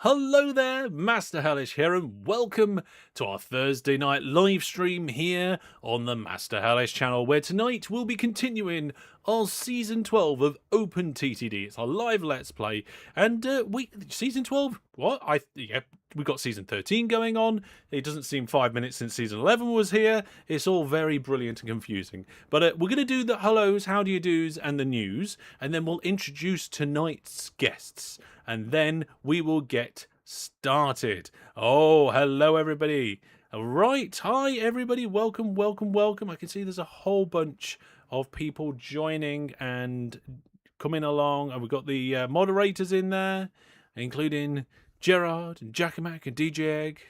Hello there, Master Hellish here, and welcome to our Thursday night live stream here on the Master Hellish channel, where tonight we'll be continuing our Season 12 of OpenTTD. It's our live Let's Play, and Season 12? What? We've got Season 13 going on. It doesn't seem 5 minutes since Season 11 was here. It's all very brilliant and confusing. But we're going to do the hellos, how do you do's, and the news, and then we'll introduce tonight's guests, and then we will get started. Oh, hello everybody. All right, hi everybody. Welcome, welcome, welcome. I can see there's a whole bunch of people joining and coming along, and we've got the moderators in there, including Gerard and Jackamak and DJ Egg.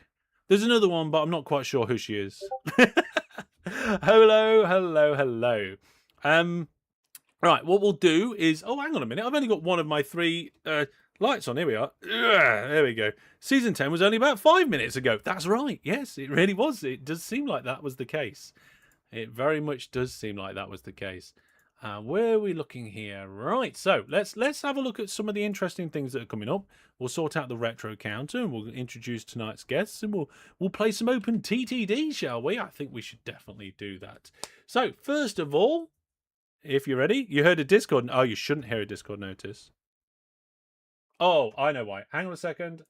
There's another one, but I'm not quite sure who she is. Hello, hello, hello. Right, what we'll do is... Oh, hang on a minute. I've only got one of my three lights on. Here we are. There we go. Season 10 was only about 5 minutes ago. That's right. Yes, it really was. It does seem like that was the case. It very much does seem like that was the case. Where are we looking here? Right, so let's have a look at some of the interesting things that are coming up. We'll sort out the retro counter, and we'll introduce tonight's guests, and we'll play some OpenTTD, shall we? I think we should definitely do that. So first of all, if you're ready, you heard a Discord. Oh, you shouldn't hear a Discord notice. Oh, I know why. Hang on a second.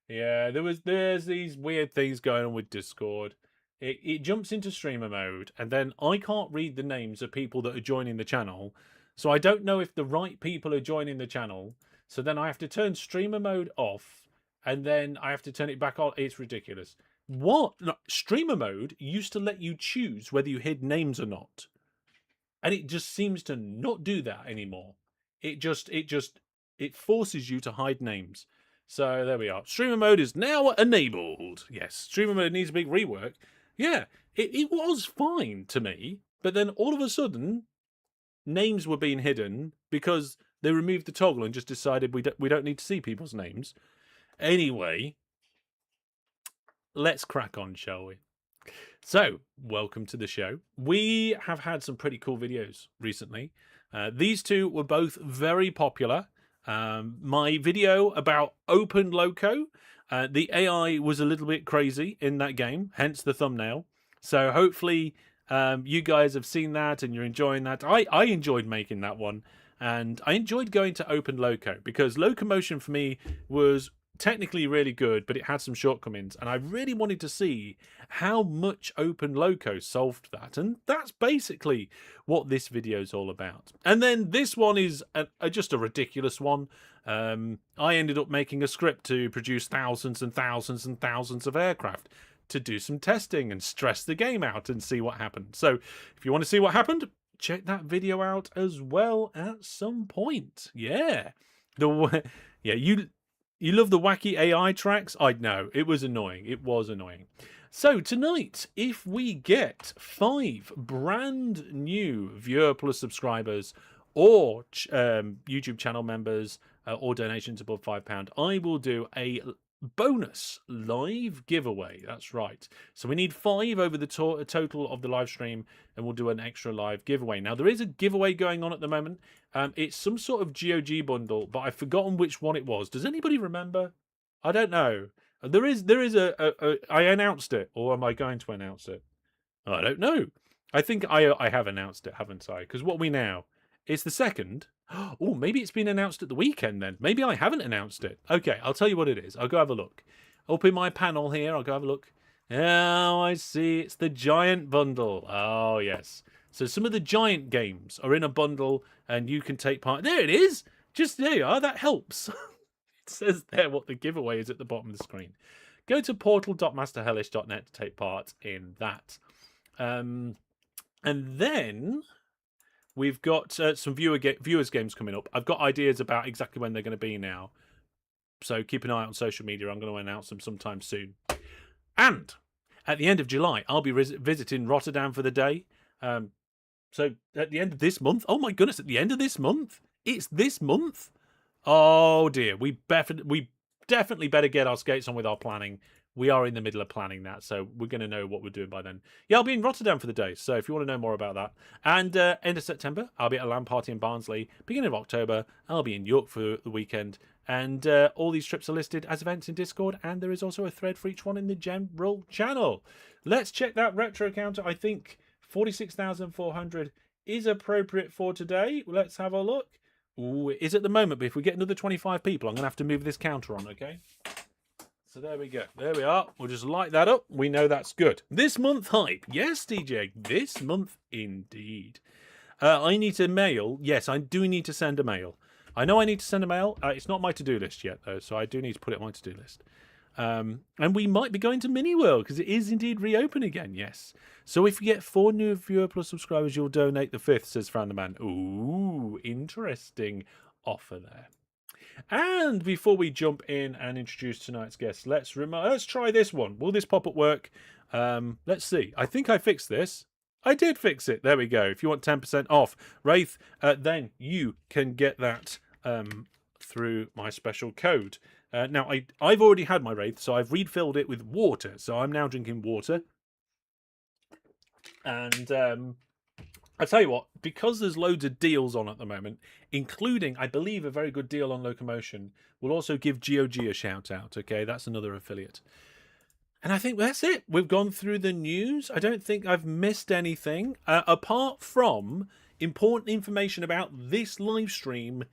Yeah, there's these weird things going on with Discord. It jumps into streamer mode, and then I can't read the names of people that are joining the channel, so I don't know if the right people are joining the channel. So then I have to turn streamer mode off, and then I have to turn it back on. It's ridiculous. What? No, streamer mode used to let you choose whether you hid names or not, and it just seems to not do that anymore. It forces you to hide names. So there we are. Streamer mode is now enabled. Yes, streamer mode needs a big rework. Yeah, it was fine to me, but then all of a sudden, names were being hidden because they removed the toggle and just decided we don't need to see people's names. Anyway, let's crack on, shall we? So, welcome to the show. We have had some pretty cool videos recently. These two were both very popular. My video about Open Loco, the AI was a little bit crazy in that game, hence the thumbnail. So hopefully you guys have seen that and you're enjoying that. I enjoyed making that one, and I enjoyed going to Open Loco because locomotion for me was technically really good, but it had some shortcomings, and I really wanted to see how much Open Loco solved that, and that's basically what this video is all about. And then this one is just a ridiculous one. I ended up making a script to produce thousands and thousands and thousands of aircraft to do some testing and stress the game out and see what happened. So if you want to see what happened, check that video out as well at some point. Yeah, You love the wacky AI tracks? I know. It was annoying. It was annoying. So tonight, if we get 5 brand new viewer plus subscribers or YouTube channel members or donations above £5, I will do a bonus live giveaway. That's right. So we need 5 over the total of the live stream, and we'll do an extra live giveaway. Now, there is a giveaway going on at the moment. It's some sort of GOG bundle, but I've forgotten which one it was. Does anybody remember? I don't know. There is I announced it, or am I going to announce it? I don't know. I think I have announced it, haven't I? Because what are we now? It's the 2nd. Oh, maybe it's been announced at the weekend then. Maybe I haven't announced it. Okay, I'll tell you what it is. I'll go have a look. Open my panel here. I'll go have a look. Oh, I see. It's the Giant bundle. Oh, yes. So some of the Giant games are in a bundle, and you can take part. There it is. Just there you are. That helps. It says there what the giveaway is at the bottom of the screen. Go to portal.masterhellish.net to take part in that. And then we've got some viewers games coming up. I've got ideas about exactly when they're going to be now. So keep an eye out on social media. I'm going to announce them sometime soon. And at the end of July, I'll be visiting Rotterdam for the day. So at the end of this month, oh my goodness, at the end of this month, it's this month. Oh dear, we definitely better get our skates on with our planning. We are in the middle of planning that, so we're going to know what we're doing by then. Yeah, I'll be in Rotterdam for the day, so if you want to know more about that. And end of September, I'll be at a LAN party in Barnsley. Beginning of October, I'll be in York for the weekend. And all these trips are listed as events in Discord, and there is also a thread for each one in the general channel. Let's check that retro counter. I think 46,400 is appropriate for today. Let's have a look. Ooh, it is at the moment, but if we get another 25 people, I'm going to have to move this counter on, okay? So there we go. There we are. We'll just light that up. We know that's good. This month hype. Yes, DJ. This month indeed. I need to mail. Yes, I do need to send a mail. I know I need to send a mail. It's not my to-do list yet, though, so I do need to put it on my to-do list. And we might be going to Mini World, because it is indeed reopen again, yes. So if you get 4 new Viewer Plus subscribers, you'll donate the 5th, says Fran the Man. Ooh, interesting offer there. And before we jump in and introduce tonight's guest, let's try this one. Will this pop-up work? Let's see. I think I fixed this. I did fix it. There we go. If you want 10% off Wraith, then you can get that through my special code. Now, I've already had my Wraith, so I've refilled it with water. So I'm now drinking water. And I tell you what, because there's loads of deals on at the moment, including, I believe, a very good deal on Locomotion, we'll also give GOG a shout out. Okay, that's another affiliate. And I think that's it. We've gone through the news. I don't think I've missed anything apart from important information about this live stream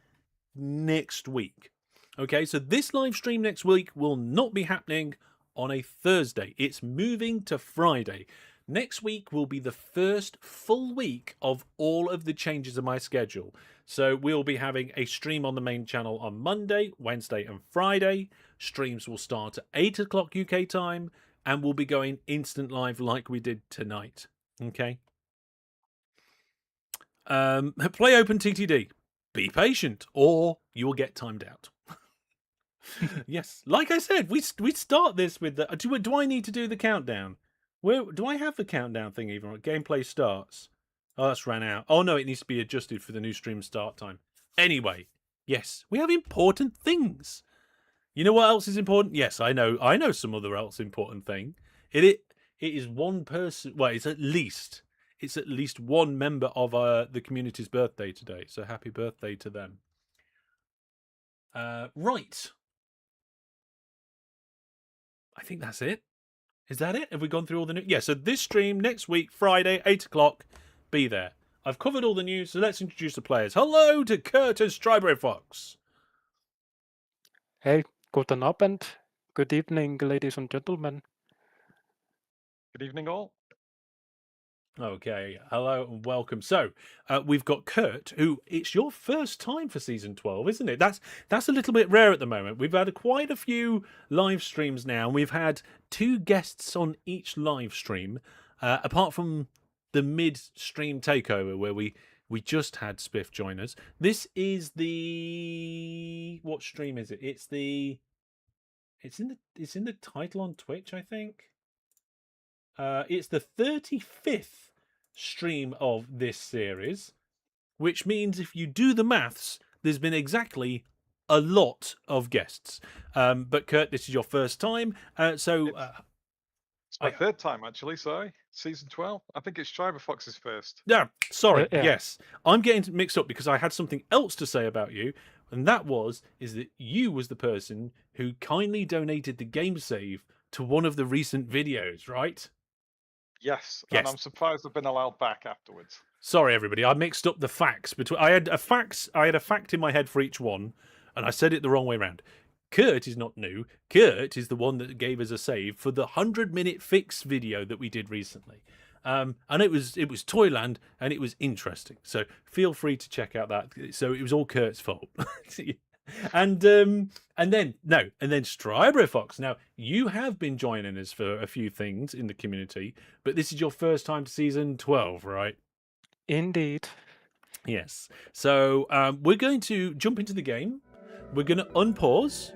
next week. Okay, so this live stream next week will not be happening on a Thursday. It's moving to Friday. Next week will be the first full week of all of the changes in my schedule. So we'll be having a stream on the main channel on Monday, Wednesday, and Friday. Streams will start at 8 o'clock UK time, and we'll be going instant live like we did tonight. Okay. Play OpenTTD. Be patient, or you will get timed out. Yes, like I said, we start this with the. Do I need to do the countdown? Where do I have the countdown thing even? Gameplay starts. Oh, that's ran out. Oh no, it needs to be adjusted for the new stream start time. Anyway, yes, we have important things. You know what else is important? Yes, I know some other else important thing. It is one person. Well, it's at least one member of the community's birthday today. So happy birthday to them. Right. I think that's it. Is that it? Have we gone through all the news? Yeah, so this stream next week, Friday, 8 o'clock. Be there. I've covered all the news, so let's introduce the players. Hello to Kurt and Strawberry Fox. Hey, guten Abend. Good evening, ladies and gentlemen. Good evening, all. Okay, hello and welcome. So we've got Kurt, who it's your first time for season 12, isn't it? That's a little bit rare at the moment. We've had quite a few live streams now, and we've had 2 guests on each live stream, apart from the mid-stream takeover where we just had Spiff join us. This is the what stream is it? It's in the title on Twitch, I think. It's the 35th stream of this series, which means if you do the maths, there's been exactly a lot of guests. But Kurt, this is your first time, so it's my third time actually. Sorry, season 12. I think it's Strawberry Fox's first. Yeah, sorry. Yeah. Yes, I'm getting mixed up because I had something else to say about you, and that is that you was the person who kindly donated the game save to one of the recent videos, right? Yes, Yes. and I'm surprised I've been allowed back afterwards. Sorry, everybody. I mixed up the facts between. I had a fact in my head for each one, and I said it the wrong way around. Kurt is not new. Kurt is the one that gave us a save for the 100-minute fix video that we did recently, and it was Toyland, and it was interesting. So feel free to check out that. So it was all Kurt's fault. And then Strawberry Fox. Now you have been joining us for a few things in the community, but this is your first time to season 12, right? Indeed. Yes. So we're going to jump into the game. We're going to unpause,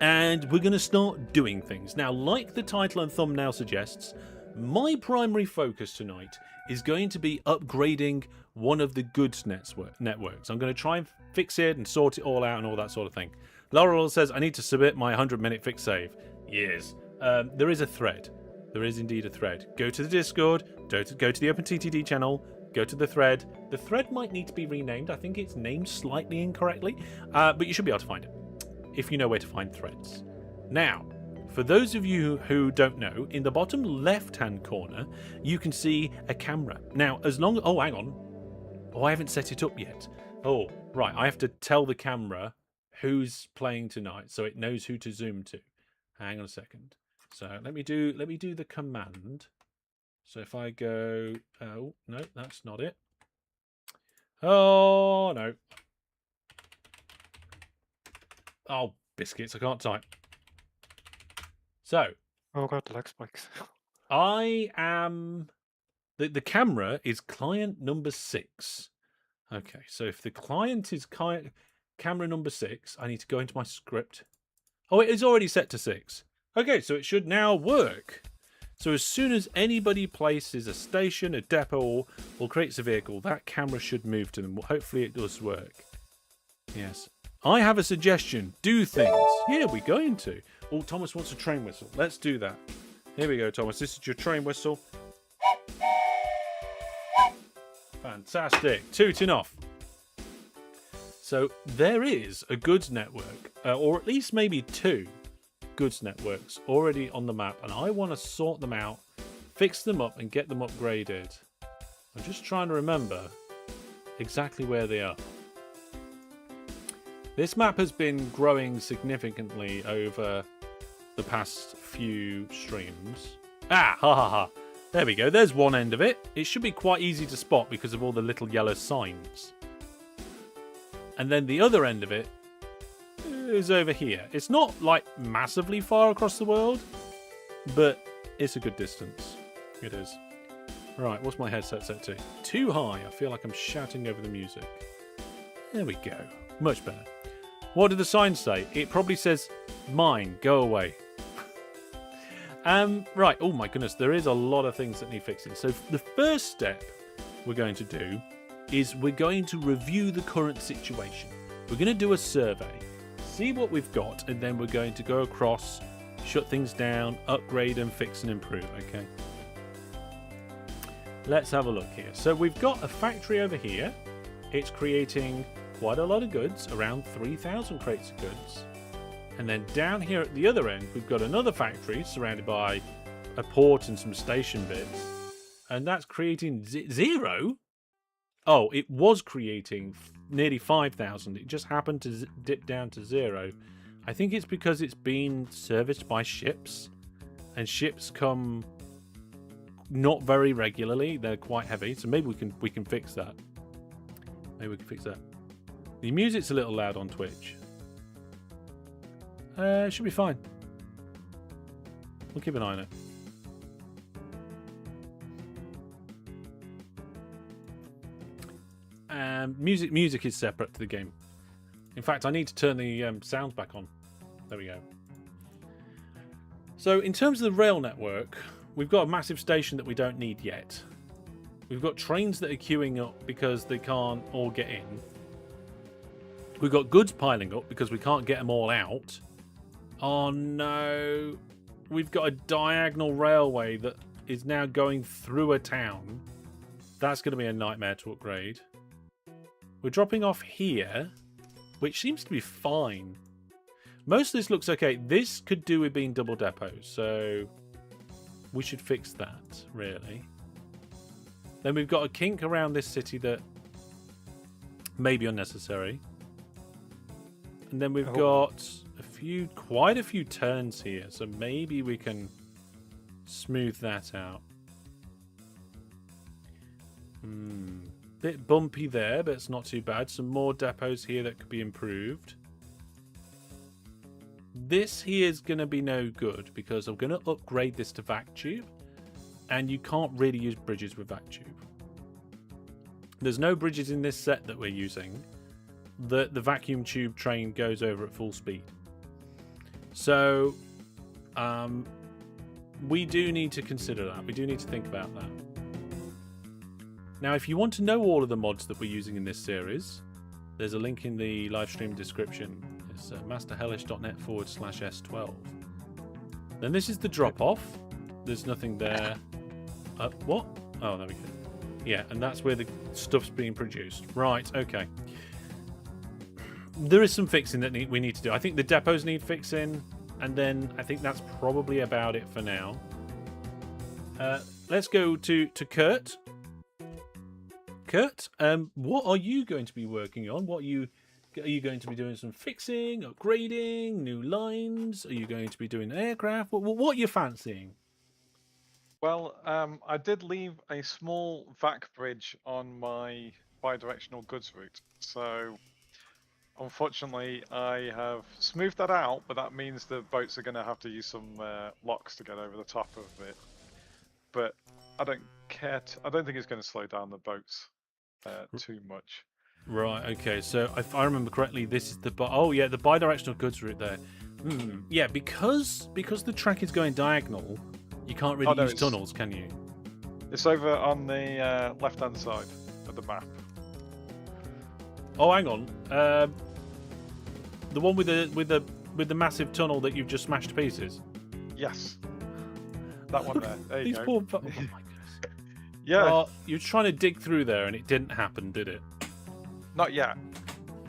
and we're going to start doing things. Now, like the title and thumbnail suggests, my primary focus tonight is going to be upgrading one of the goods networks. I'm going to try and fix it and sort it all out and all that sort of thing. Laurel says, I need to submit my 100-minute fix save. Yes. There is a thread. There is indeed a thread. Go to the Discord, go to the OpenTTD channel, go to the thread. The thread might need to be renamed. I think it's named slightly incorrectly, but you should be able to find it. if you know where to find threads. Now, for those of you who don't know, in the bottom left-hand corner, you can see a camera. Now, as long... Oh, hang on. Oh, I haven't set it up yet. Oh, right. I have to tell the camera who's playing tonight so it knows who to zoom to. Hang on a second. So let me do the command. So if I go... Oh, no, that's not it. Oh, no. Oh, biscuits. I can't type. So... Oh god, the lag spikes. I am... The camera is client number 6. Okay, so if the client is camera number 6, I need to go into my script. Oh, it is already set to 6. Okay, so it should now work. So as soon as anybody places a station, a depot, or creates a vehicle, that camera should move to them. Hopefully it does work. Yes. I have a suggestion. Do things. Yeah, we're going to. Oh, Thomas wants a train whistle. Let's do that. Here we go, Thomas. This is your train whistle. Fantastic. Tooting off. So there is a goods network, or at least maybe 2 goods networks already on the map, and I want to sort them out, fix them up, and get them upgraded. I'm just trying to remember exactly where they are. This map has been growing significantly over the past few streams. Ah, ha ha ha. There we go. There's one end of it. It should be quite easy to spot because of all the little yellow signs. And then the other end of it is over here. It's not like massively far across the world, but it's a good distance. It is. Right, what's my headset set to? Too high. I feel like I'm shouting over the music. There we go. Much better. What did the sign say? It probably says, mine, go away. Right, oh my goodness, there is a lot of things that need fixing. So the first step we're going to do is we're going to review the current situation. We're going to do a survey, see what we've got, and then we're going to go across, shut things down, upgrade and fix and improve, okay? Let's have a look here. So we've got a factory over here. It's creating quite a lot of goods, around 3,000 crates of goods. And then down here at the other end, we've got another factory surrounded by a port and some station bits. And that's creating 0? Oh, it was creating nearly 5,000. It just happened to dip down to 0. I think it's because it's being serviced by ships. And ships come not very regularly. They're quite heavy. So maybe we can fix that. Maybe we can fix that. The music's a little loud on Twitch. It should be fine. We'll keep an eye on it. Music is separate to the game. In fact, I need to turn the sounds back on. There we go. So in terms of the rail network, we've got a massive station that we don't need yet. We've got trains that are queuing up because they can't all get in. We've got goods piling up because we can't get them all out. Oh no. We've got a diagonal railway that is now going through a town. That's going to be a nightmare to upgrade. We're dropping off here, which seems to be fine. Most of this looks okay. This could do with being double depots, so we should fix that, really. Then we've got a kink around this city that may be unnecessary. And then we've got quite a few turns here, so maybe we can smooth that out. Bit bumpy there, but it's not too bad. Some more depots here that could be improved. This here is going to be no good because I'm going to upgrade this to vac tube, and you can't really use bridges with vac tube. There's no bridges in this set that we're using. The vacuum tube train goes over at full speed. So we do need to consider that. We do need to think about that. Now, if you want to know all of the mods that we're using in this series, there's a link in the live stream description. It's masterhellish.net/S12. Then this is the drop-off. There's nothing there. What? Oh, there we go. Yeah, and that's where the stuff's being produced. Right, okay. there is some fixing that we need to do. I think the depots need fixing, and then I think that's probably about it for now. Let's go to Kurt. Kurt, what are you going to be working on? Are you going to be doing some fixing, upgrading, new lines? Are you going to be doing aircraft? What are you fancying? Well, I did leave a small vac bridge on my bidirectional goods route, so unfortunately I have smoothed that out, but that means the boats are going to have to use some locks to get over the top of it. But I don't care. I don't think it's going to slow down the boats too much. Right. Okay. So if I remember correctly, this is the the bidirectional goods route there. Yeah, because the track is going diagonal, you can't really use tunnels, can you? It's over on the left-hand side of the map. Oh, hang on. The one with the massive tunnel that you've just smashed to pieces. Yes. That one there. There you go. Oh my goodness. Yeah. You're trying to dig through there, and it didn't happen, did it? Not yet.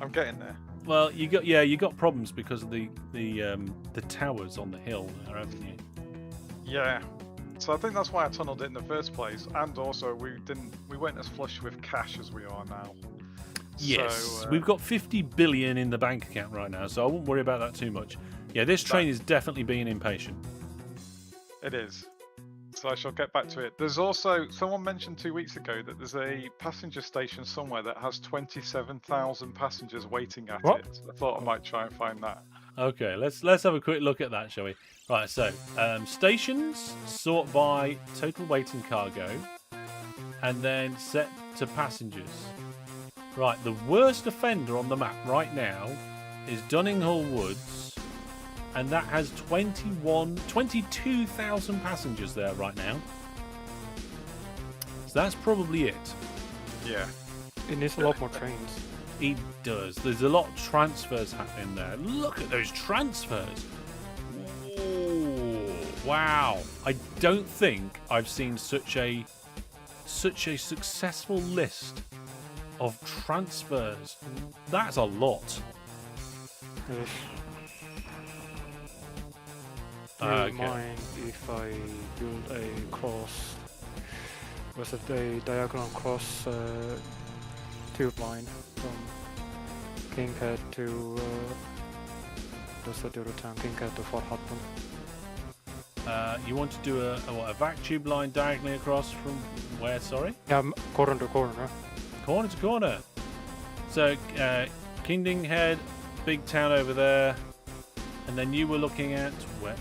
I'm getting there. Well, you got problems because of the towers on the hill there, haven't you? Yeah. So I think that's why I tunneled it in the first place, and also we weren't as flush with cash as we are now. Yes, so, we've got 50 billion in the bank account right now, so I won't worry about that too much. Yeah, this train is definitely being impatient. It is. So I shall get back to it. There's also, someone mentioned 2 weeks ago that there's a passenger station somewhere that has 27,000 passengers waiting at it. I thought I might try and find that. Okay, let's have a quick look at that, shall we? Right, so stations sort by total weight and cargo, and then set to passengers. Right, the worst offender on the map right now is Dunninghall Woods, and that has 22,000 passengers there right now. So that's probably it. Yeah. It needs a lot more trains. It does. There's a lot of transfers happening there. Look at those transfers. Ooh, wow. I don't think I've seen such a successful list of transfers. That's a lot. Do you mind if I build a cross? Was it a diagonal cross tube line from Kinghead to Kinghead to Fort Hutton? You want to do a vac tube line diagonally across from where? Sorry. Yeah, corner to corner. Corner to corner. So Kingdinghead, big town over there, and then you were looking at where?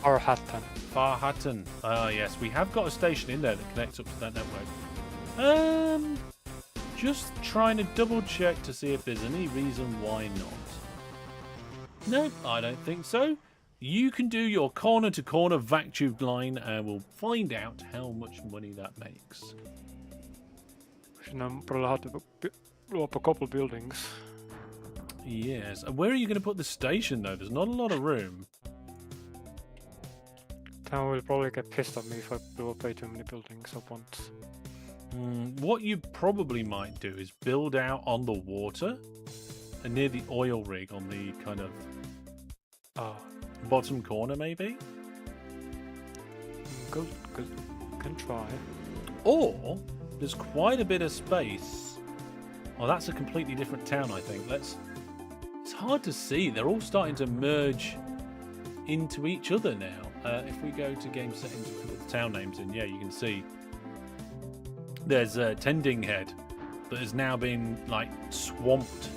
Far Hutton. Far Hutton. Ah, yes, we have got a station in there that connects up to that network. Just trying to double check to see if there's any reason why not. No, I don't think so. You can do your corner to corner vac tube line, and we'll find out how much money that makes. Probably have to blow up a couple buildings. Yes. And where are you going to put the station, though? There's not a lot of room. Town will probably get pissed at me if I blow up way too many buildings at once. What you probably might do is build out on the water and near the oil rig on the kind of bottom corner, maybe? Good. Can try. Or there's quite a bit of space. Oh, that's a completely different town, I think. It's hard to see. They're all starting to merge into each other now. If we go to game settings and put the town names in, yeah, you can see there's Tendinghead that has now been like swamped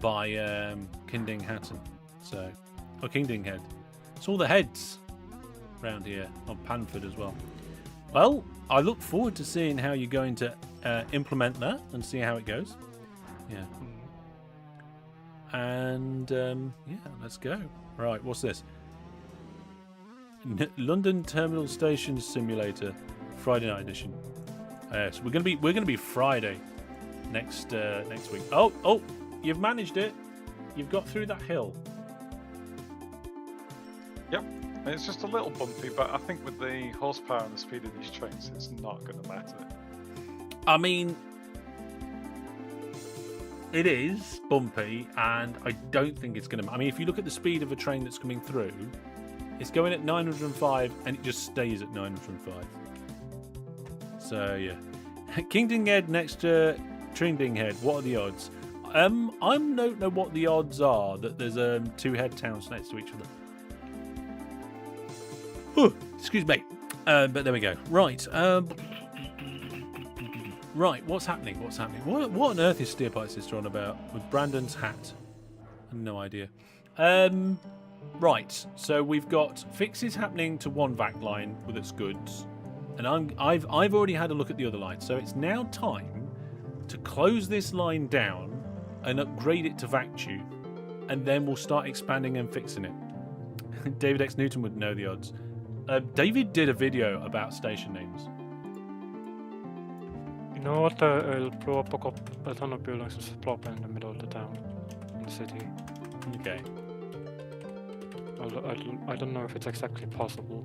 by Kingdinghatton. So, or Kingdinghead. It's all the heads around here on Panford as well. Well, I look forward to seeing how you're going to implement that and see how it goes. Yeah. And yeah, let's go. Right, what's this? London Terminal Station Simulator, Friday night edition. So we're gonna be Friday next week. Oh, you've managed it. You've got through that hill. Yep. It's just a little bumpy, but I think with the horsepower and the speed of these trains, it's not going to matter. I mean, It is bumpy, and I don't think it's going to... I mean, if you look at the speed of a train that's coming through, it's going at 905, and it just stays at 905. So, yeah. Kingdom Head next to Tringding Head. What are the odds? I don't know what the odds are that there's 2 head towns next to each other. Ooh, excuse me. But there we go. Right. Right, what's happening? What's happening? What on earth is Steerpipe Sister on about with Brandon's hat? No idea. Right, so we've got fixes happening to one vac line with its goods, and I've already had a look at the other line. So it's now time to close this line down and upgrade it to vac tube, and then we'll start expanding and fixing it. David X Newton would know the odds. David did a video about station names. You know what? I'll blow up a ton of buildings and plop in the middle of the town, in the city. Okay. I don't know if it's exactly possible.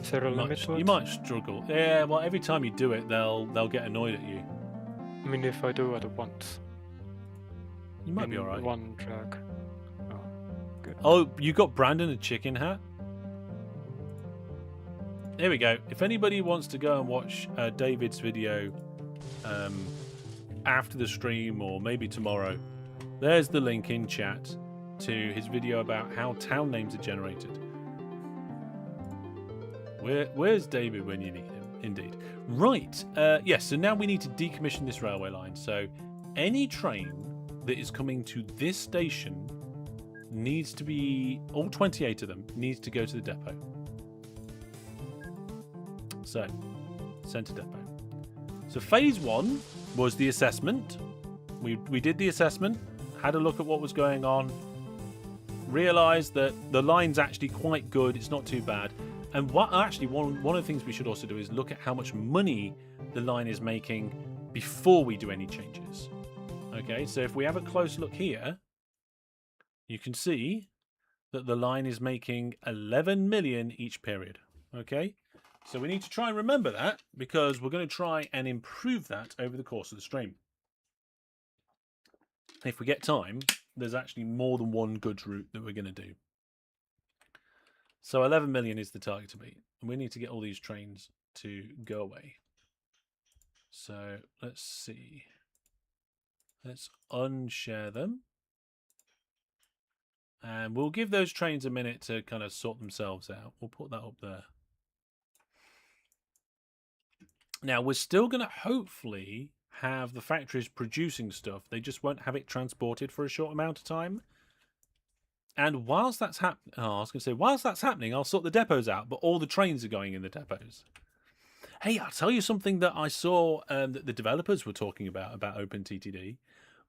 Is there a limit to it? You might struggle. Yeah, well, every time you do it, they'll get annoyed at you. I mean, if I do it at once. You might be alright. One track. Oh, good. Oh, you got Brandon a chicken hat? There we go. If anybody wants to go and watch David's video after the stream or maybe tomorrow, there's the link in chat to his video about how town names are generated. Where's David when you need him? Indeed. Right. Yes, so now we need to decommission this railway line. So any train that is coming to this station needs to be, all 28 of them, needs to go to the depot. So, centre depot. So phase 1 was the assessment. We did the assessment, had a look at what was going on, realised that the line's actually quite good, it's not too bad. And one of the things we should also do is look at how much money the line is making before we do any changes. Okay, so if we have a close look here, you can see that the line is making 11 million each period. Okay, so we need to try and remember that because we're going to try and improve that over the course of the stream. If we get time, there's actually more than one goods route that we're going to do. So 11 million is the target to beat. And we need to get all these trains to go away. So let's see. Let's unshare them. And we'll give those trains a minute to kind of sort themselves out. We'll put that up there. Now, we're still going to hopefully have the factories producing stuff. They just won't have it transported for a short amount of time. And whilst that's happening, whilst that's happening, I'll sort the depots out, but all the trains are going in the depots. Hey, I'll tell you something that I saw that the developers were talking about OpenTTD.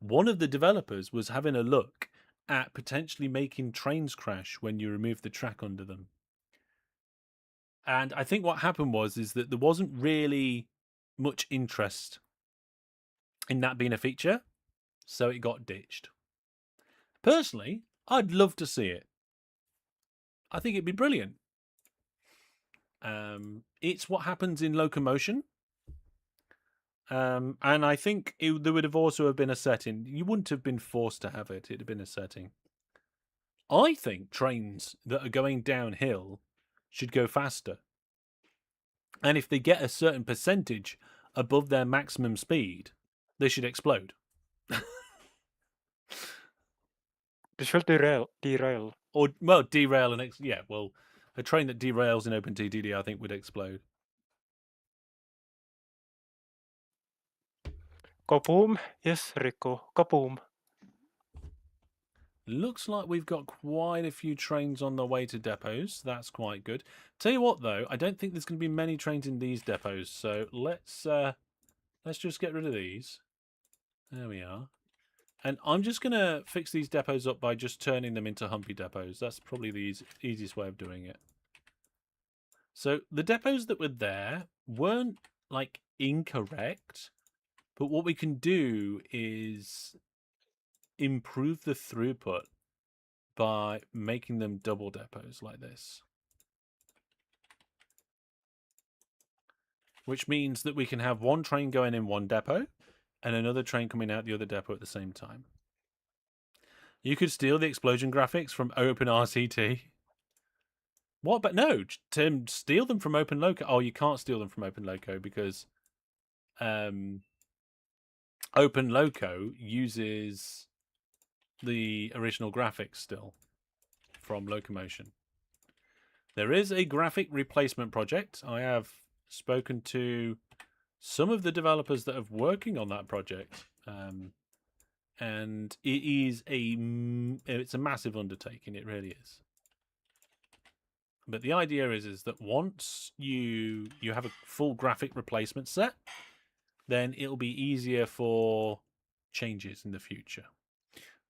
One of the developers was having a look at potentially making trains crash when you remove the track under them. And I think what happened is that there wasn't really much interest in that being a feature, so it got ditched. Personally, I'd love to see it. I think it'd be brilliant. It's what happens in locomotion. And I think there would have also been a setting. You wouldn't have been forced to have it. It'd have been a setting. I think trains that are going downhill should go faster. And if they get a certain percentage above their maximum speed, they should explode. They should derail. Or, well, derail and... yeah, well, a train that derails in OpenTTD, I think, would explode. Kaboom. Yes, Rico. Kaboom. Looks like we've got quite a few trains on the way to depots. That's quite good. Tell you what, though, I don't think there's going to be many trains in these depots. So let's just get rid of these. There we are. And I'm just going to fix these depots up by just turning them into humpy depots. That's probably the easiest way of doing it. So the depots that were there weren't, like, incorrect. But what we can do is improve the throughput by making them double depots like this. Which means that we can have one train going in one depot and another train coming out the other depot at the same time. You could steal the explosion graphics from OpenRCT. What? But no, Tim, steal them from OpenLoco. Oh, you can't steal them from OpenLoco because OpenLoco uses the original graphics still from Locomotion. There is a graphic replacement project. I have spoken to some of the developers that are working on that project, and it is it's a massive undertaking. It really is. But the idea is that once you have a full graphic replacement set, then it'll be easier for changes in the future.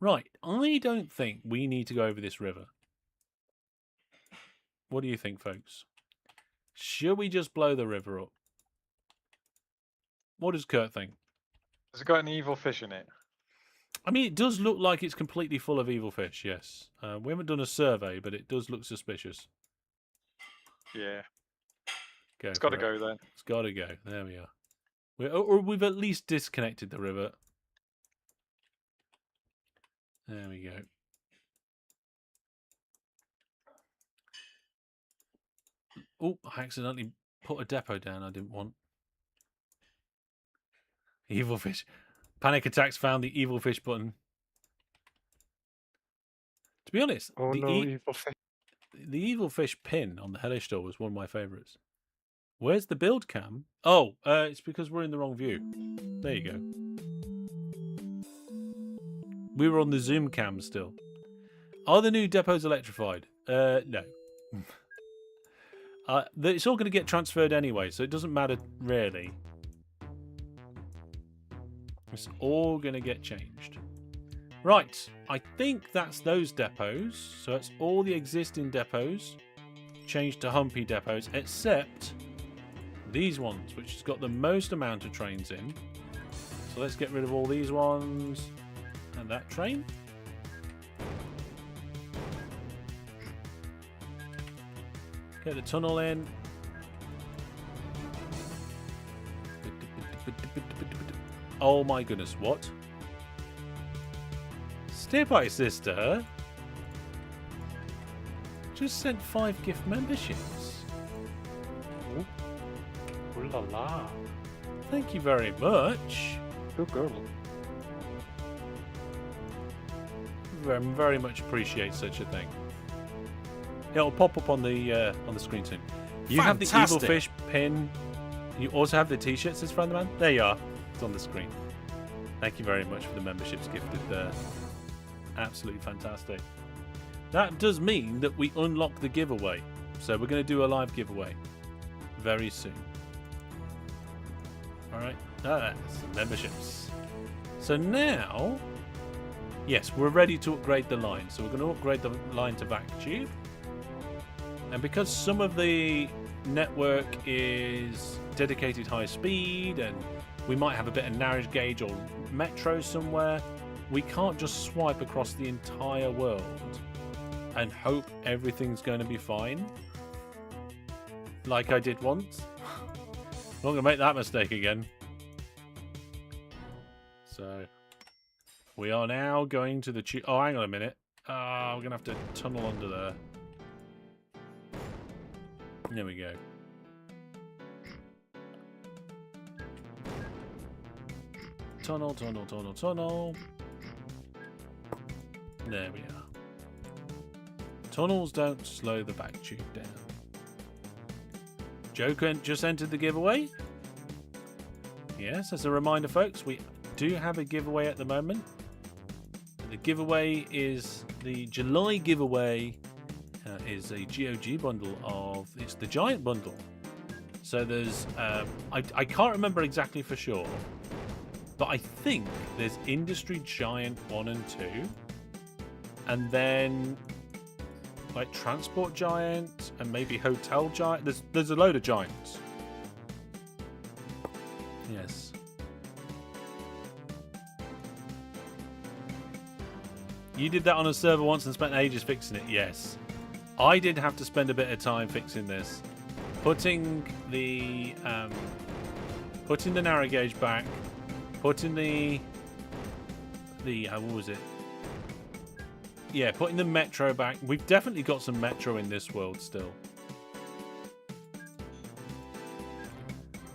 Right, I don't think we need to go over this river. What do you think, folks? Should we just blow the river up? What does Kurt think? Has it got any evil fish in it? I mean, it does look like it's completely full of evil fish, yes. We haven't done a survey, but it does look suspicious. Yeah. Go It's got to for go it. then. It's got to go. There we are. Or we've at least disconnected the river. There we go. Oh, I accidentally put a depot down I didn't want. Evil fish. Panic attacks found the evil fish button. To be honest, Oh no, evil fish. the evil fish pin on the Hellish store was one of my favourites. Where's the build cam? Oh, it's because we're in the wrong view. There you go. We were on the zoom cam still. Are the new depots electrified? No. It's all going to get transferred anyway, so it doesn't matter really. It's all going to get changed. Right, I think that's those depots. So it's all the existing depots changed to Humpy depots, except these ones, which has got the most amount of trains in. So let's get rid of all these ones and that train. Get the tunnel in. Oh my goodness, what? Step-by sister just sent 5 gift memberships. Ooh la la. Thank you very much. Good girl. Very much appreciate such a thing. It'll pop up on the screen soon. You have the evil fish pin. You also have the t-shirts, says Friend the Man. There you are. It's on the screen. Thank you very much for the memberships gifted there. Absolutely fantastic. That does mean that we unlock the giveaway. So we're going to do a live giveaway very soon. Alright, that's memberships. So now, yes, we're ready to upgrade the line. So we're going to upgrade the line to VacTube. And because some of the network is dedicated high speed and we might have a bit of narrow gauge or metro somewhere, we can't just swipe across the entire world and hope everything's going to be fine. Like I did once. I'm not going to make that mistake again. So, we are now going to the tube. Oh, hang on a minute. We're going to have to tunnel under there. There we go. Tunnel, tunnel, tunnel, tunnel. There we are. Tunnels don't slow the VacTube down. Joker just entered the giveaway. Yes, as a reminder, folks, we do have a giveaway at the moment. The giveaway is the July giveaway. Is a GOG bundle of, it's the giant bundle. So there's I can't remember exactly for sure, but I think there's Industry Giant 1 and 2, and then like Transport Giant and maybe Hotel Giant. There's a load of giants. Yes. You did that on a server once and spent ages fixing it. Yes. I did have to spend a bit of time fixing this, putting the narrow gauge back, Putting the what was it? Yeah, putting the metro back. We've definitely got some metro in this world still.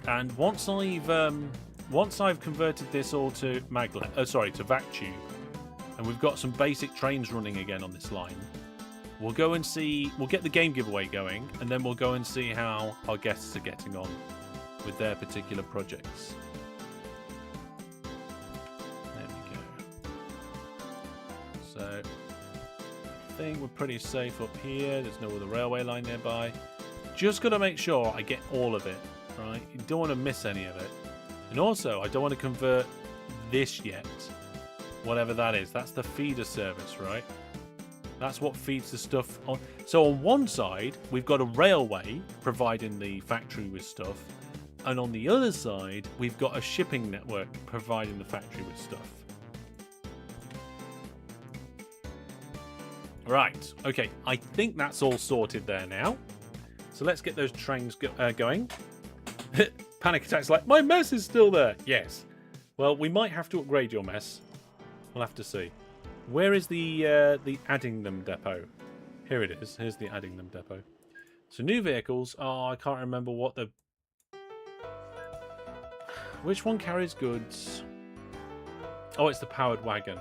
And once I've converted this all to to vac tube, and we've got some basic trains running again on this line, we'll go and see. We'll get the game giveaway going, and then we'll go and see how our guests are getting on with their particular projects. There we go. So I think we're pretty safe up here. There's no other railway line nearby. Just got to make sure I get all of it, right? You don't want to miss any of it. And also, I don't want to convert this yet. Whatever that is. That's the feeder service, right? That's what feeds the stuff on. So on one side, we've got a railway providing the factory with stuff. And on the other side, we've got a shipping network providing the factory with stuff. Right. Okay. I think that's all sorted there now. So let's get those trains going. Panic attacks like, my mess is still there. Yes. Well, we might have to upgrade your mess. We'll have to see. Where is the Addingham depot? Here it is. Here's the Addingham depot. So new vehicles. Oh, I can't remember what the... Which one carries goods? Oh, it's the powered wagon.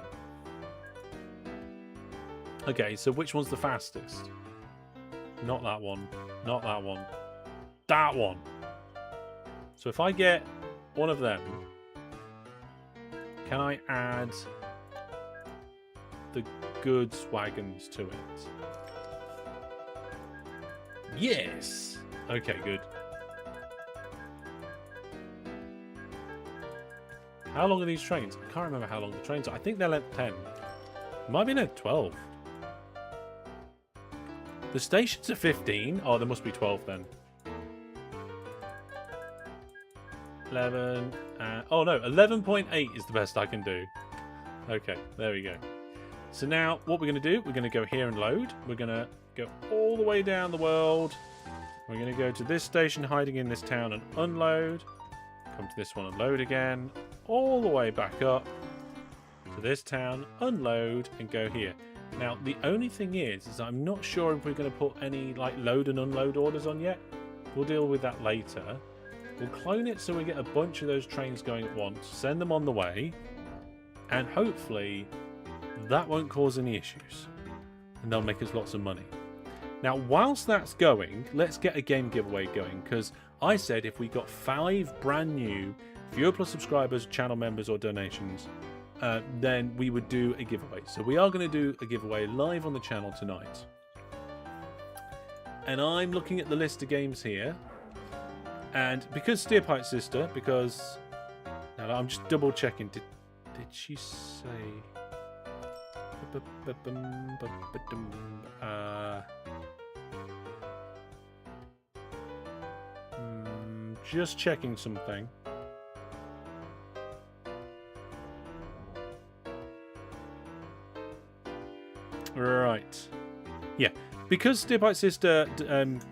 Okay, so which one's the fastest? Not that one. Not that one. That one. So if I get one of them, can I add the goods wagons to it? Yes! Okay, good. How long are these trains? I can't remember how long the trains are. I think they're length 10. Might be length 12. The stations are 15. Oh, there must be 12 then. 11. Oh no, 11.8 is the best I can do. Okay, there we go. So now what we're going to do, we're going to go here and load. We're going to go all the way down the world. We're going to go to this station hiding in this town and unload. Come to this one and load again. All the way back up to this town, unload, and go here. Now, the only thing is I'm not sure if we're going to put any like load and unload orders on yet. We'll deal with that later. We'll clone it so we get a bunch of those trains going at once, send them on the way, and hopefully that won't cause any issues. And they'll make us lots of money. Now, whilst that's going, let's get a game giveaway going, because I said if we got 5 brand new Viewer Plus subscribers, channel members, or donations, then we would do a giveaway. So we are going to do a giveaway live on the channel tonight. And I'm looking at the list of games here. And because Steerpipe Sister, because... Now I'm just double checking. Did she say... just checking something. Right. Yeah. Because Steerpipe Sister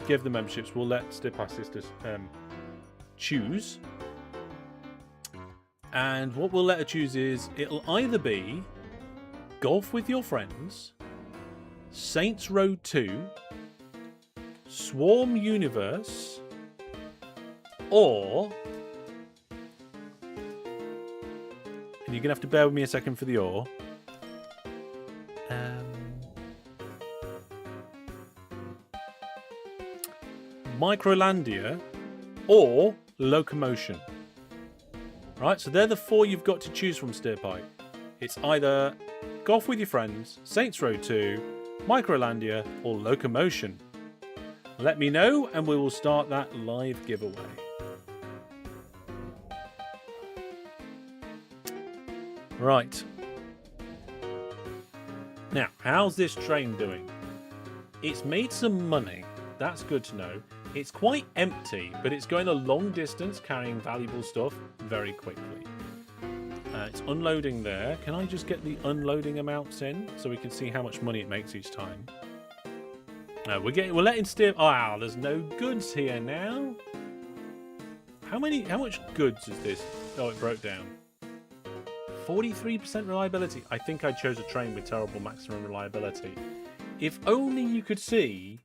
gave the memberships, we'll let Steerpipe Sisters choose. And what we'll let her choose is, it'll either be Golf with Your Friends, Saints Row 2, Swarm Universe, or... And you're going to have to bear with me a second for the or. Microlandia or Locomotion. Right, so they're the 4 you've got to choose from, Steerpipe. It's either Golf with Your Friends, Saints Row 2, Microlandia, or Locomotion. Let me know and we will start that live giveaway. Right. Now, how's this train doing? It's made some money. That's good to know. It's quite empty, but it's going a long distance carrying valuable stuff very quickly. It's unloading there. Can I just get the unloading amounts in so we can see how much money it makes each time? We're letting steer. Oh, wow, there's no goods here now. How much goods is this? Oh, it broke down. 43% reliability. I think I chose a train with terrible maximum reliability. If only you could see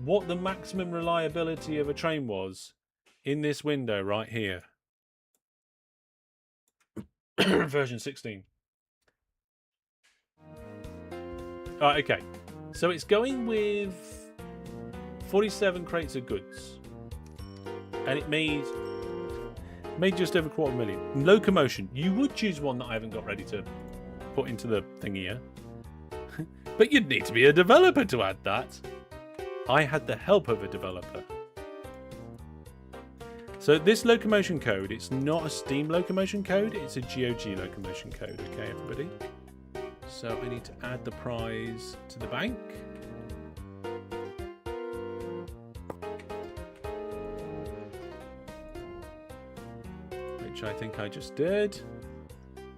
what the maximum reliability of a train was in this window right here. Version 16. Okay. So it's going with 47 crates of goods. And it made just over 250,000. Locomotion. You would choose one that I haven't got ready to put into the thing here. But you'd need to be a developer to add that. I had the help of a developer. So this locomotion code, it's not a Steam locomotion code, it's a GOG locomotion code, okay, everybody? So I need to add the prize to the bank. Which I think I just did.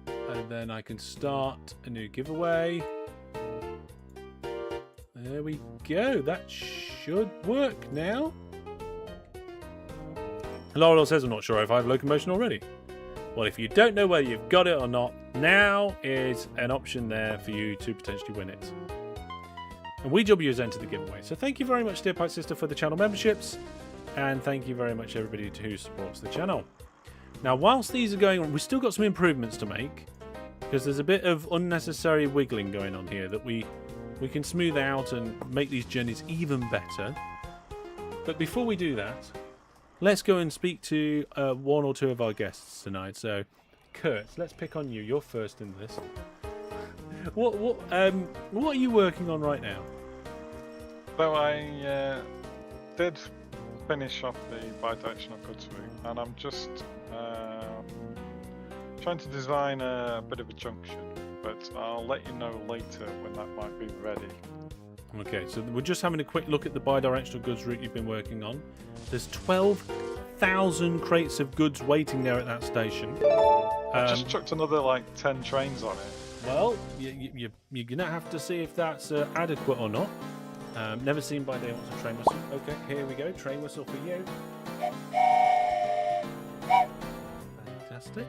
And then I can start a new giveaway. There we go. That should work now. Laurel says, I'm not sure if I have locomotion already. Well, if you don't know whether you've got it or not, now is an option there for you to potentially win it. And WeJob has entered the giveaway. So thank you very much, dear Pipe Sister, for the channel memberships. And thank you very much, everybody who supports the channel. Now, whilst these are going on, we've still got some improvements to make. Because there's a bit of unnecessary wiggling going on here that we can smooth out and make these journeys even better. But before we do that, let's go and speak to one or two of our guests tonight. So, Kurt, let's pick on you. You're first in this. What are you working on right now? So I did finish off the bidirectional goods route, and I'm just trying to design a bit of a junction. But I'll let you know later when that might be ready. Okay, so we're just having a quick look at the bidirectional goods route you've been working on. There's 12,000 crates of goods waiting there at that station. I just chucked another like 10 trains on it. Well, you're going to have to see if that's adequate or not. Never seen by day wants a train whistle. Okay, here we go. Train whistle for you. Fantastic.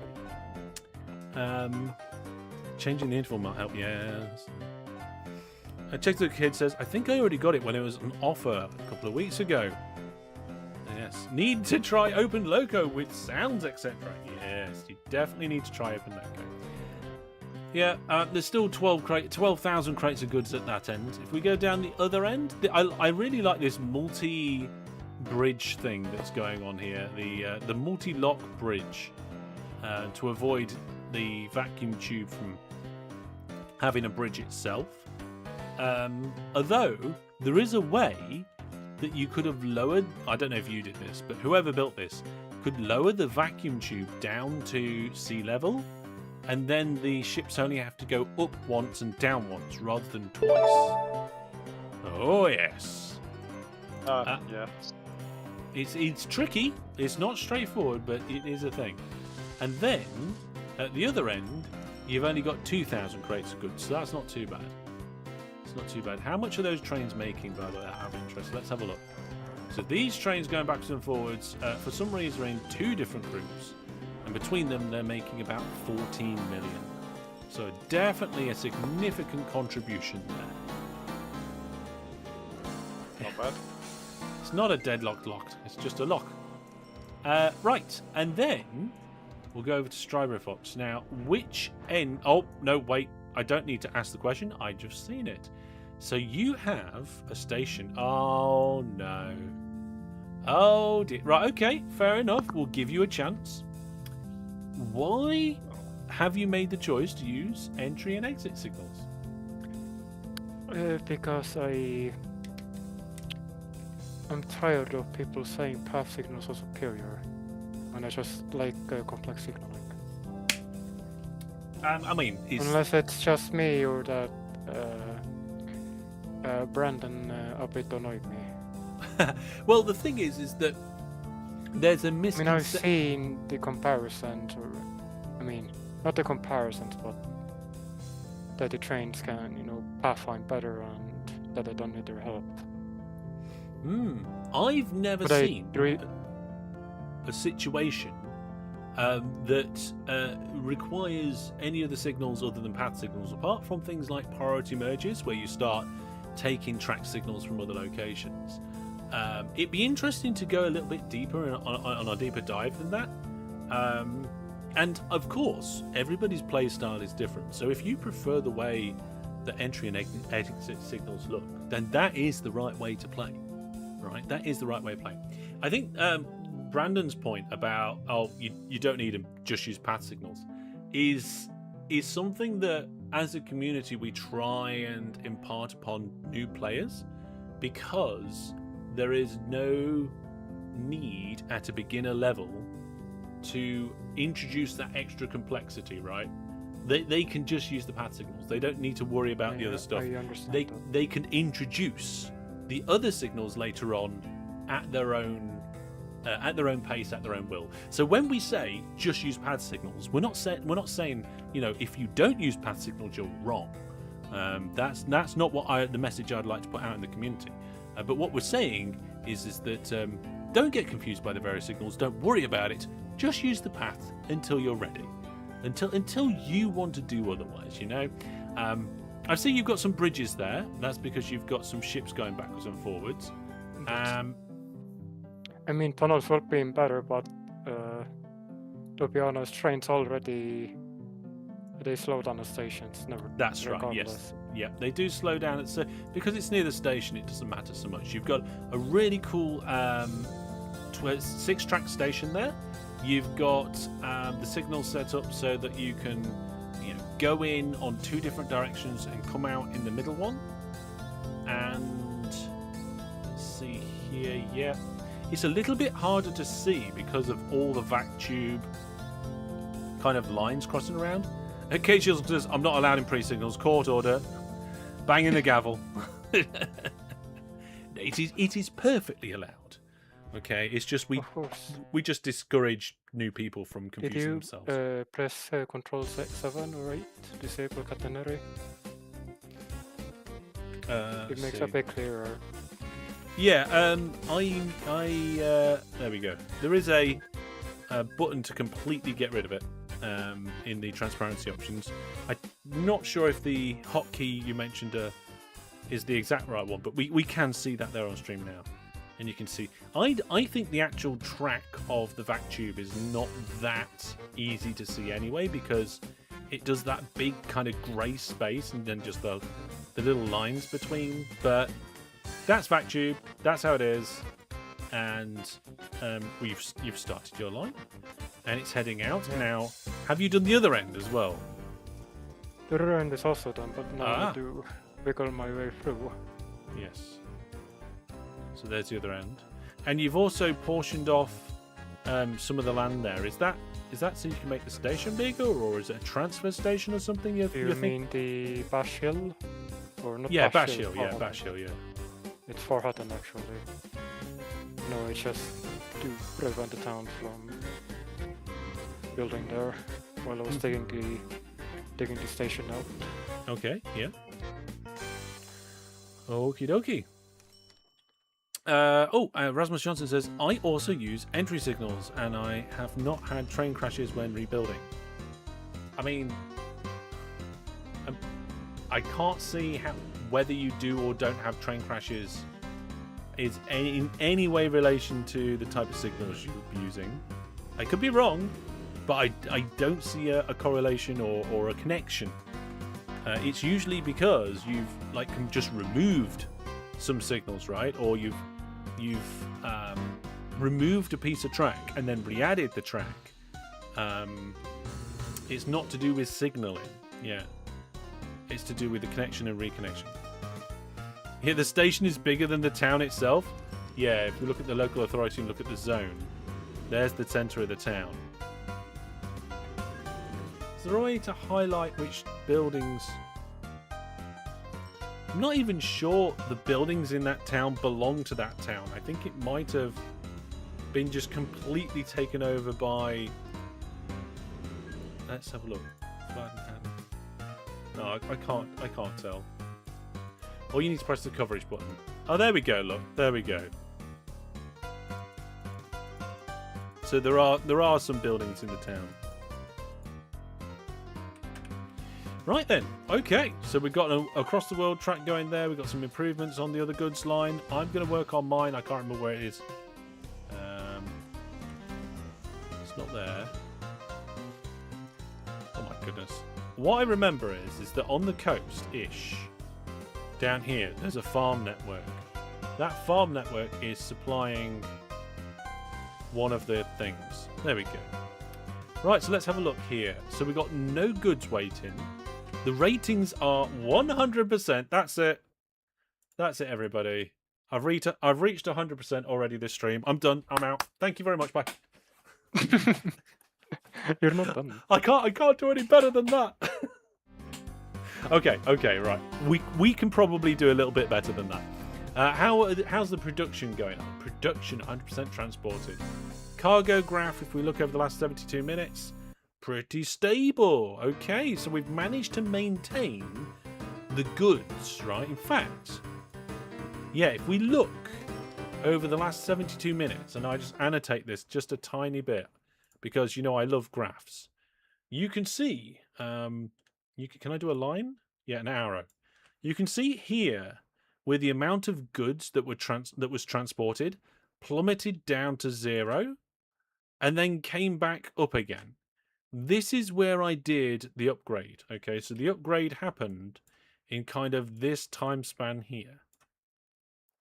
Changing the interval might help. Yes. Check the Kid says, I think I already got it when it was on offer a couple of weeks ago. Yes. Need to try Open Loco with sounds, etc. Yes, you definitely need to try Open Loco. Yeah, there's still 12,000 crates of goods at that end. If we go down the other end, I really like this multi-bridge thing that's going on here. The multi-lock bridge to avoid the vacuum tube from having a bridge itself. Although there is a way that you could have lowered, I don't know if you did this, but whoever built this could lower the vacuum tube down to sea level, and then the ships only have to go up once and down once rather than twice. Oh yes. Yes. It's tricky. It's not straightforward, but it is a thing. And then at the other end, you've only got 2,000 crates of goods, so that's not too bad. It's not too bad. How much are those trains making, by the way, out of interest? Let's have a look. So these trains going backwards and forwards, for some reason, are in two different groups. And between them, they're making about 14 million. So definitely a significant contribution there. Not bad. It's not a deadlocked lock. It's just a lock. Right. And then we'll go over to Striber Fox. Now, which end... Oh, no, wait. I don't need to ask the question. I just seen it. So you have a station. Oh, no. Oh, dear. Right, okay. Fair enough. We'll give you a chance. Why have you made the choice to use entry and exit signals? Because I'm tired of people saying path signals are superior, and I just like complex signaling. I mean, unless it's just me or that Brandon a bit annoyed me. Well, the thing is that there's a I mean, I've seen the comparisons, or I mean, not the comparisons, but that the trains can, pathfind better and that they don't need their help. I've never seen a situation that requires any of the signals other than path signals, apart from things like priority merges, where you start taking track signals from other locations. It'd be interesting to go a little bit deeper on a deeper dive than that. And of course, everybody's play style is different. So if you prefer the way that entry and exit signals look, then that is the right way to play. Right? That is the right way to play. I think Brandon's point about you don't need them, just use path signals is something that as a community we try and impart upon new players, because there is no need at a beginner level to introduce that extra complexity, right? They can just use the path signals. They don't need to worry about the other stuff. I understand They can introduce the other signals later on at their own pace, at their own will. So when we say just use path signals, we're not saying if you don't use path signals you're wrong. That's not what the message I'd like to put out in the community. But what we're saying is that don't get confused by the various signals. Don't worry about it. Just use the path until you're ready. Until you want to do otherwise. I see you've got some bridges there. That's because you've got some ships going backwards and forwards. I mean, tunnels would be better, but to be honest, trains already they slow down at stations. Never. That's right. Yes. Yeah, they do slow down. Because it's near the station, it doesn't matter so much. You've got a really cool 6-track station there. You've got the signal set up so that you can go in on 2 different directions and come out in the middle one. And let's see here. Yeah, it's a little bit harder to see because of all the vac tube kind of lines crossing around. Occasionally says, I'm not allowed in pre-signals. Court order. Banging the gavel. It is perfectly allowed. Okay, it's just we just discourage new people from confusing themselves. Did you press Control 7 or 8 to disable catenary? It makes it a bit clearer. Yeah, there we go. There is a button to completely get rid of it in the transparency options. I'm not sure if the hotkey you mentioned is the exact right one, but we can see that there on stream now. And you can see, I think the actual track of the vac tube is not that easy to see anyway, because it does that big kind of grey space and then just the little lines between. But that's vac tube, that's how it is. And you've started your line, and it's heading out. Yeah. Now, have you done the other end as well? The other end is also done, but now I do wiggle my way through. Yes. So there's the other end, and you've also portioned off some of the land there. Is that so you can make the station bigger, or is it a transfer station or something? You mean the Bash Hill, or not? Yeah, Bash Hill. Yeah, Bash Hill. Yeah. It's Forhatton actually. No, it's just to prevent the town from building there while I was digging the station out. Okay. Yeah. Okie dokie. Rasmus Johnson says, I also use entry signals and I have not had train crashes when rebuilding. I mean, I can't see whether you do or don't have train crashes is in any way relation to the type of signals you're using. I could be wrong, but I don't see a correlation or a connection. It's usually because you've just removed some signals, right? Or you've removed a piece of track and then re-added the track. It's not to do with signaling. Yeah, it's to do with the connection and reconnection. Yeah, the station is bigger than the town itself. Yeah, if we look at the local authority and look at the zone, there's the centre of the town. Is there a way to highlight which buildings? I'm not even sure the buildings in that town belong to that town. I think it might have been just completely taken over by... Let's have a look. No, I can't tell. Or you need to press the coverage button. Oh, there we go, look. There we go. So there are some buildings in the town. Right then, okay. So we've got an across the world track going there. We've got some improvements on the other goods line. I'm going to work on mine. I can't remember where it is. It's not there. Oh my goodness. What I remember is that on the coast-ish, down here, there's a farm network. That farm network is supplying one of the things. There we go. Right, so let's have a look here. So we've got no goods waiting. The ratings are 100%. That's it. That's it, everybody. I've reached 100% already this stream. I'm done. I'm out. Thank you very much. Bye. You're not done. I can't do any better than that. Okay, right. We can probably do a little bit better than that. How's the production going on? Production 100% transported. Cargo graph, if we look over the last 72 minutes, pretty stable. Okay, so we've managed to maintain the goods, right? In fact, yeah, if we look over the last 72 minutes, and I just annotate this just a tiny bit, because, you know, I love graphs. You can see, can I do a line? Yeah, an arrow. You can see here where the amount of goods that was transported plummeted down to 0 and then came back up again. This is where I did the upgrade. Okay, so the upgrade happened in kind of this time span here.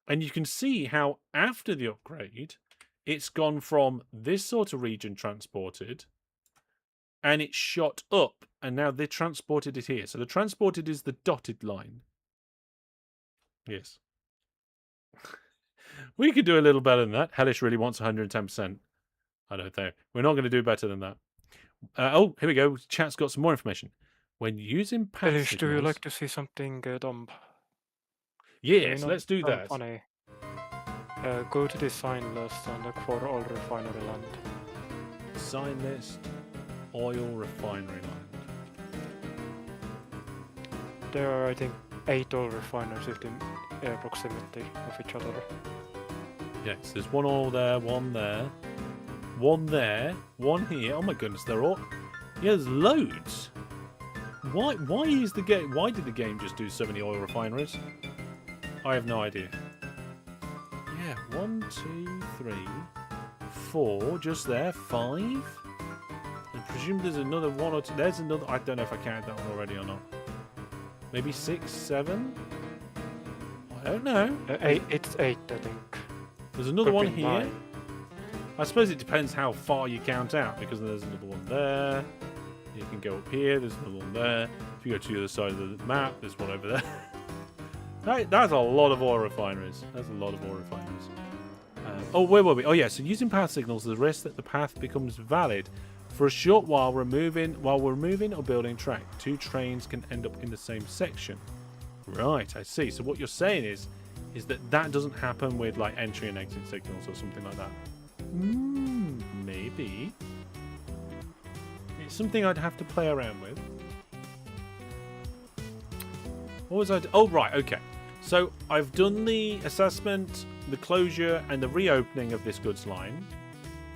And you can see how after the upgrade, it's gone from this sort of region transported and it shot up, and now they transported it here. So the transported is the dotted line. Yes. We could do a little better than that. Hellish really wants 110%. I don't think. We're not going to do better than that. Oh, here we go. Chat's got some more information. When using path Hellish, do you signals- like to see something dumb? Yes, let's do that. Funny. Go to the sign list and look for oil refinery land. Sign list, oil refinery land. There are, I think, 8 oil refineries within proximity of each other. Yes, there's one all there, one there, one there, one here. Oh my goodness, they're all. Yeah, there's loads. Why is the game? Why did the game just do so many oil refineries? I have no idea. Yeah, 1, 2, 3, 4, just there. 5. I presume there's another 1 or 2. There's another. I don't know if I counted that one already or not. Maybe 6, 7. I don't know. 8, it's 8, I think. There's another one here. 9. I suppose it depends how far you count out, because there's another one there. You can go up here. There's another one there. If you go to the other side of the map, there's one over there. That's a lot of oil refineries. That's a lot of oil refineries. Oh, where were we? Oh, yeah. So using path signals, the risk that the path becomes valid for a short while while we're moving or building track. 2 trains can end up in the same section. Right, I see. So what you're saying is that doesn't happen with like entry and exit signals or something like that. Maybe. It's something I'd have to play around with. What was I? Oh, right. Okay. So I've done the assessment, the closure, and the reopening of this goods line.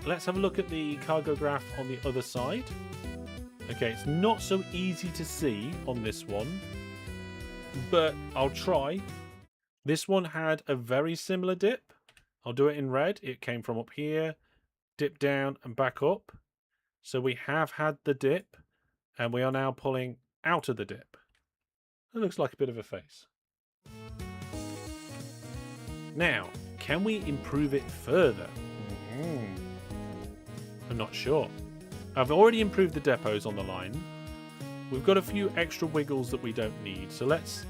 Let's have a look at the cargo graph on the other side. Okay, it's not so easy to see on this one, but I'll try. This one had a very similar dip. I'll do it in red. It came from up here, dip down and back up. So we have had the dip, and we are now pulling out of the dip. It looks like a bit of a face. Now, can we improve it further? I'm not sure. I've already improved the depots on the line. We've got a few extra wiggles that we don't need. So let's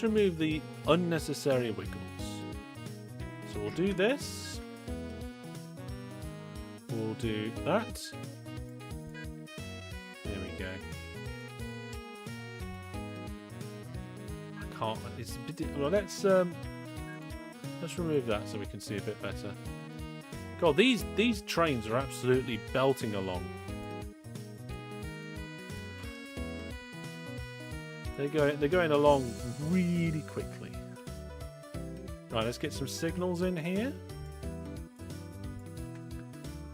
remove the unnecessary wiggles. So we'll do this. We'll do that. There we go. I can't. It's a bit. Well, let's remove that so we can see a bit better. God, these trains are absolutely belting along. They're going along really quickly. Right, let's get some signals in here.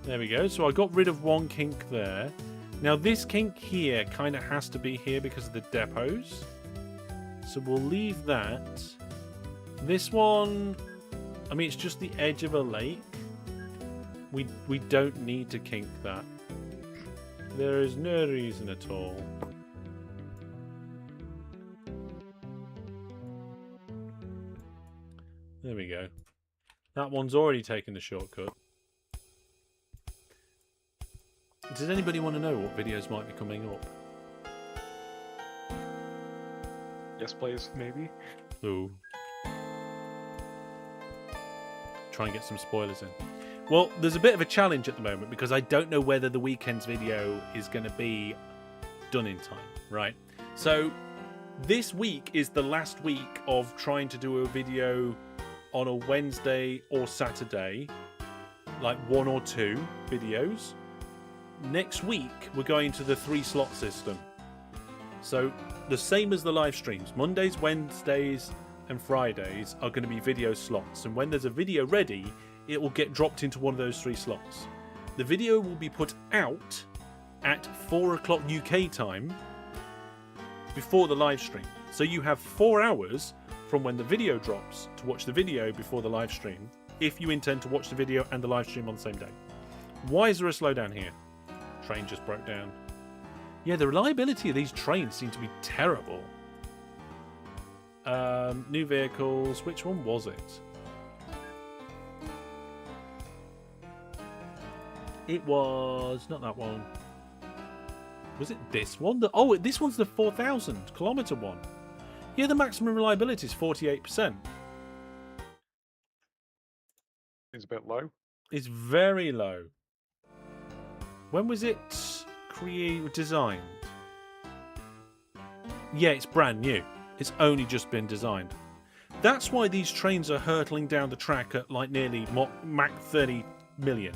There we go. So I got rid of one kink there. Now this kink here kind of has to be here because of the depots. So we'll leave that. This one, I mean, it's just the edge of a lake. We don't need to kink that. There is no reason at all. There we go. That one's already taken the shortcut. Does anybody want to know what videos might be coming up? Yes, please. Maybe. Ooh. Try and get some spoilers in. Well, there's a bit of a challenge at the moment because I don't know whether the weekend's video is going to be done in time, right? So this week is the last week of trying to do a video on a Wednesday or Saturday, like 1 or 2 videos. Next week, we're going to the 3-slot system. So the same as the live streams, Mondays, Wednesdays, and Fridays are going to be video slots. And when there's a video ready, it will get dropped into one of those 3 slots. The video will be put out at 4 o'clock UK time before the live stream. So you have 4 hours from when the video drops to watch the video before the live stream, if you intend to watch the video and the live stream on the same day. Why is there a slowdown here? Train just broke down. Yeah, the reliability of these trains seem to be terrible. New vehicles. Which one was it? It was not that one. Was it this one? Oh, this one's the 4,000 kilometer one. Yeah, the maximum reliability is 48%. It's a bit low. It's very low. When was it designed? Yeah, it's brand new. It's only just been designed. That's why these trains are hurtling down the track at like nearly Mach 30 million.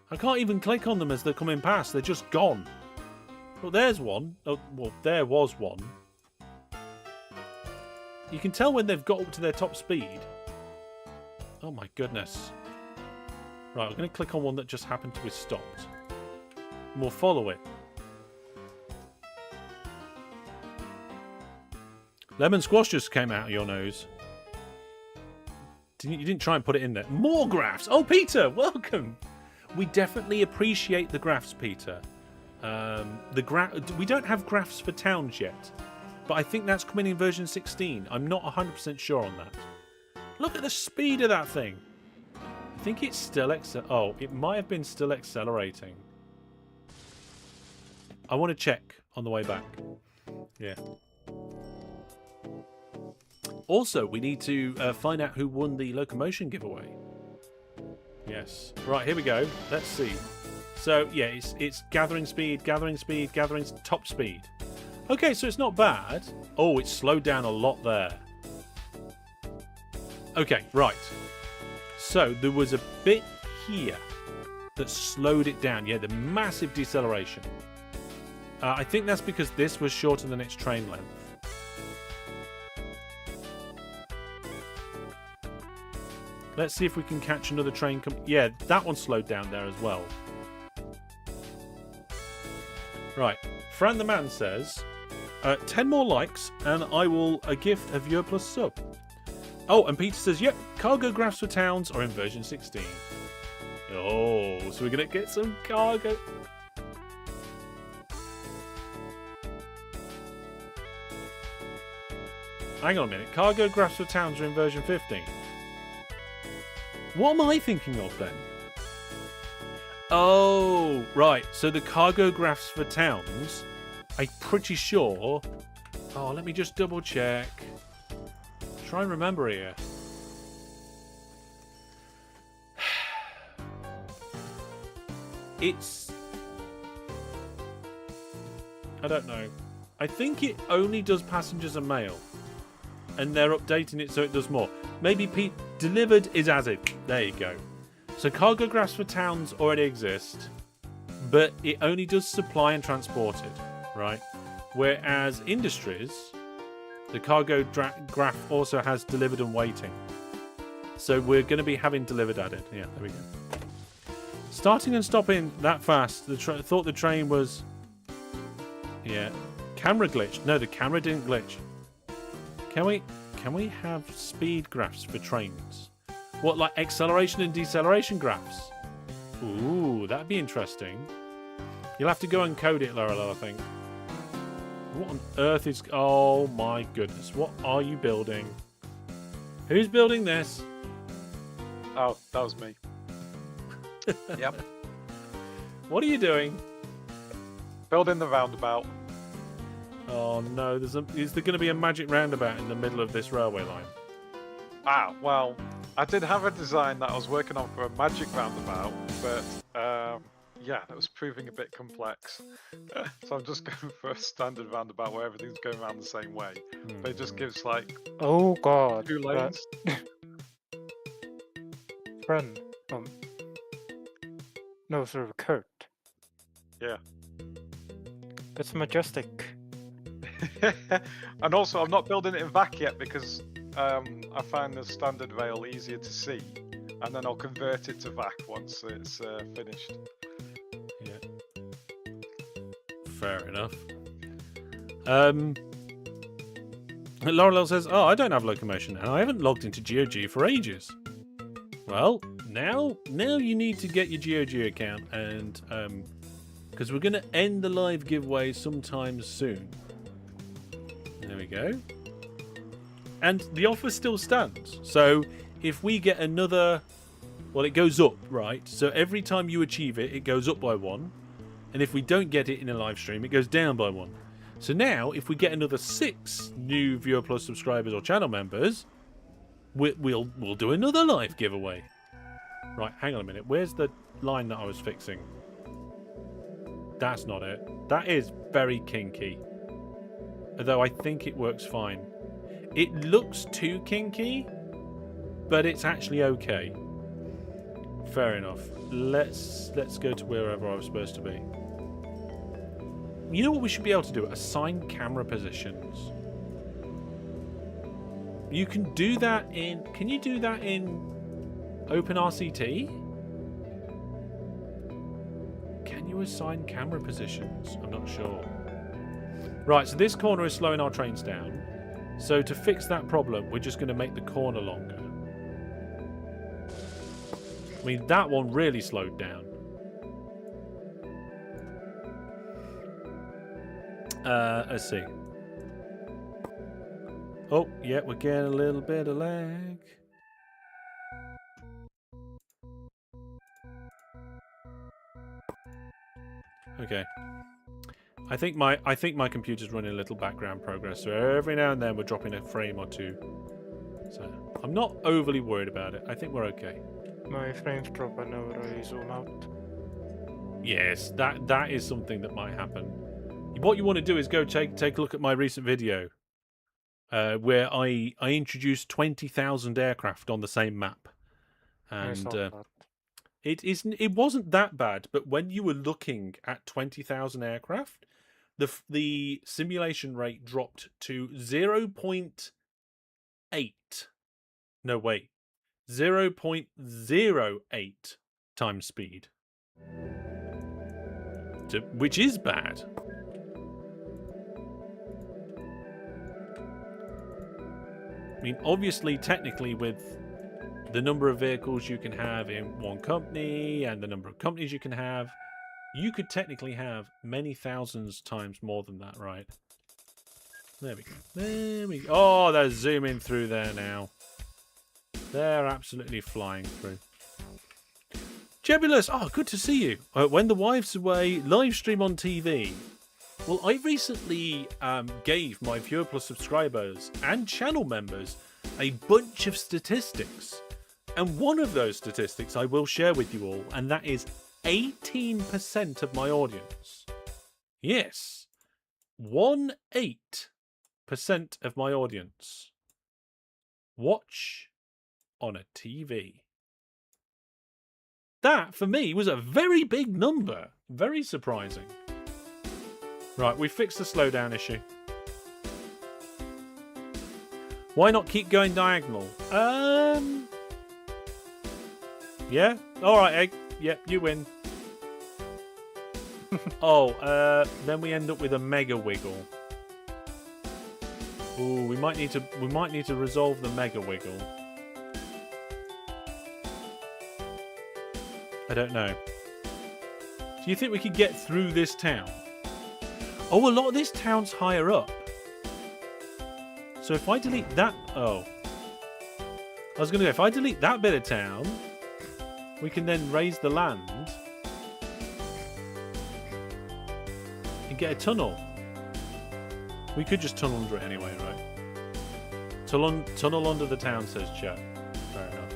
I can't even click on them as they're coming past. They're just gone. Well, there's one. Oh, well, there was one. You can tell when they've got up to their top speed. Oh my goodness. Right, I'm going to click on one that just happened to be stopped. And we'll follow it. Lemon squash just came out of your nose. You didn't try and put it in there. More graphs! Oh, Peter, welcome! We definitely appreciate the graphs, Peter. We don't have graphs for towns yet, but I think that's coming in version 16. I'm not 100% sure on that. Look at the speed of that thing. I think it's still it might have been still accelerating. I want to check on the way back. Yeah. Also, we need to find out who won the locomotion giveaway. Yes. Right, here we go. Let's see. So, yeah, it's gathering speed, gathering top speed. Okay, so it's not bad. Oh, it's slowed down a lot there. Okay, right. So, there was a bit here that slowed it down. Yeah, the massive deceleration. I think that's because this was shorter than its train length. Let's see if we can catch another train. Yeah, that one slowed down there as well. Right. Fran the Man says, 10 more likes and I will gift a viewer plus sub. Oh, and Peter says, yep, cargo graphs for towns are in version 16. Oh, so we're going to get some cargo. Hang on a minute. Cargo graphs for towns are in version 15. What am I thinking of then? Oh, right. So the cargo graphs for towns, I'm pretty sure. Oh, let me just double check. Try and remember here. I don't know. I think it only does passengers and mail. And they're updating it so it does more. Maybe delivered is as if. There you go. So cargo graphs for towns already exist, but it only does supply and transported, right? Whereas industries, the cargo graph also has delivered and waiting. So we're going to be having delivered added. Yeah, there we go. Starting and stopping that fast. Thought the train was... Yeah. Camera glitched. No, the camera didn't glitch. Can we have speed graphs for trains? What, like acceleration and deceleration graphs? Ooh, that'd be interesting. You'll have to go and code it, Laurel, I think. What on earth is... Oh, my goodness. What are you building? Who's building this? Oh, that was me. Yep. What are you doing? Building the roundabout. Oh, no. Is there going to be a magic roundabout in the middle of this railway line? Ah, well, I did have a design that I was working on for a magic roundabout, but yeah, that was proving a bit complex. So I'm just going for a standard roundabout where everything's going around the same way. But it just gives like Oh god. 2 lanes. Friend. No, sort of Kurt. Yeah. It's majestic. And also, I'm not building it in VAC yet because I find the standard rail easier to see, and then I'll convert it to VAC once it's finished. Yeah. Fair enough. Laurel says, "Oh, I don't have locomotion, and I haven't logged into GeoG for ages." Well, now you need to get your GeoG account, and because we're going to end the live giveaway sometime soon. There we go. And the offer still stands. So if we get another... Well, it goes up, right? So every time you achieve it, it goes up by 1. And if we don't get it in a live stream, it goes down by 1. So now, if we get another 6 new Viewer Plus subscribers or channel members, we'll do another live giveaway. Right, hang on a minute. Where's the line that I was fixing? That's not it. That is very kinky. Although I think it works fine. It looks too kinky, but it's actually okay. Fair enough. Let's go to wherever I was supposed to be. You know what we should be able to do? Assign camera positions. You can do that in... Can you do that in OpenRCT? Can you assign camera positions? I'm not sure. Right, so this corner is slowing our trains down. So to fix that problem, we're just going to make the corner longer. I mean, that one really slowed down. Let's see. Oh, yeah, we're getting a little bit of lag. Okay. I think my computer's running a little background progress, so every now and then we're dropping a frame or two. So I'm not overly worried about it. I think we're okay. My frames drop whenever I zoom out. Yes, that is something that might happen. What you want to do is go take a look at my recent video, where I introduced 20,000 aircraft on the same map, and it wasn't that bad. But when you were looking at 20,000 aircraft, the simulation rate dropped to 0.8. No, wait. 0.08 times speed. Which is bad. I mean, obviously, technically, with the number of vehicles you can have in one company and the number of companies you can have, you could technically have many thousands times more than that, right? There we go. There we go. Oh, they're zooming through there now. They're absolutely flying through. Jebulus, oh, good to see you. When the wife's away, live stream on TV. Well, I recently gave my Viewer Plus subscribers and channel members a bunch of statistics. And one of those statistics I will share with you all, and that is 18% of my audience. Yes, 18% of my audience watch on a TV. That, for me, was a very big number. Very surprising. Right, we fixed the slowdown issue. Why not keep going diagonal? Yeah? Alright, Egg. Yep, you win. Then we end up with a mega wiggle. Ooh, we might need to resolve the mega wiggle. I don't know. Do you think we could get through this town? Oh, a lot of this town's higher up. So if I delete that... Oh. I was going to go, if I delete that bit of town, we can then raise the land and get a tunnel. We could just tunnel under it anyway, right? Tunnel under the town, says chat. Fair enough.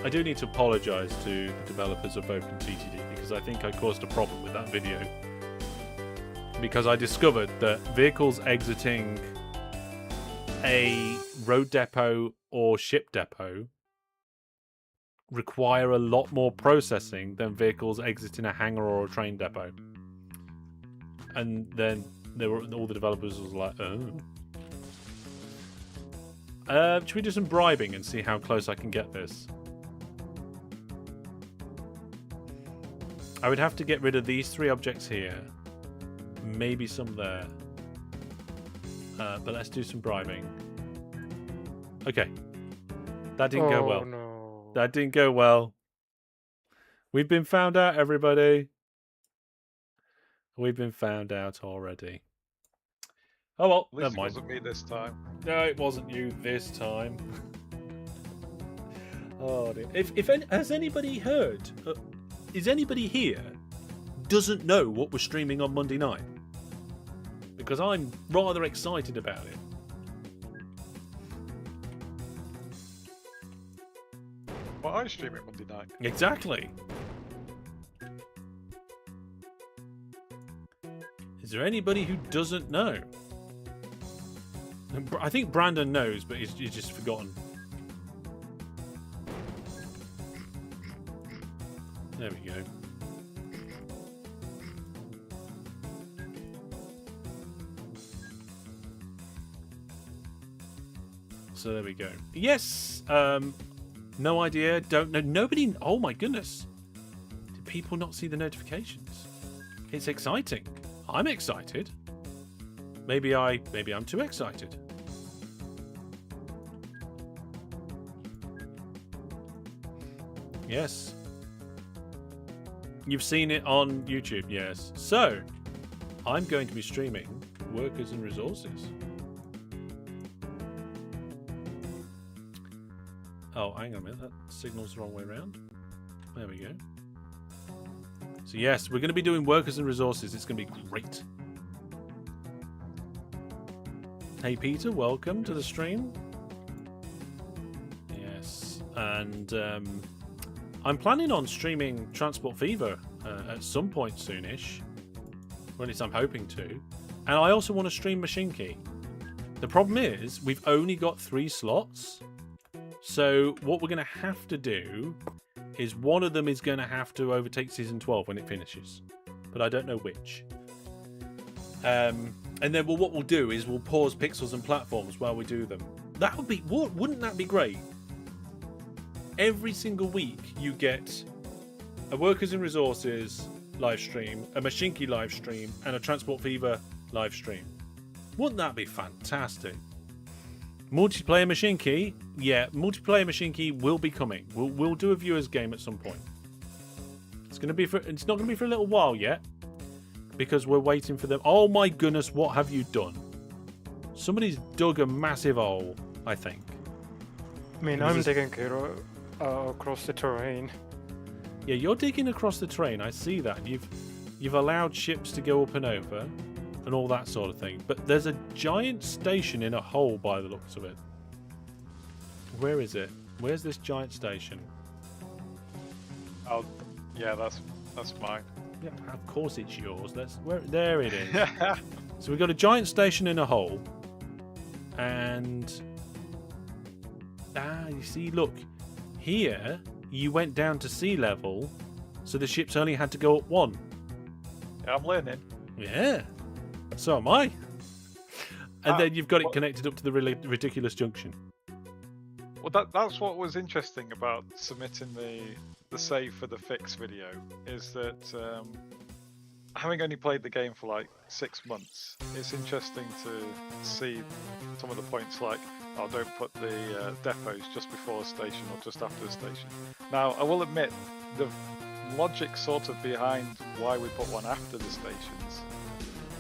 I do need to apologise to the developers of OpenTTD because I think I caused a problem with that video. Because I discovered that vehicles exiting a road depot or ship depot require a lot more processing than vehicles exiting a hangar or a train depot. And then all the developers was like, oh. Should we do some bribing and see how close I can get this? I would have to get rid of these 3 objects here. Maybe some there. But let's do some bribing. Okay. That didn't go well. No. That didn't go well. We've been found out, everybody. We've been found out already. Oh well, At least never it mind. wasn't me this time. No, it wasn't you this time. Oh dear. Has anybody heard? Is anybody here doesn't know what we're streaming on Monday night? Because I'm rather excited about it. Well, I stream it Monday night. Exactly. Is there anybody who doesn't know? I think Brandon knows, but he's just forgotten. There we go. So there we go. Yes. No idea. Don't know. Nobody. Oh my goodness. Did people not see the notifications? It's exciting. I'm excited. Maybe I'm too excited. Yes. You've seen it on YouTube, yes. So, I'm going to be streaming Workers and Resources. Oh, hang on a minute. That signal's the wrong way around. There we go. So, yes, we're going to be doing Workers and Resources. It's going to be great. Hey, Peter. Welcome to the stream. Yes. And I'm planning on streaming Transport Fever at some point soonish. Or at least I'm hoping to. And I also want to stream Machine Key. The problem is, we've only got 3 slots. So what we're going to have to do is one of them is going to have to overtake Season 12 when it finishes. But I don't know which. And then what we'll do is we'll pause Pixels and Platforms while we do them. That would be... Wouldn't that be great? Every single week you get a Workers and Resources live stream, a Machine Key live stream, and a Transport Fever live stream. Wouldn't that be fantastic? Multiplayer Machine Key, yeah, multiplayer Machine Key will be coming. We'll do a viewers game at some point. It's not going to be for a little while yet, because we're waiting for them. Oh my goodness, what have you done? Somebody's dug a massive hole, I think. I mean, I'm digging across the terrain. Yeah, you're digging across the terrain. I see that. You've allowed ships to go up and over, and all that sort of thing. But there's a giant station in a hole by the looks of it. Where is it? Where's this giant station? Oh, yeah, that's mine. Yeah, of course it's yours. There it is. So we've got a giant station in a hole, and you see, look, here you went down to sea level, so the ships only had to go up 1. Yeah, I'm learning. Yeah, so am I. And then you've got it connected up to the ridiculous junction. Well, that's what was interesting about submitting the save for the fix video, is that having only played the game for like 6 months, it's interesting to see some of the points like, oh, don't put the depots just before a station or just after a station. Now, I will admit, the logic sort of behind why we put one after the stations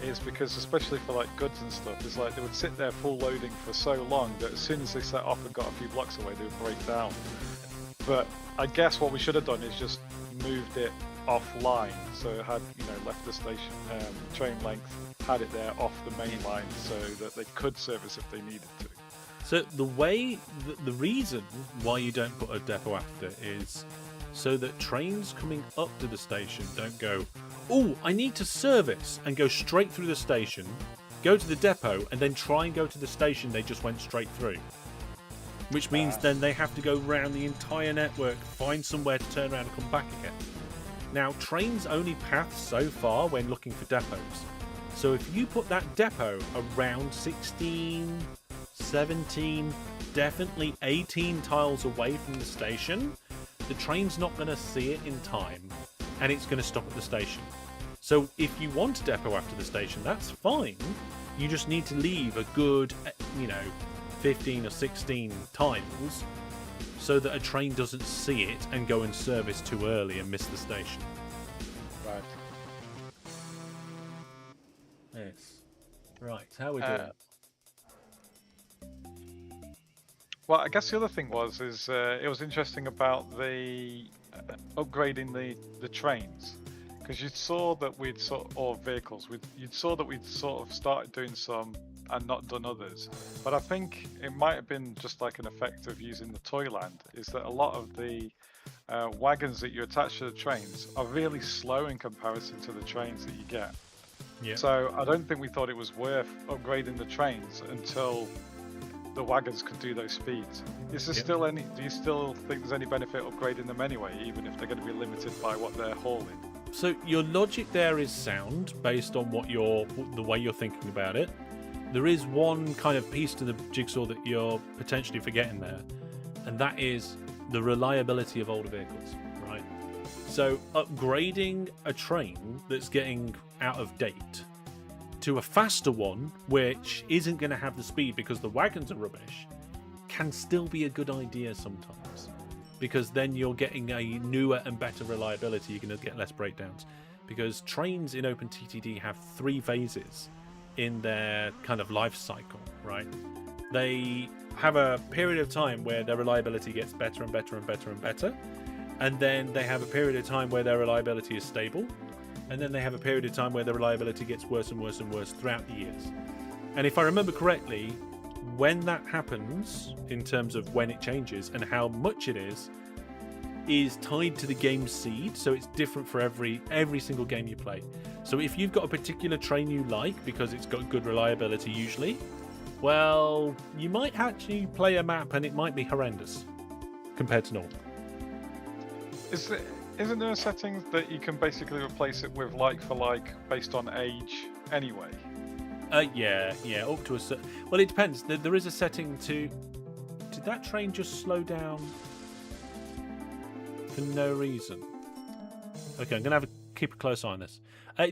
is because, especially for like goods and stuff, is like they would sit there full loading for so long that as soon as they set off and got a few blocks away, they would break down. But I guess what we should have done is just moved it offline, so it had, you know, left the station train length, had it there off the main line so that they could service if they needed to. So the reason why you don't put a depot after is so that trains coming up to the station don't go, oh, I need to service, and go straight through the station, go to the depot, and then try and go to the station they just went straight through. Which means then they have to go round the entire network, find somewhere to turn around and come back again. Now, trains only path so far when looking for depots. So if you put that depot around 16, 17, definitely 18 tiles away from the station, the train's not going to see it in time, and it's going to stop at the station. So if you want a depot after the station, that's fine. You just need to leave a good, 15 or 16 tiles so that a train doesn't see it and go and service too early and miss the station. Right. Yes. Right, how are we doing? Well, I guess the other thing is it was interesting about the upgrading the trains, because you saw that we'd you saw that we'd sort of started doing some and not done others. But I think it might have been just like an effect of using the Toyland, is that a lot of the wagons that you attach to the trains are really slow in comparison to the trains that you get. Yeah. So I don't think we thought it was worth upgrading the trains until the wagons could do those speeds. Is there still any? Do you still think there's any benefit upgrading them anyway, even if they're going to be limited by what they're hauling? So your logic there is sound based on the way you're thinking about it. There is one kind of piece to the jigsaw that you're potentially forgetting there, and that is the reliability of older vehicles, right? So upgrading a train that's getting out of date to a faster one, which isn't going to have the speed because the wagons are rubbish, can still be a good idea sometimes, because then you're getting a newer and better reliability. You're going to get less breakdowns, because trains in OpenTTD have 3 phases in their kind of life cycle, right? They have a period of time where their reliability gets better and better and better and better, and then they have a period of time where their reliability is stable, and then they have a period of time where the reliability gets worse and worse and worse throughout the years. And if I remember correctly, when that happens, in terms of when it changes and how much it is tied to the game's seed, so it's different for every single game you play. So if you've got a particular train you like because it's got good reliability usually, well, you might actually play a map and it might be horrendous compared to normal. Isn't there a setting that you can basically replace it with like for like based on age anyway? Yeah, up to a certain... Well, it depends. There is a setting to... Did that train just slow down for no reason? Okay, I'm going to keep a close eye on this.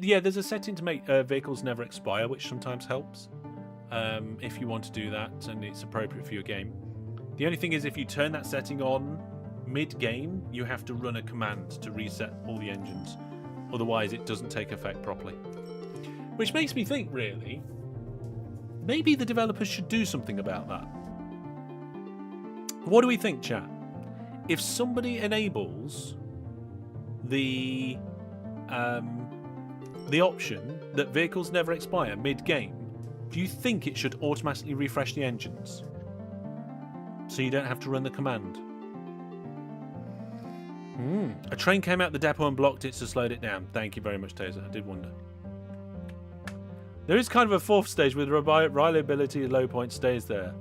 Yeah, there's a setting to make vehicles never expire, which sometimes helps. If you want to do that and it's appropriate for your game. The only thing is, if you turn that setting on mid-game, you have to run a command to reset all the engines. Otherwise, it doesn't take effect properly. Which makes me think, really, maybe the developers should do something about that. What do we think, chat? If somebody enables the option that vehicles never expire mid-game, do you think it should automatically refresh the engines so you don't have to run the command? A train came out the depot and blocked it, so slowed it down. Thank you very much, Taser. I did wonder. There is kind of a 4th stage with reliability at low point stays there.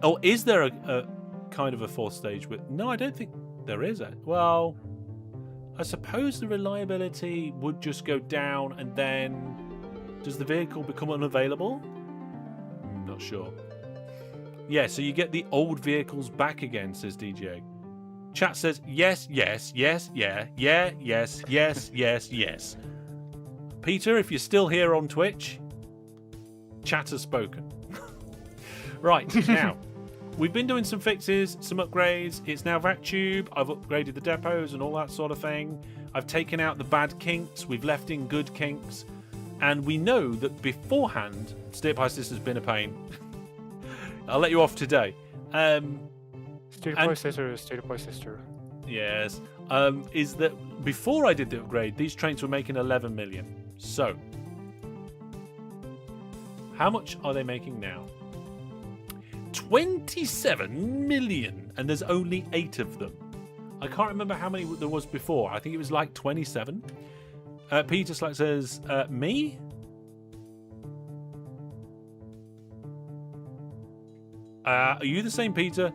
Oh, is there a kind of a 4th stage with... No, I don't think there is. Well, I suppose the reliability would just go down, and then does the vehicle become unavailable? Not sure. Yeah, so you get the old vehicles back again, says DJ. Chat says, yes, yes, yes, yeah, yeah, yes, yes, yes, yes. Peter, if you're still here on Twitch, chat has spoken. Right, now, we've been doing some fixes, some upgrades. It's now VacTube. I've upgraded the depots and all that sort of thing. I've taken out the bad kinks. We've left in good kinks. And we know that beforehand, Steep Isis has been a pain. I'll let you off today. State processor. Yes. Is that before I did the upgrade, these trains were making 11 million. So, how much are they making now? 27 million, and there's only 8 of them. I can't remember how many there was before. I think it was like 27. Peter Slack says, me? Are you the same Peter?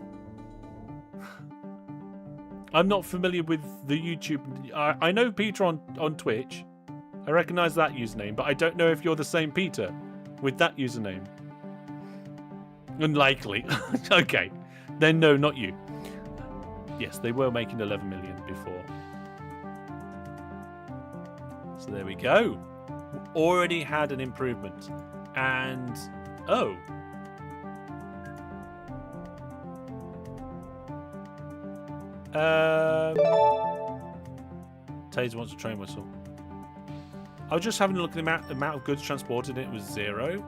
I'm not familiar with the YouTube. I know Peter on Twitch. I recognise that username, but I don't know if you're the same Peter with that username. Unlikely. Okay. Then no, not you. Yes, they were making 11 million before. So there we go. Already had an improvement. And, oh. Taser wants a train whistle. I was just having a look at the amount of goods transported, and it was 0.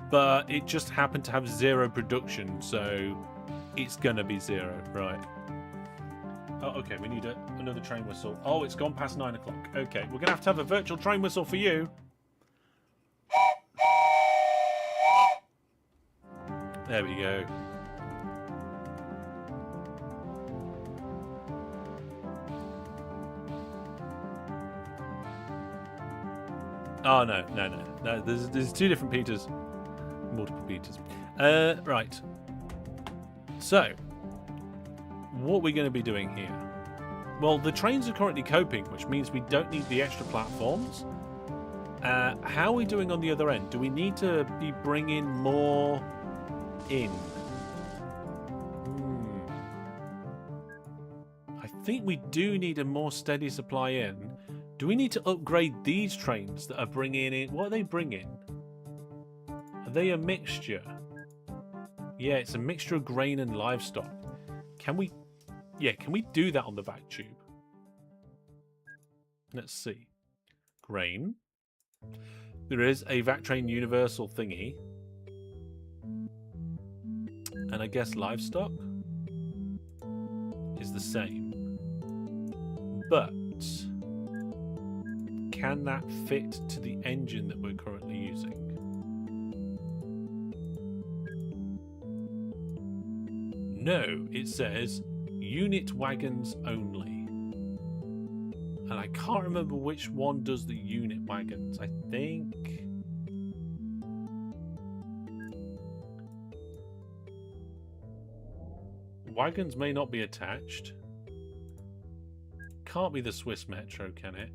But it just happened to have 0 production, so it's gonna be 0, right? Oh, okay, we need another train whistle. Oh, it's gone past 9 o'clock. Okay, we're gonna have a virtual train whistle for you. There we go. Oh, no. There's 2 different Peters. Multiple Peters. Right. So, what we're going to be doing here? Well, the trains are currently coping, which means we don't need the extra platforms. How are we doing on the other end? Do we need to be bringing more in? I think we do need a more steady supply in. Do we need to upgrade these trains that are bringing in? What are they bringing? Are they a mixture? Yeah, it's a mixture of grain and livestock. Can we... Yeah, can we do that on the VacTube? Let's see. Grain. There is a VacTrain universal thingy. And I guess livestock is the same. But can that fit to the engine that we're currently using? No, it says unit wagons only. And I can't remember which one does the unit wagons. I think... Wagons may not be attached. Can't be the Swiss Metro, can it?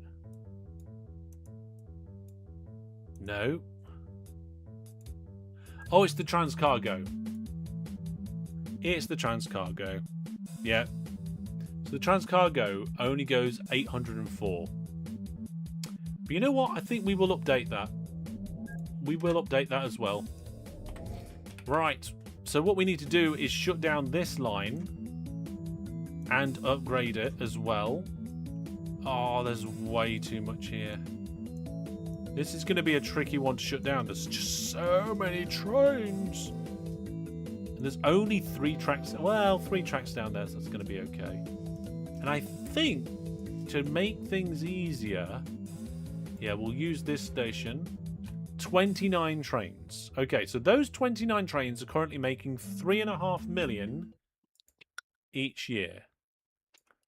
No. Oh, it's the Transcargo. It's the Transcargo. Yeah. So the Transcargo only goes 804. But you know what? I think we will update that. We will update that as well. Right. So what we need to do is shut down this line and upgrade it as well. Oh, there's way too much here. This is going to be a tricky one to shut down. There's just so many trains. And there's only 3 tracks. Well, 3 tracks down there, so that's going to be okay. And I think to make things easier, yeah, we'll use this station. 29 trains. Okay, so those 29 trains are currently making 3.5 million each year.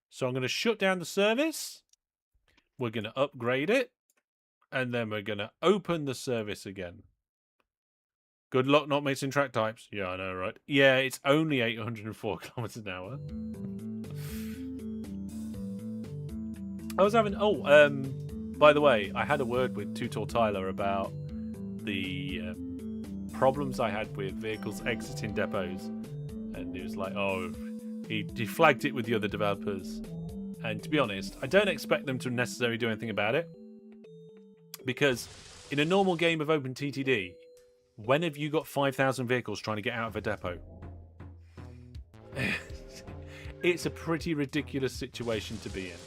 So I'm going to shut down the service. We're going to upgrade it. And then we're going to open the service again. Good luck not mixing track types. Yeah, I know, right? Yeah, it's only 804 kilometers an hour. I was having... Oh, by the way, I had a word with Tutor Tyler about the problems I had with vehicles exiting depots, and it was like, oh, he flagged it with the other developers. And to be honest, I don't expect them to necessarily do anything about it, because in a normal game of OpenTTD, when have you got 5,000 vehicles trying to get out of a depot? It's a pretty ridiculous situation to be in.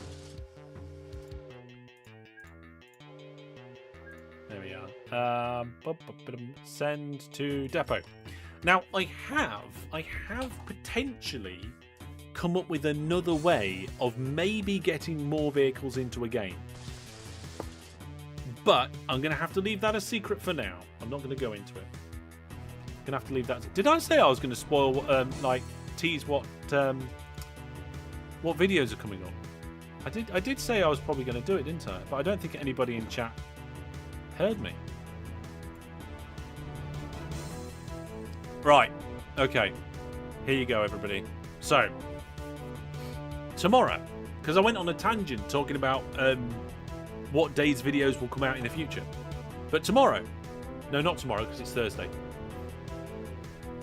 There we are. Send to depot. Now I have potentially come up with another way of maybe getting more vehicles into a game. But I'm going to have to leave that a secret for now. I'm not going to go into it. I'm going to have to leave that. Did I say I was going to spoil, like, tease what videos are coming up? I did say I was probably going to do it, didn't I? But I don't think anybody in chat heard me. Right. Okay. Here you go, everybody. So, tomorrow, because I went on a tangent talking about what days videos will come out in the future. But tomorrow, no, not tomorrow, because it's Thursday.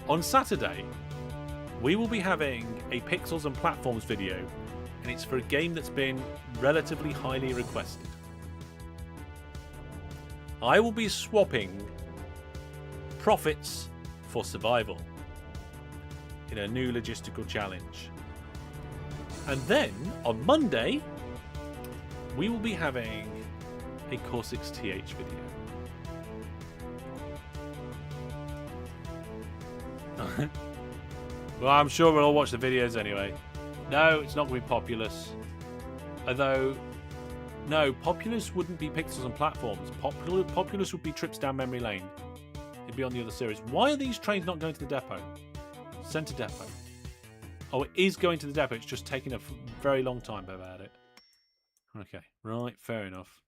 On Saturday, we will be having a Pixels and Platforms video, and it's for a game that's been relatively highly requested. I will be swapping profits for survival in a new logistical challenge. And then, on Monday, we will be having a Core 6 TH video. Well, I'm sure we'll all watch the videos anyway. No, it's not going to be Populous. Although, no, Populous wouldn't be Pixels and Platforms. Populous would be Trips Down Memory Lane. It'd be on the other series. Why are these trains not going to the depot? Sent to depot. Oh, it is going to the depot. It's just taking a very long time about it. Okay, right, fair enough.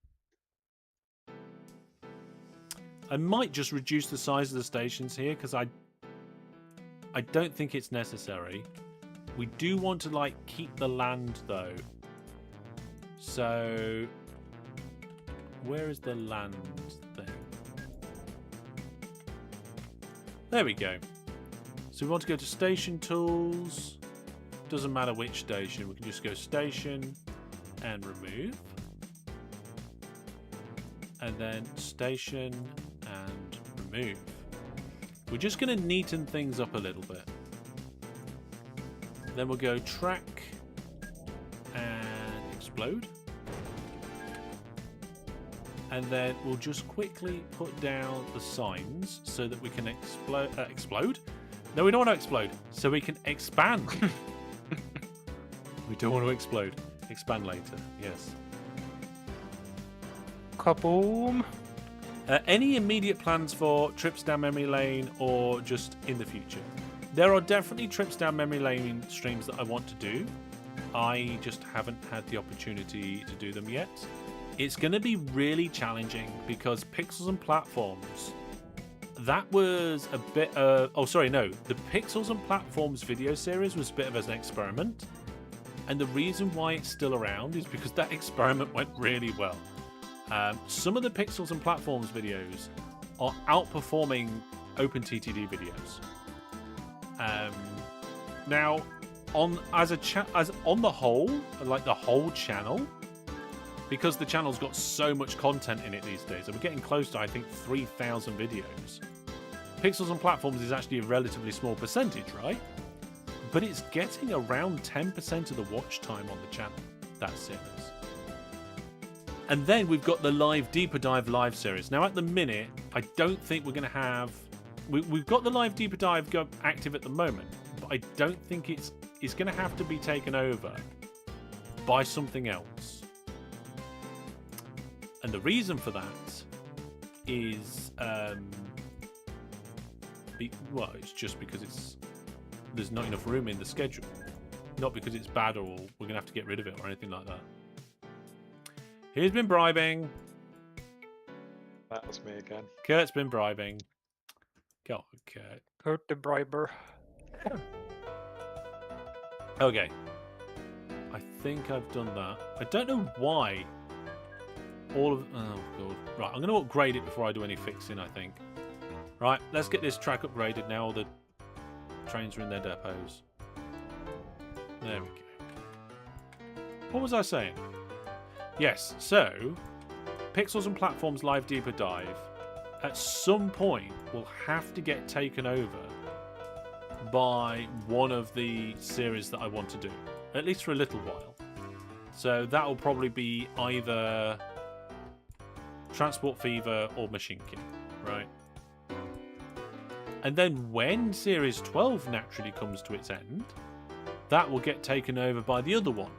I might just reduce the size of the stations here, because I don't think it's necessary. We do want to, like, keep the land, though. So, where is the land thing? There we go. So we want to go to Station Tools. Doesn't matter which station. We can just go Station and Remove. And then Station and Remove. We're just going to neaten things up a little bit. Then we'll go Track and Explode. And then we'll just quickly put down the signs so that we can explode? No, we don't want to explode. So we can expand. We don't want to explode. Expand later, yes. Kaboom! Any immediate plans for trips down memory lane or just in the future? There are definitely trips down memory lane streams that I want to do. I just haven't had the opportunity to do them yet. It's going to be really challenging because Pixels and Platforms, that was a bit the Pixels and Platforms video series was a bit of an experiment. And the reason why it's still around is because that experiment went really well. Some of the Pixels and Platforms videos are outperforming OpenTTD videos. Now, on the whole, like the whole channel, because the channel's got so much content in it these days, and we're getting close to, I think, 3,000 videos. Pixels and Platforms is actually a relatively small percentage, right? But it's getting around 10% of the watch time on the channel, that series. And then we've got the live Deeper Dive live series. Now, at the minute, I don't think we're going to have... We've got the live Deeper Dive active at the moment, but I don't think it's going to have to be taken over by something else. And the reason for that is... it's just because there's not enough room in the schedule. Not because it's bad or we're going to have to get rid of it or anything like that. Who's been bribing? That was me again. Kurt's been bribing. Go on, Kurt. Kurt the briber. Okay. I think I've done that. I don't know why. Oh, God. Right, I'm going to upgrade it before I do any fixing, I think. Right, let's get this track upgraded now. All the trains are in their depots. There we go. What was I saying? Yes, so Pixels and Platforms Live Deeper Dive at some point will have to get taken over by one of the series that I want to do, at least for a little while. So that will probably be either Transport Fever or Machine King, right? And then when Series 12 naturally comes to its end, that will get taken over by the other one.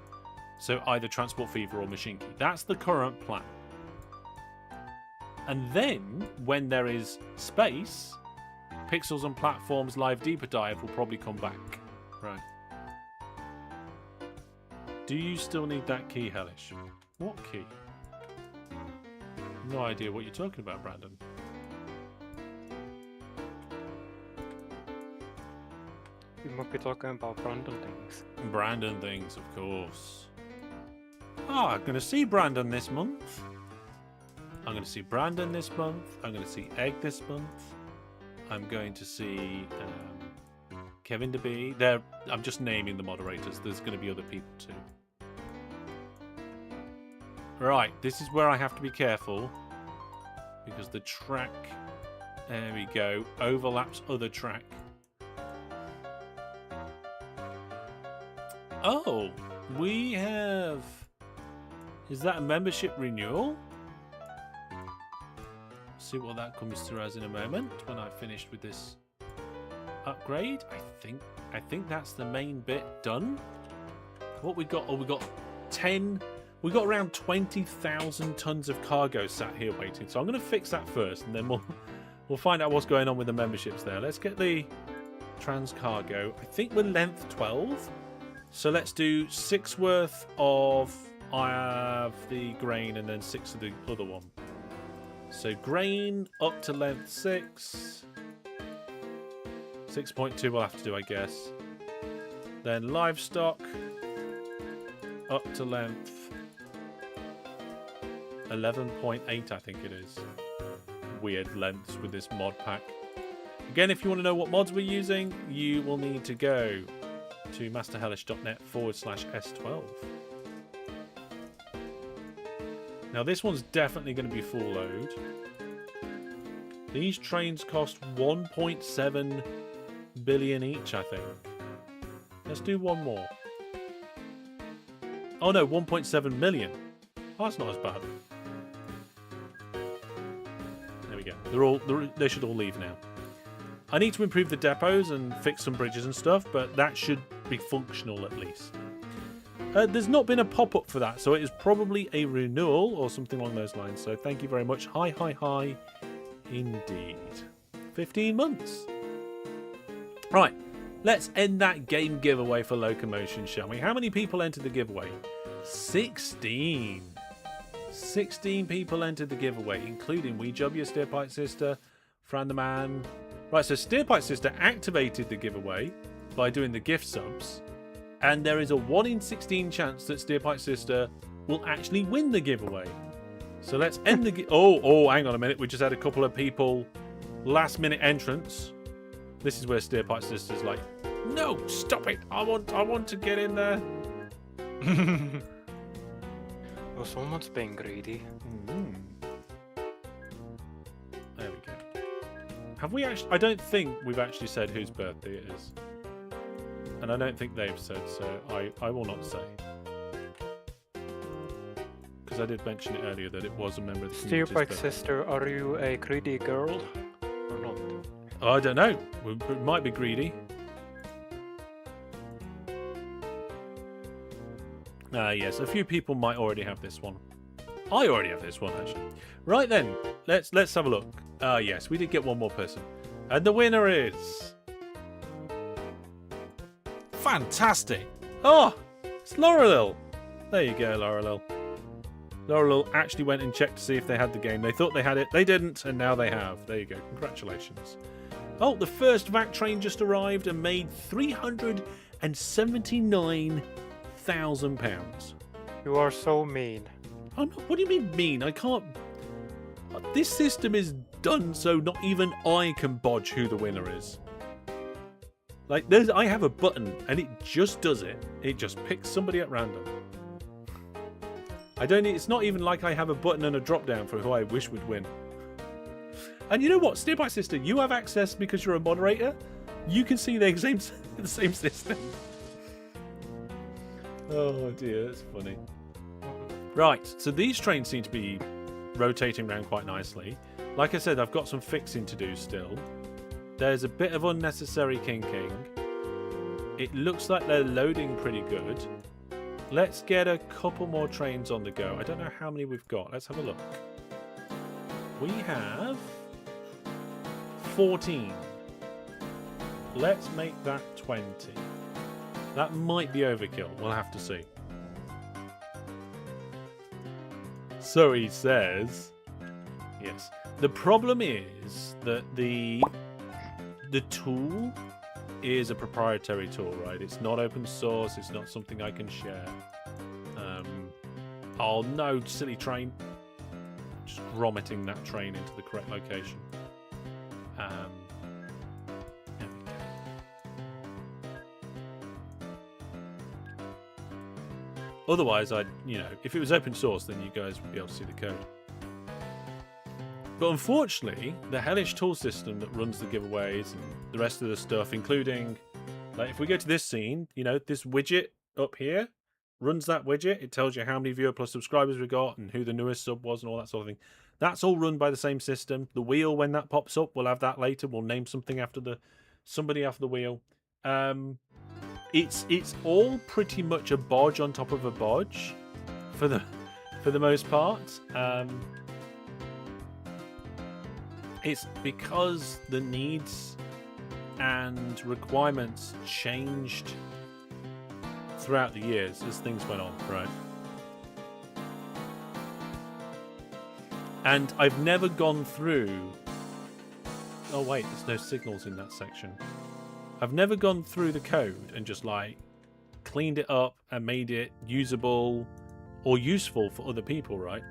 So either Transport Fever or Machine King. That's the current plan. And then, when there is space, Pixels and Platforms Live Deeper Dive will probably come back. Right. Do you still need that key, Hellish? What key? No idea what you're talking about, Brandon. You might be talking about Brandon things. Brandon things, of course. I'm going to see Brandon this month. I'm going to see Brandon this month. I'm going to see Egg this month. I'm going to see Kevin DeB. I'm just naming the moderators. There's going to be other people too. Right, this is where I have to be careful. Because the track, there we go, overlaps other track. Oh, we have... Is that a membership renewal? See what that comes through as in a moment when I've finished with this upgrade. I think that's the main bit done. What we got? Oh, we got 10. We got around 20,000 tons of cargo sat here waiting. So I'm going to fix that first, and then we'll find out what's going on with the memberships there. Let's get the trans cargo. I think we're length 12. So let's do 6 worth of the grain and then 6 of the other one. So grain up to length 6. 6.2 we'll have to do, I guess. Then livestock up to length 11.8, I think it is. Weird lengths with this mod pack. Again, if you want to know what mods we're using, you will need to go to masterhellish.net/S12. Now this one's definitely going to be full load. These trains cost 1.7 billion each, I think. Let's do one more. Oh no, 1.7 million. Oh, that's not as bad. There we go. They should all leave now. I need to improve the depots and fix some bridges and stuff, but that should be functional at least. There's not been a pop-up for that, so it is probably a renewal or something along those lines. So thank you very much. Hi, indeed. 15 months. Right, let's end that game giveaway for Locomotion, shall we? How many people entered the giveaway? 16. 16 people entered the giveaway, including Wee Job, your Steerpipe Sister, Fran the Man. Right, so Steerpipe Sister activated the giveaway by doing the gift subs. And there is a 1 in 16 chance that Steerpipe Sister will actually win the giveaway. So let's end the... Oh, hang on a minute. We just had a couple of people last minute entrance. This is where Steerpipe Sister's like, no, stop it. I want to get in there. Well, someone's being greedy. There we go. Have we actually... I don't think we've actually said whose birthday it is. And I don't think they've said, so I will not say. Because I did mention it earlier that it was a member of the community. Steerpipe Sister, are you a greedy girl or not? I don't know. It might be greedy. Yes, a few people might already have this one. I already have this one, actually. Right then, let's have a look. Yes, we did get one more person. And the winner is... Fantastic! Oh, it's Laurelil. There you go, Laurelil. Laurelil actually went and checked to see if they had the game. They thought they had it. They didn't, and now they have. There you go. Congratulations. Oh, the first VAC train just arrived and made £379,000. You are so mean. I'm not, what do you mean mean? I can't... This system is done so not even I can bodge who the winner is. Like, I have a button and it just does it. It just picks somebody at random. It's not even like I have a button and a drop down for who I wish would win. And you know what, Steerby Sister, you have access because you're a moderator. You can see the same system. Oh dear, that's funny. Right, so these trains seem to be rotating around quite nicely. Like I said, I've got some fixing to do still. There's a bit of unnecessary kinking. It looks like they're loading pretty good. Let's get a couple more trains on the go. I don't know how many we've got. Let's have a look. We have 14. Let's make that 20. That might be overkill. We'll have to see. So he says, yes. The problem is that the tool is a proprietary tool, right? It's not open source. It's not something I can share. Oh no, silly train. Just grommeting that train into the correct location. There we go. Otherwise, if it was open source, then you guys would be able to see the code. But unfortunately, the Hellish tool system that runs the giveaways and the rest of the stuff, including, like, if we go to this scene, this widget up here runs that widget. It tells you how many viewer plus subscribers we got and who the newest sub was and all that sort of thing. That's all run by the same system. The wheel, when that pops up, we'll have that later. We'll name something after somebody after the wheel. It's all pretty much a bodge on top of a bodge for the most part. It's because the needs and requirements changed throughout the years as things went on, right? And I've never gone through... Oh wait, there's no signals in that section. I've never gone through the code and just like cleaned it up and made it usable or useful for other people, right?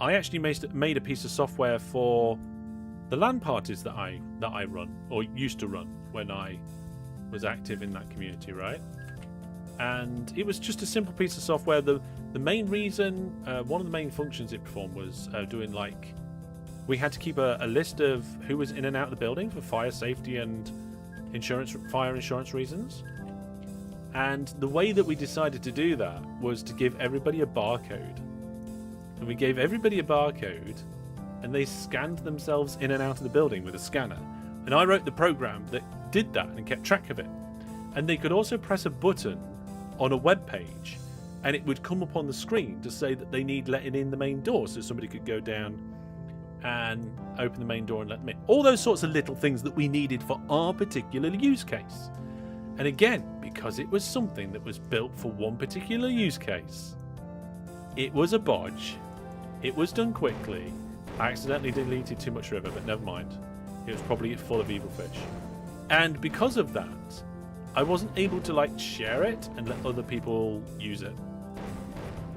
I actually made a piece of software for the LAN parties that I run, or used to run when I was active in that community, right? And it was just a simple piece of software. The main reason, one of the main functions it performed was doing, like, we had to keep a list of who was in and out of the building for fire safety and fire insurance reasons. And the way that we decided to do that was to give everybody a barcode. And we gave everybody a barcode, and they scanned themselves in and out of the building with a scanner. And I wrote the program that did that and kept track of it. And they could also press a button on a web page, and it would come up on the screen to say that they need letting in the main door, so somebody could go down and open the main door and let them in. All those sorts of little things that we needed for our particular use case. And again, because it was something that was built for one particular use case, it was a bodge. It was done quickly. I accidentally deleted too much river, but never mind. It was probably full of evil fish. And because of that, I wasn't able to, like, share it and let other people use it.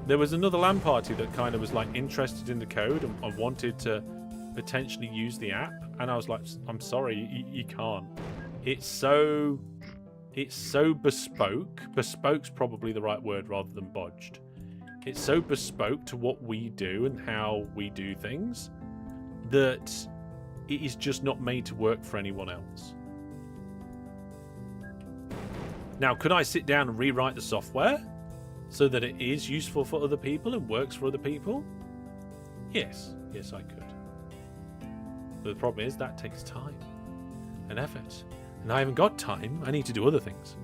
There was another LAN party that kind of was, like, interested in the code and wanted to potentially use the app, and I was like, I'm sorry, you can't. It's so bespoke. Bespoke's probably the right word rather than bodged. It's so bespoke to what we do and how we do things that it is just not made to work for anyone else. Now, could I sit down and rewrite the software so that it is useful for other people and works for other people? Yes, I could. But the problem is that takes time and effort. And I haven't got time. I need to do other things.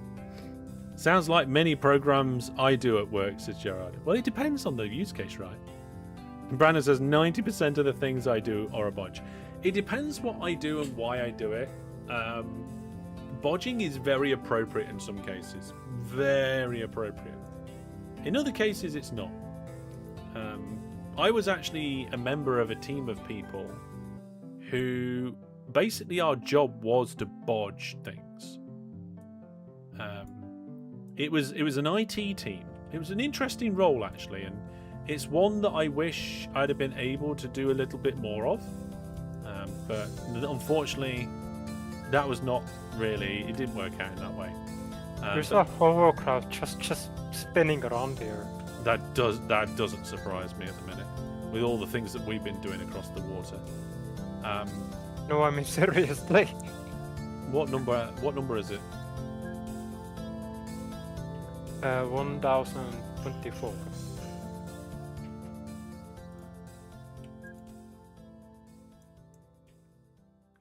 Sounds like many programs I do at work, says Gerard. Well, it depends on the use case, right? And Brandon says 90% of the things I do are a bodge. It depends what I do and why I do it. Bodging is very appropriate in some cases. Very appropriate. In other cases, it's not. I was actually a member of a team of people who basically our job was to bodge things. It was an IT team. It was an interesting role, actually, and It's one that I wish I'd have been able to do a little bit more of, but unfortunately, that was not really. It didn't work out in that way. There's a hovercraft just spinning around here. That doesn't surprise me at the minute, with all the things that we've been doing across the water. No, I mean seriously. What number is it? 1024.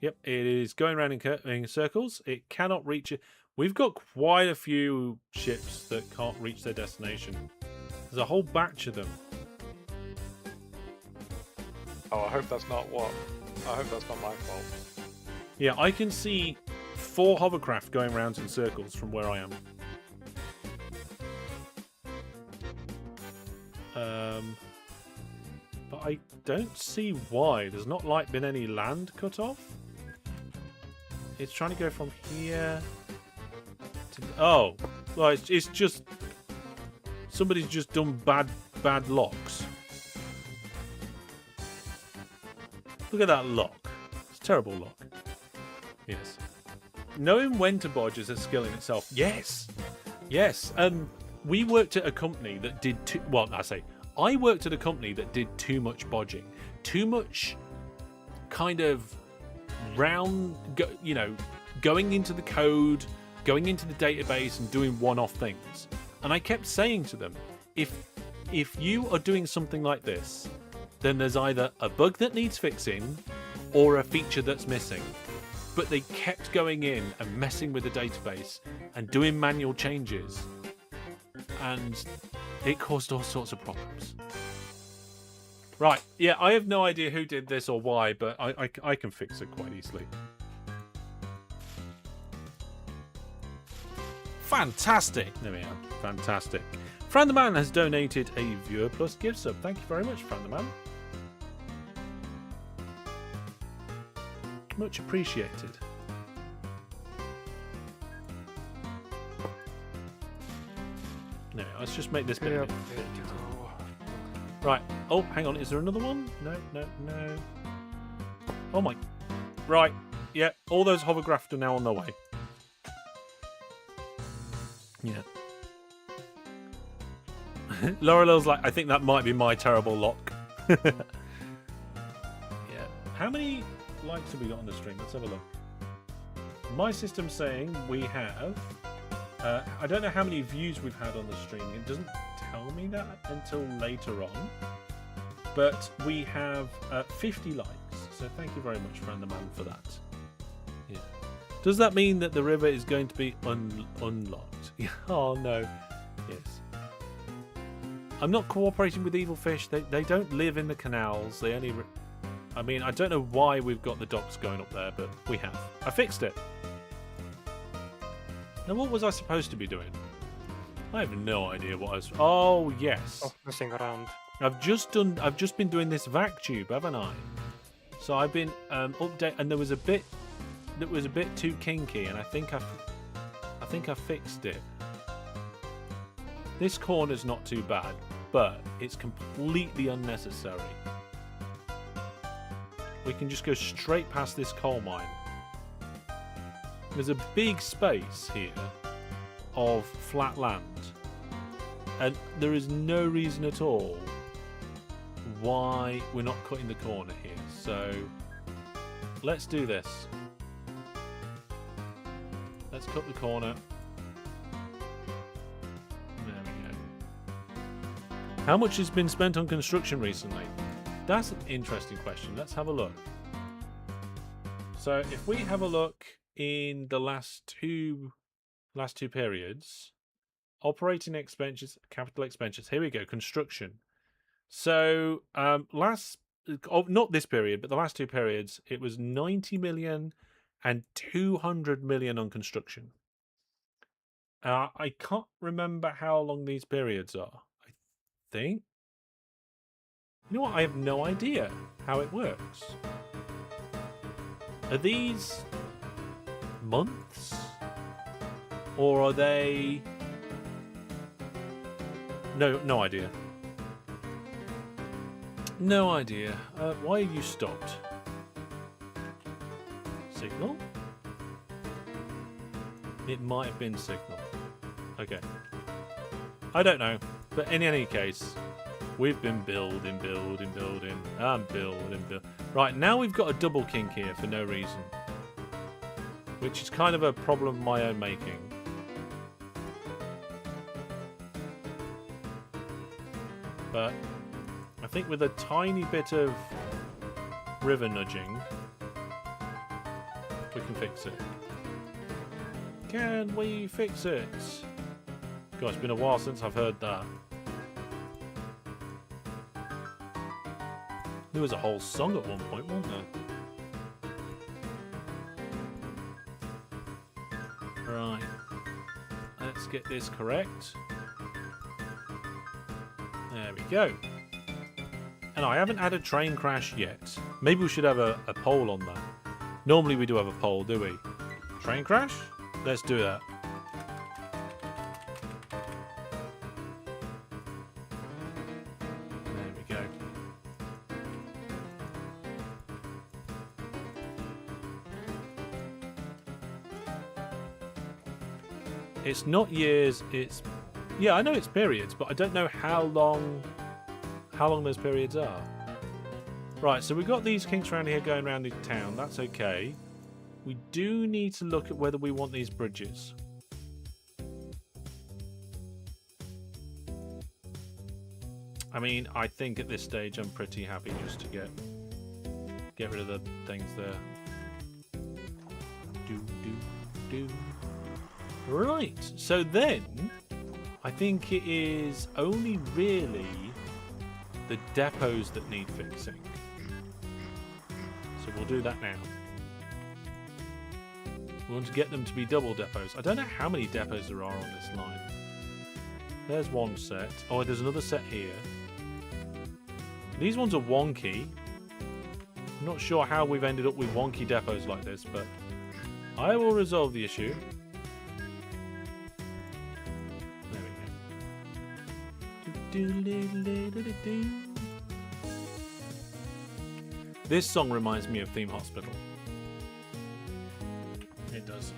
Yep, it is going around in circles. It cannot reach it. We've got quite a few ships that can't reach their destination. There's a whole batch of them. Oh, I hope that's not my fault. Yeah, I can see 4 hovercraft going around in circles from where I am. But I don't see why. There's not like been any land cut off. It's trying to go from here to... Oh, well, it's just... Somebody's just done bad locks. Look at that lock. It's a terrible lock. Yes. Knowing when to bodge is a skill in itself. Yes. Yes. We worked at a company that did I worked at a company that did too much bodging. Too much kind of going into the code, going into the database and doing one-off things. And I kept saying to them, if you are doing something like this, then there's either a bug that needs fixing or a feature that's missing. But they kept going in and messing with the database and doing manual changes. And it caused all sorts of problems. Right, yeah, I have no idea who did this or why, but I can fix it quite easily. Fantastic! There we are. Fantastic. Fran the Man has donated a Viewer Plus gift sub. Thank you very much, Fran the Man. Much appreciated. No, let's just make this bit of it. Right. Oh, hang on. Is there another one? No. Oh my. Right. Yeah, all those hovercraft are now on their way. Yeah. Laurel's like, I think that might be my terrible lock. Yeah. How many likes have we got on the stream? Let's have a look. My system's saying we have... I don't know how many views we've had on the stream. It doesn't tell me that until later on. But we have 50 likes. So thank you very much, Fran the Man, for that. Yeah. Does that mean that the river is going to be unlocked? Oh, no. Yes. I'm not cooperating with evil fish. They don't live in the canals. They only... I mean, I don't know why we've got the docks going up there, but we have. I fixed it. Now, what was I supposed to be doing? I have no idea what I was... Oh, yes. Oh, messing around. I've just been doing this vac tube, haven't I? So I've been update, and there was a bit that was a bit too kinky, and I think I fixed it. This corner's not too bad, but it's completely unnecessary. We can just go straight past this coal mine. There's a big space here of flat land, and there is no reason at all why we're not cutting the corner here. So let's do this. Let's cut the corner. There we go. How much has been spent on construction recently? That's an interesting question. Let's have a look. So if we have a look in the last two periods, operating expenses, capital expenditures. Here we go, construction. So not this period, but the last two periods, it was 90 million and 200 million on construction. I can't remember how long these periods are. I think. You know what? I have no idea how it works. Are these months? Or are they... No idea. No idea. Why are you stopped? Signal? It might have been signal. Okay. I don't know. But in any case, we've been building. And building. Right, now we've got a double kink here for no reason. Which is kind of a problem of my own making. But I think with a tiny bit of river nudging, we can fix it. Can we fix it? God, it's been a while since I've heard that. There was a whole song at one point, wasn't there? Right. Let's get this correct. There we go. And I haven't had a train crash yet. Maybe we should have a poll on that. Normally we do have a poll, do we? Train crash? Let's do that. There we go. It's not years, it's... Yeah, I know it's periods, but I don't know how long those periods are. Right, so we've got these kinks around here going around the town. That's okay. We do need to look at whether we want these bridges. I mean, I think at this stage I'm pretty happy just to get rid of the things there. Do. Right, so then I think it is only really the depots that need fixing. So we'll do that now. We want to get them to be double depots. I don't know how many depots there are on this line. There's one set. Oh, there's another set here. These ones are wonky. I'm not sure how we've ended up with wonky depots like this, but I will resolve the issue. This song reminds me of Theme Hospital. It does.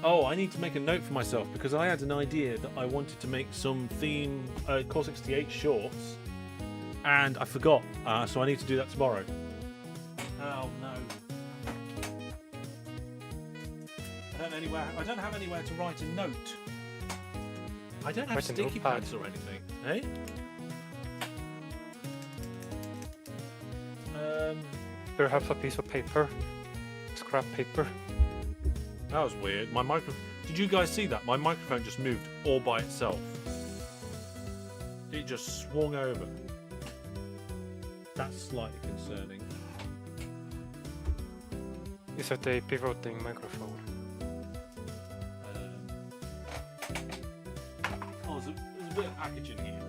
Oh, I need to make a note for myself because I had an idea that I wanted to make some theme Core 68 shorts and I forgot. So I need to do that tomorrow. Oh no. I don't have anywhere to write a note. I don't have sticky pads or anything, eh? Perhaps a piece of paper, scrap paper. That was weird. My microphone. Did you guys see that? My microphone just moved all by itself. It just swung over. That's slightly concerning. Is it a pivoting microphone? There's a bit of packaging here.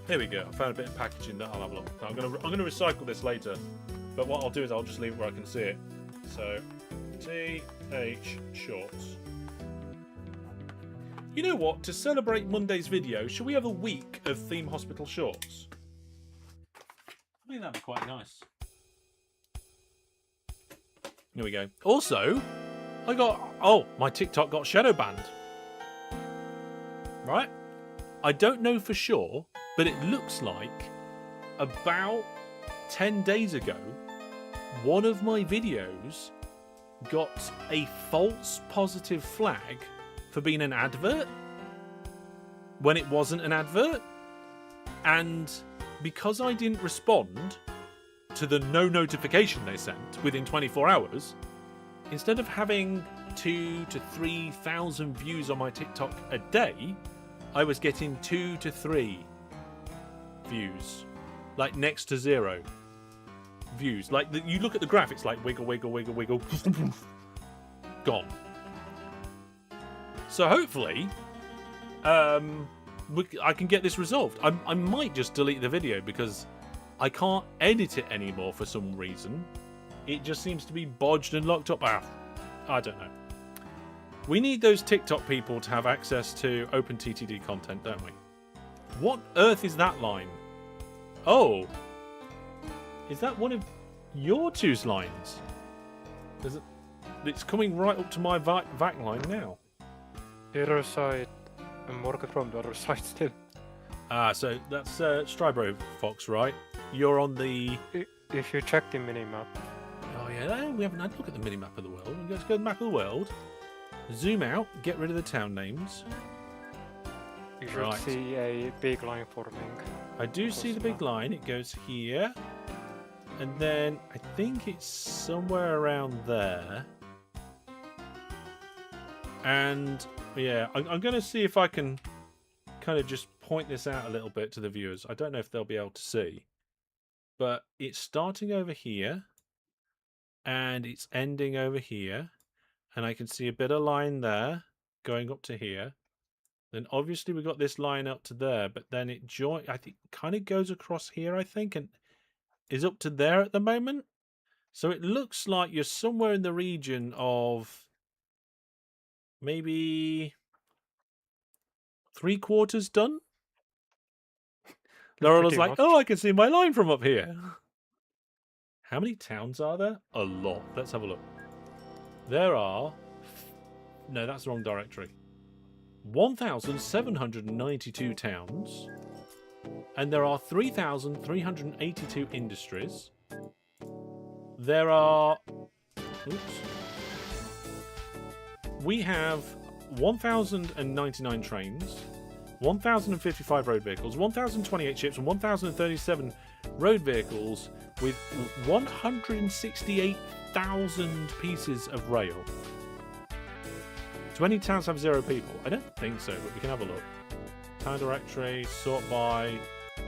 Here we go. I found a bit of packaging that I'll have a look. I'm gonna recycle this later, but what I'll do is I'll just leave it where I can see it. So, TH Shorts. You know what? To celebrate Monday's video, should we have a week of Theme Hospital shorts? I think that'd be quite nice. Here we go. Also, my TikTok got shadow banned. Right? I don't know for sure, but it looks like about 10 days ago, one of my videos got a false positive flag for being an advert when it wasn't an advert. And because I didn't respond to the no notification they sent within 24 hours, instead of having 2,000 to 3,000 views on my TikTok a day, I was getting 2 to 3 views, like next to 0 views. Like you look at the graph, it's like wiggle, wiggle, wiggle, wiggle, gone. So hopefully, I can get this resolved. I might just delete the video because I can't edit it anymore for some reason. It just seems to be bodged and locked up. I don't know. We need those TikTok people to have access to OpenTTD content, don't we? What earth is that line? Oh. Is that one of your two's lines? It's coming right up to my vac line now. The other side, I'm working from the other side still. Ah, so that's Strybro Fox, right? You're on the... If you check the minimap. Oh yeah, we haven't had a look at the mini-map of the world. Let's go to the map of the world. Zoom out, get rid of the town names. You should see a big line forming. I do see the big line. It goes here. And then I think it's somewhere around there. And yeah, I'm going to see if I can kind of just point this out a little bit to the viewers. I don't know if they'll be able to see. But it's starting over here. And it's ending over here. And I can see a bit of line there going up to here. Then obviously we've got this line up to there. But then it I think kind of goes across here, I think. And is up to there at the moment. So it looks like you're somewhere in the region of maybe 3/4 done. Laurel was like, much. oh, I can see my line from up here. How many towns are there? A lot. Let's have a look. There are... No, that's the wrong directory. 1,792 towns. And there are 3,382 industries. There are... Oops. We have 1,099 trains, 1,055 road vehicles, 1,028 ships, and 1,037 road vehicles with 168,000 pieces of rail. Do any towns have 0 people? I don't think so, but we can have a look. Town directory, sort by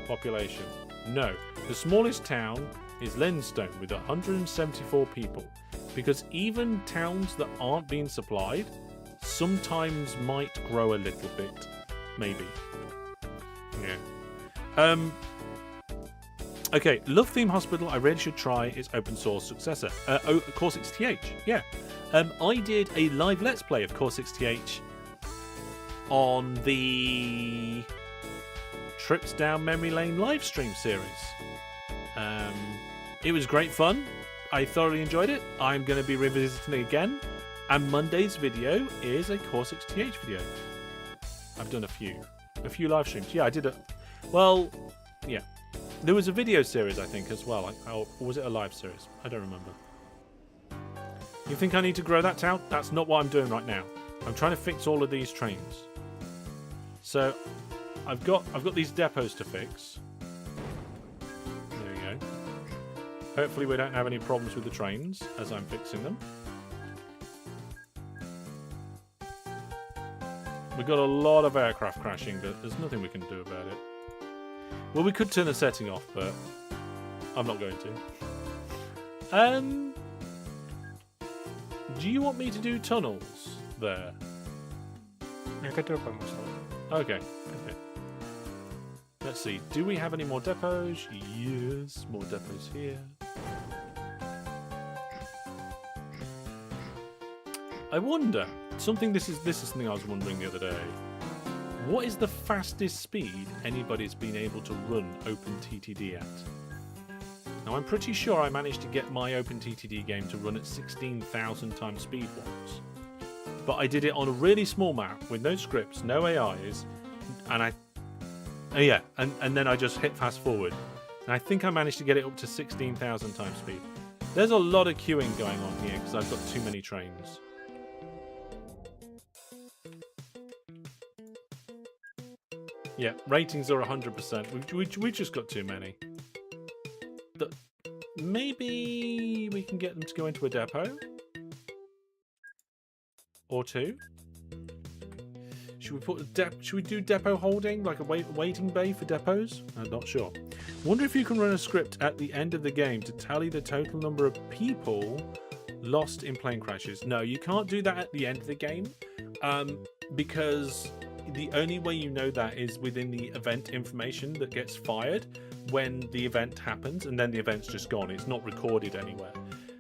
population. No. The smallest town is Lenstone with 174 people. Because even towns that aren't being supplied sometimes might grow a little bit. Maybe. Yeah. Okay, Love Theme Hospital, I really should try its open source successor. Core 6TH, yeah. I did a live Let's Play of Core 6TH on the Trips Down Memory Lane Livestream series. It was great fun. I thoroughly enjoyed it. I'm going to be revisiting it again. And Monday's video is a Core 6TH video. I've done a few live streams. Yeah, I did well, yeah. There was a video series, I think, as well. Or was it a live series? I don't remember. You think I need to grow that town? That's not what I'm doing right now. I'm trying to fix all of these trains. So, I've got these depots to fix. There we go. Hopefully we don't have any problems with the trains as I'm fixing them. We've got a lot of aircraft crashing, but there's nothing we can do about it. Well, we could turn the setting off, but I'm not going to. Do you want me to do tunnels there? I could do it by myself. Okay. Let's see. Do we have any more depots? Yes, more depots here. I wonder. This is something I was wondering the other day. What is the fastest speed anybody's been able to run OpenTTD at? Now, I'm pretty sure I managed to get my OpenTTD game to run at 16,000 times speed once. But I did it on a really small map with no scripts, no AIs, and and then I just hit fast forward. And I think I managed to get it up to 16,000 times speed. There's a lot of queuing going on here because I've got too many trains. Yeah, ratings are 100%. We just got too many. Maybe we can get them to go into a depot? Or two? Should we do depot holding, like a waiting bay for depots? I'm not sure. Wonder if you can run a script at the end of the game to tally the total number of people lost in plane crashes. No, you can't do that at the end of the game, because the only way you know that is within the event information that gets fired when the event happens, and then the event's just gone. It's not recorded anywhere.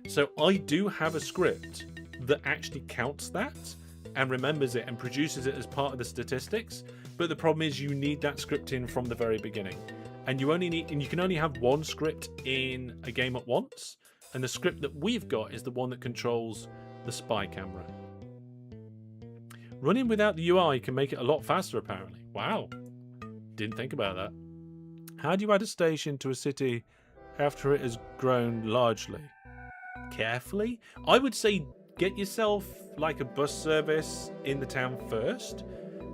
So I do have a script that actually counts that and remembers it and produces it as part of the statistics, but the problem is you need that script in from the very beginning, and you can only have one script in a game at once, and the script that we've got is the one that controls the spy camera. Running without the UI can make it a lot faster, apparently. Wow, didn't think about that. How do you add a station to a city after it has grown largely? Carefully? I would say get yourself like a bus service in the town first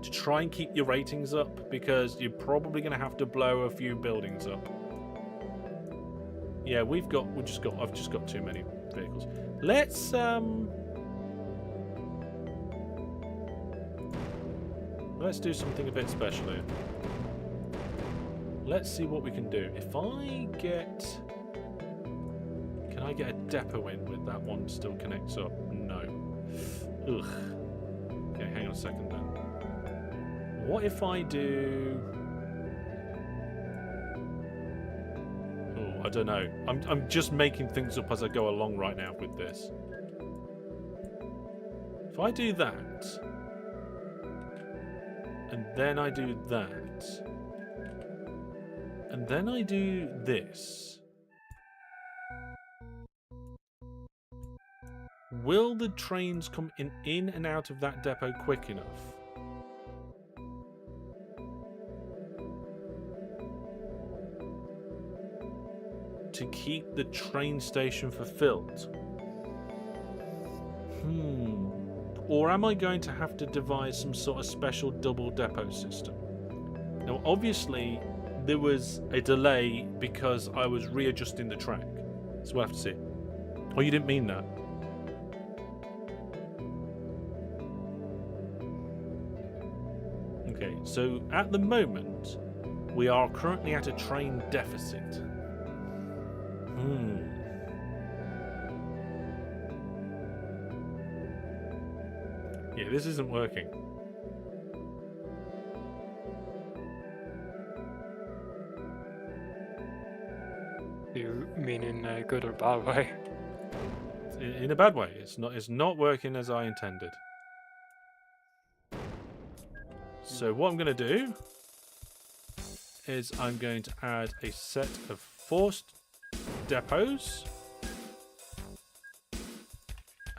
to try and keep your ratings up, because you're probably going to have to blow a few buildings up. Yeah, I've just got too many vehicles. Let's do something a bit special here. Let's see what we can do. If I get... Can I get a depot in with that one still connects up? No. Ugh. Okay, hang on a second then. What if I do... Oh, I don't know. I'm just making things up as I go along right now with this. If I do that, and then I do that, and then I do this, will the trains come in and out of that depot quick enough? To keep the train station fulfilled? Or am I going to have to devise some sort of special double depot system? Now, obviously, there was a delay because I was readjusting the track. So we'll have to see. Oh, you didn't mean that? Okay, so at the moment, we are currently at a train deficit. Yeah, this isn't working. You mean in a good or bad way? In a bad way. It's not working as I intended. So what I'm going to do is I'm going to add a set of forced depots,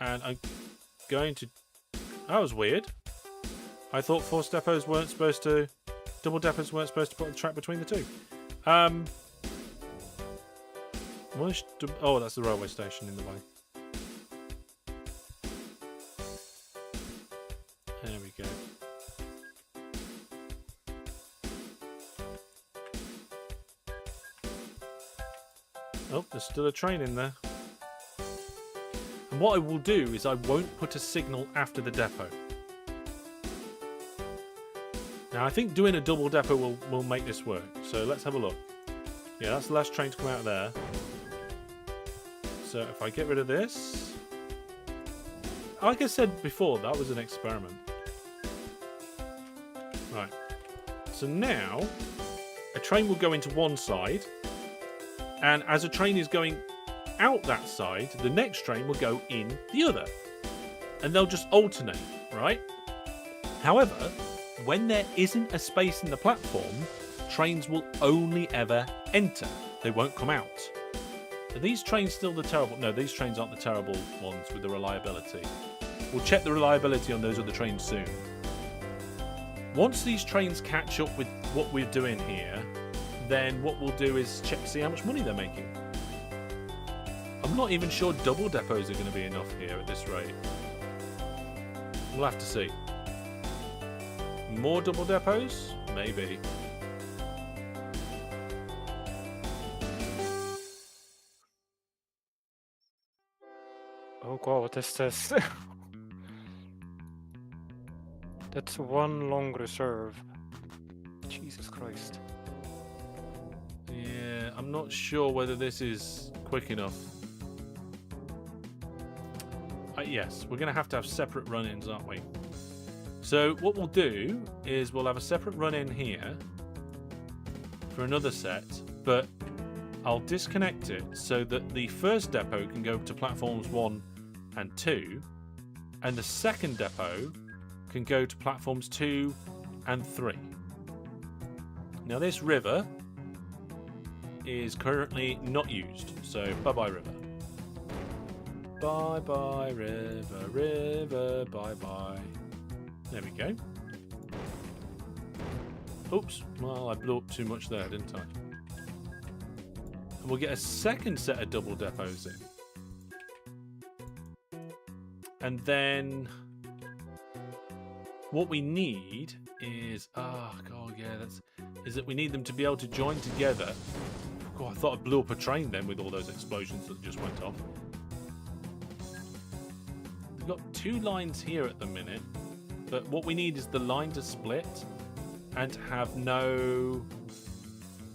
and I'm going to... That was weird. I thought forced depots weren't supposed to... Double depots weren't supposed to put the track between the two. Oh, that's the railway station in the way. There we go. Oh, there's still a train in there. And what I will do is I won't put a signal after the depot. Now I think doing a double depot will make this work. So let's have a look. Yeah, that's the last train to come out of there. So if I get rid of this... Like I said before, that was an experiment. Right. So now, a train will go into one side. And as a train is going out that side, the next train will go in the other. And they'll just alternate, right? However, when there isn't a space in the platform, trains will only ever enter. They won't come out. Are these trains still the terrible... No, these trains aren't the terrible ones with the reliability. We'll check the reliability on those other trains soon. Once these trains catch up with what we're doing here, then what we'll do is check to see how much money they're making. I'm not even sure double depots are going to be enough here at this rate. We'll have to see. More double depots? Maybe. Oh god, what is this? That's one long reserve. Jesus Christ. Yeah, I'm not sure whether this is quick enough. Yes, we're going to have separate run-ins, aren't we? So what we'll do is we'll have a separate run-in here for another set, but I'll disconnect it so that the first depot can go to platforms 1 and 2, and the second depot can go to platforms 2 and 3. Now this river is currently not used, so bye-bye river. Bye-bye river, river, bye-bye. There we go. Oops, well I blew up too much there, didn't I? And we'll get a second set of double depots in. And then what we need is, oh god, yeah, is that we need them to be able to join together. God, I thought I blew up a train then with all those explosions that just went off. We've got 2 lines here at the minute, but what we need is the line to split and have no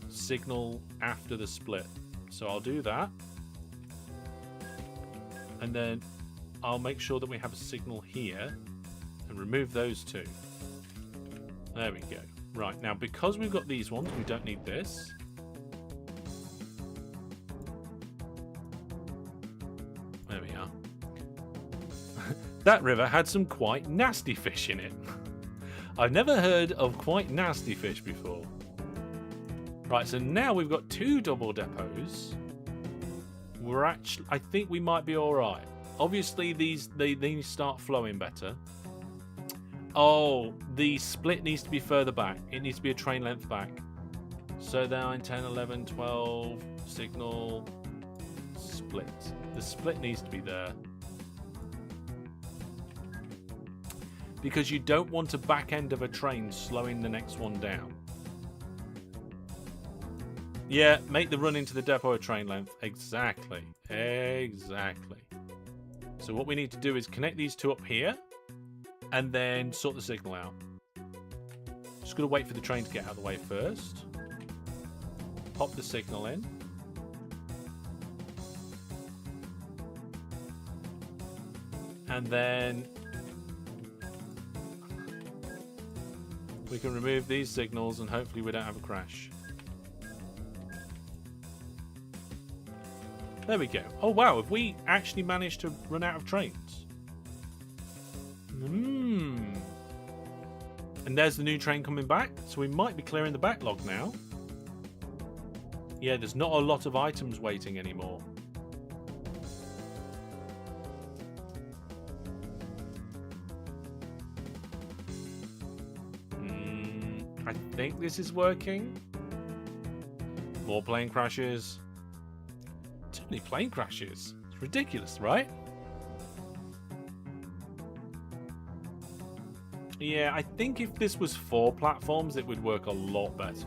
signal after the split. So I'll do that. And then I'll make sure that we have a signal here and remove those 2. There we go. Right, now because we've got these ones, we don't need this. There we are. That river had some quite nasty fish in it. I've never heard of quite nasty fish before. Right, so now we've got 2 double depots. We're actually, I think we might be all right. Obviously, they start flowing better. Oh, the split needs to be further back. It needs to be a train length back. So 9, 10, 11, 12, signal, split. The split needs to be there. Because you don't want a back end of a train slowing the next one down. Yeah, make the run into the depot a train length. Exactly. Exactly. So what we need to do is connect these 2 up here and then sort the signal out. Just got to wait for the train to get out of the way first. Pop the signal in. And then we can remove these signals and hopefully we don't have a crash. There we go. Oh wow, have we actually managed to run out of trains? And there's the new train coming back, so we might be clearing the backlog now. Yeah, there's not a lot of items waiting anymore. I think this is working. More plane crashes. Too many plane crashes. It's ridiculous, right? Yeah, I think if this was 4 platforms, it would work a lot better.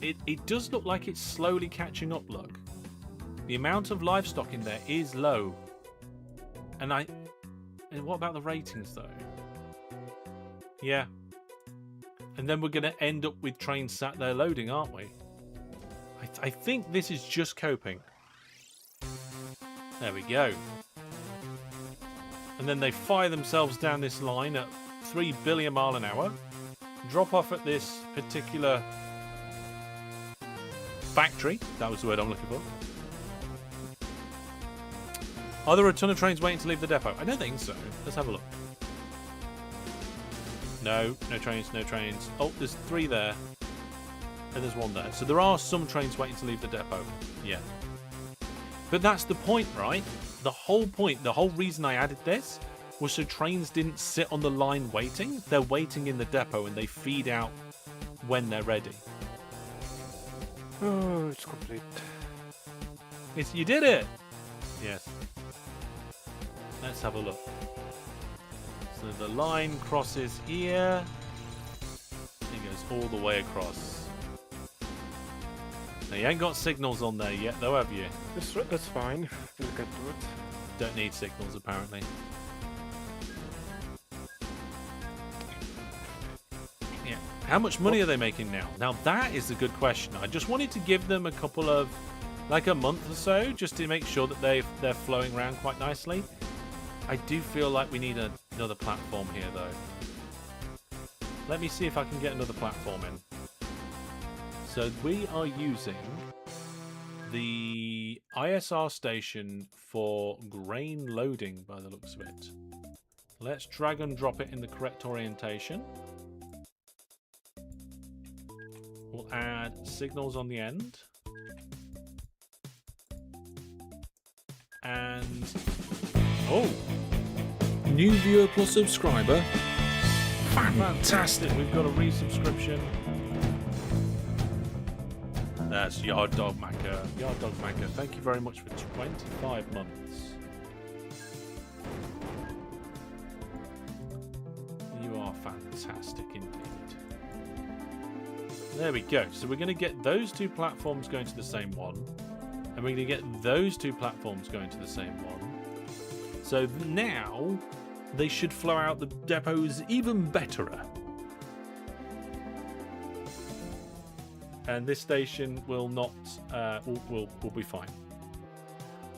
It does look like it's slowly catching up, look. The amount of livestock in there is low. And what about the ratings, though? Yeah. And then we're going to end up with trains sat there loading, aren't we? I think this is just coping. There we go. And then they fire themselves down this line at 3 billion miles an hour. Drop off at this particular factory. That was the word I'm looking for. Are there a ton of trains waiting to leave the depot? I don't think so. Let's have a look. No, no trains, no trains. Oh, there's 3 there. And there's 1 there. So there are some trains waiting to leave the depot. Yeah. But that's the point, right? The whole point, the whole reason I added this was so trains didn't sit on the line waiting. They're waiting in the depot and they feed out when they're ready. Oh, it's complete. You did it! Yes. Let's have a look. So the line crosses here. It goes all the way across. Now you ain't got signals on there yet, though, have you? That's fine. We'll get to it. Don't need signals, apparently. Yeah. How much money are they making now? Now that is a good question. I just wanted to give them a couple of, like a month or so, just to make sure that they're flowing around quite nicely. I do feel like we need another platform here, though. Let me see if I can get another platform in. So we are using the ISR station for grain loading by the looks of it. Let's drag and drop it in the correct orientation. We'll add signals on the end. And oh, new viewer plus subscriber. Fantastic. We've got a resubscription. That's Yard Dog Macker. Yard Dog Macker, thank you very much for 25 months. You are fantastic indeed. There we go. So we're going to get those two platforms going to the same one. And we're going to get those two platforms going to the same one. So now they should flow out the depots even betterer. And this station will not, will be fine.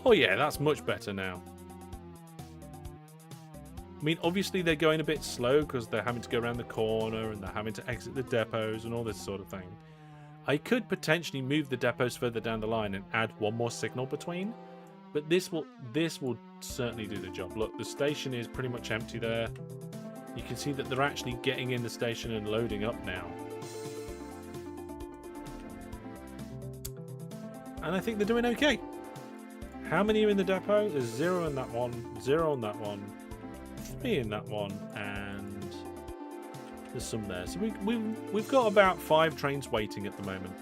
Oh yeah, that's much better now. I mean, obviously they're going a bit slow because they're having to go around the corner and they're having to exit the depots and all this sort of thing. I could potentially move the depots further down the line and add one more signal between, but this will certainly do the job. Look, the station is pretty much empty there. You can see that they're actually getting in the station and loading up now. And I think they're doing okay. How many are in the depot? There's 0 in that one, 0 on that one, 3 in that one, and there's some there. So we've got about 5 trains waiting at the moment.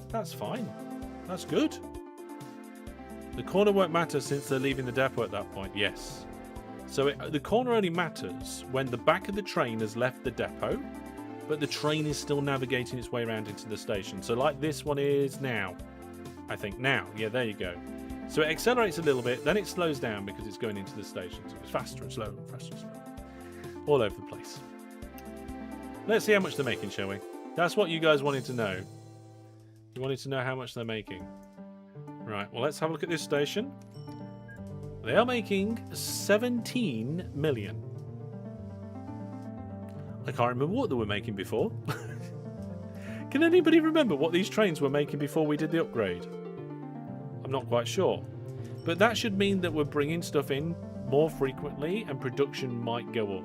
That's fine. That's good. The corner won't matter since they're leaving the depot at that point. Yes. So the corner only matters when the back of the train has left the depot, but the train is still navigating its way around into the station. So like this one is now. I think now. Yeah, there you go. So it accelerates a little bit, then it slows down because it's going into the station. So it's faster and slower, faster and slower. All over the place. Let's see how much they're making, shall we? That's what you guys wanted to know. You wanted to know how much they're making. Right, well, let's have a look at this station. They are making 17 million. I can't remember what they were making before. Can anybody remember what these trains were making before we did the upgrade? I'm not quite sure. But that should mean that we're bringing stuff in more frequently and production might go up.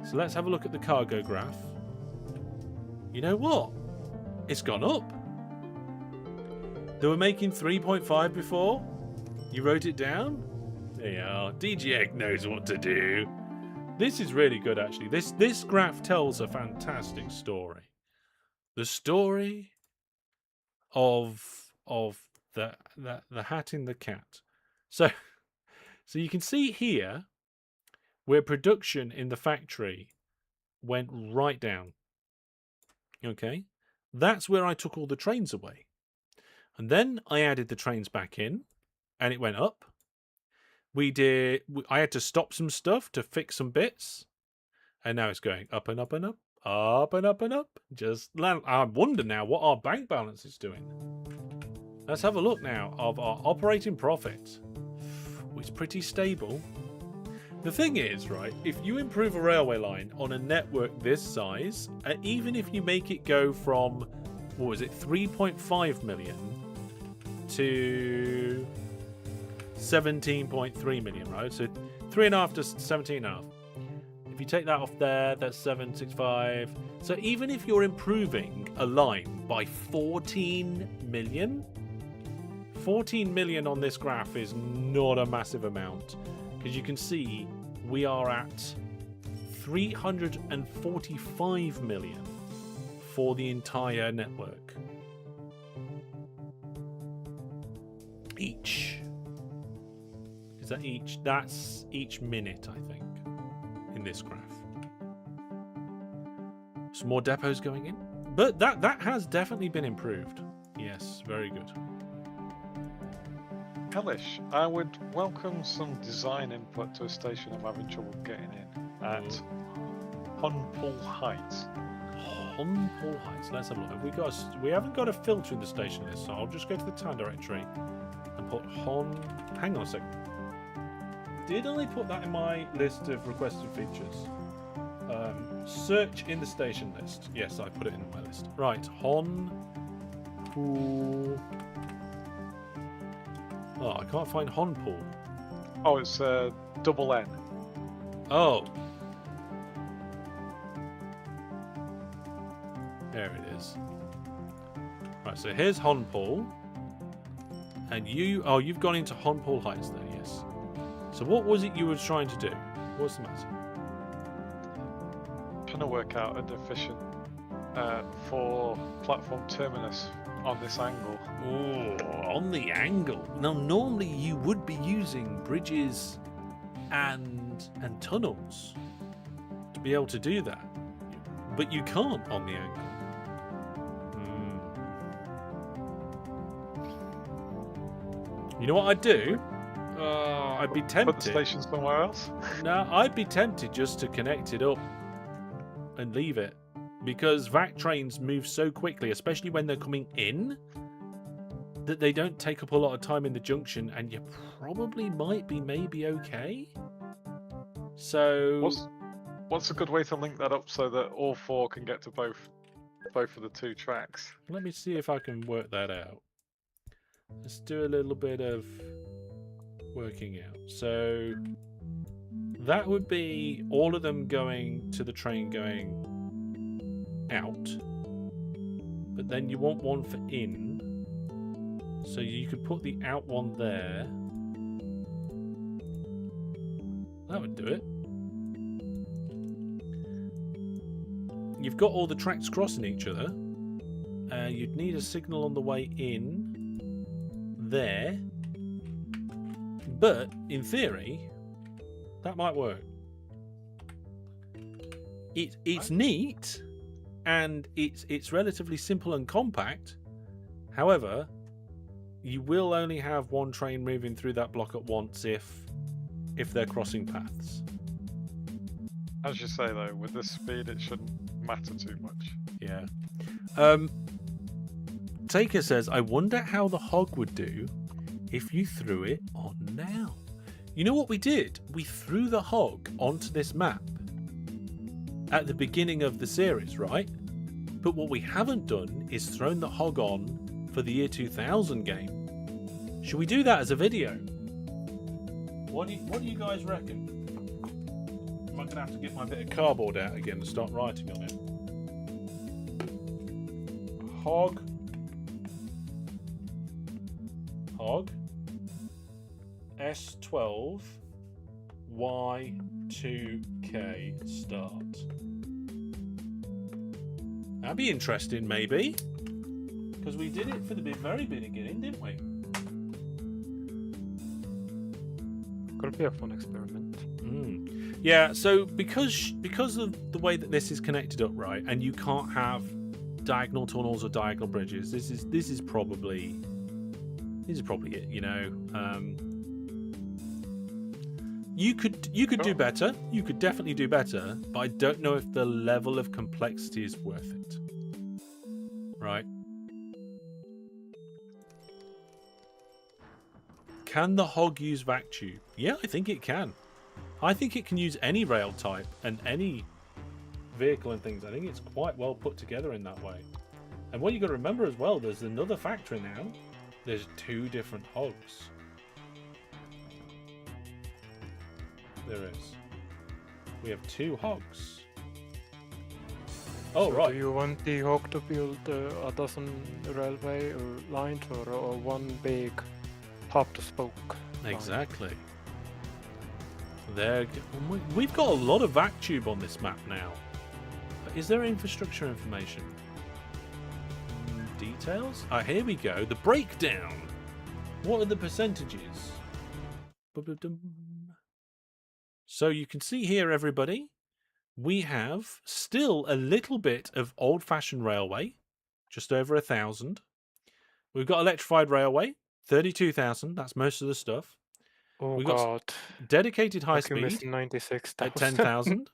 So let's have a look at the cargo graph. You know what? It's gone up. They were making 3.5 before. You wrote it down? There you are. DGX knows what to do. This is really good, actually. This graph tells a fantastic story. The story of the hat in the cat. So you can see here where production in the factory went right down. Okay, that's where I took all the trains away, and then I added the trains back in, and it went up. I had to stop some stuff to fix some bits, and now it's going up and up and up. Up and up and up. I wonder now what our bank balance is doing. Let's have a look now of our operating profit. It's pretty stable. The thing is, right, if you improve a railway line on a network this size, even if you make it go from, what was it, 3.5 million to 17.3 million, right? So 3.5 to 17.5. If you take that off there, that's 765. So even if you're improving a line by 14 million, 14 million on this graph is not a massive amount, because you can see we are at 345 million for the entire network. Each. Is that each? That's each minute, I think, in this graph. Some more depots going in. But that has definitely been improved. Yes, very good. Hellish, I would welcome some design input to a station I'm having trouble getting in at Hunpool Heights. Hunpool Heights. Let's have a look. We haven't got a filter in the station list, so I'll just go to the town directory and put Hang on a second. Did I put that in my list of requested features? Search in the station list. Yes, I put it in my list. Right, Hunpool Oh, I can't find Honpool. Oh, it's double N. Oh. There it is. Right, so here's Honpool. And you've gone into Honpool Heights there, yes. So what was it you were trying to do? What's the matter? Trying to work out an efficient for platform Terminus on this angle. Oh, on the angle. Now, normally you would be using bridges and tunnels to be able to do that, but you can't on the angle. You know what I'd do? I'd be tempted. Put the station somewhere else? No, I'd be tempted just to connect it up and leave it. Because vac trains move so quickly, especially when they're coming in, that they don't take up a lot of time in the junction, and you probably might be maybe okay. So what's a good way to link that up so that all four can get to both of the two tracks? let me see if I can work that out. Let's do a little bit of working out. So that would be all of them going to the train going out, but then you want one for in, so you could put the out one there. That would do it. You've got all the tracks crossing each other. You'd need a signal on the way in there, but in theory that might work. It's neat. And it's relatively simple and compact. However, you will only have one train moving through that block at once if they're crossing paths. As you say though, with this speed it shouldn't matter too much. Yeah. Taker says, I wonder how the hog would do if you threw it on now. You know what we did? We threw the hog onto this map at the beginning of the series, right? But what we haven't done is thrown the hog on for the year 2000 game. Should we do that as a video? What do you guys reckon? Am I going to have to get my bit of cardboard out again and start writing on it? Hog S12 Y2K start. That'd be interesting, maybe, because we did it for the very beginning, didn't we? Could be a fun experiment. Yeah. So because of the way that this is connected up, right, and you can't have diagonal tunnels or diagonal bridges. This is probably it. You know. You could do better. You could definitely do better, but I don't know if the level of complexity is worth it. Right? Can the hog use vac tube? Yeah, I think it can. I think it can use any rail type and any vehicle and things. I think it's quite well put together in that way. And what you got to remember as well, there's another factory now. There's 2 different hogs. There is. We have 2 hogs. Oh, so right. Do you want the hog to build a dozen railway or lines, or one big hub to spoke? Exactly. There. We've got a lot of vac tube on this map now. But is there infrastructure information? Details? Ah, here we go. The breakdown. What are the percentages? So you can see here, everybody, we have still a little bit of old-fashioned railway, just over 1,000. We've got electrified railway, 32,000. That's most of the stuff. Oh We've God! got dedicated high speed 96,000 at 10,000, and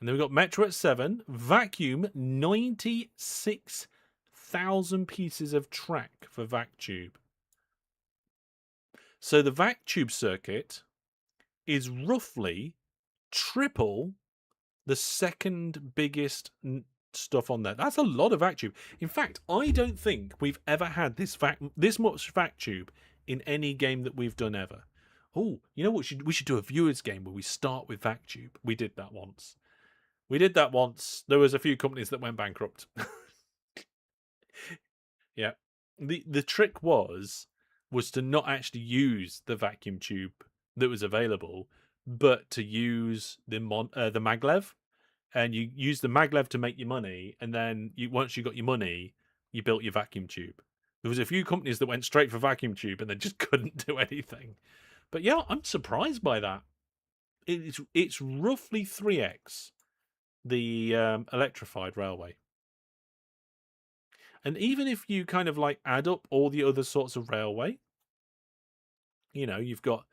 then we've got metro at 7. Vacuum 96,000 pieces of track for vac tube. So the vac tube circuit is roughly triple the second biggest stuff on there. That's a lot of vac tube. In fact, I don't think we've ever had this much vac tube in any game that we've done ever. Oh, you know what? We should do a viewers game where we start with VacTube. We did that once. There was a few companies that went bankrupt. Yeah. The trick was to not actually use the vacuum tube that was available, but to use the maglev, and you use the maglev to make your money, and then once you got your money, you built your vacuum tube. There was a few companies that went straight for vacuum tube and they just couldn't do anything. But yeah, I'm surprised by that. It's roughly 3x the electrified railway. And even if you kind of like add up all the other sorts of railway, you know, you've got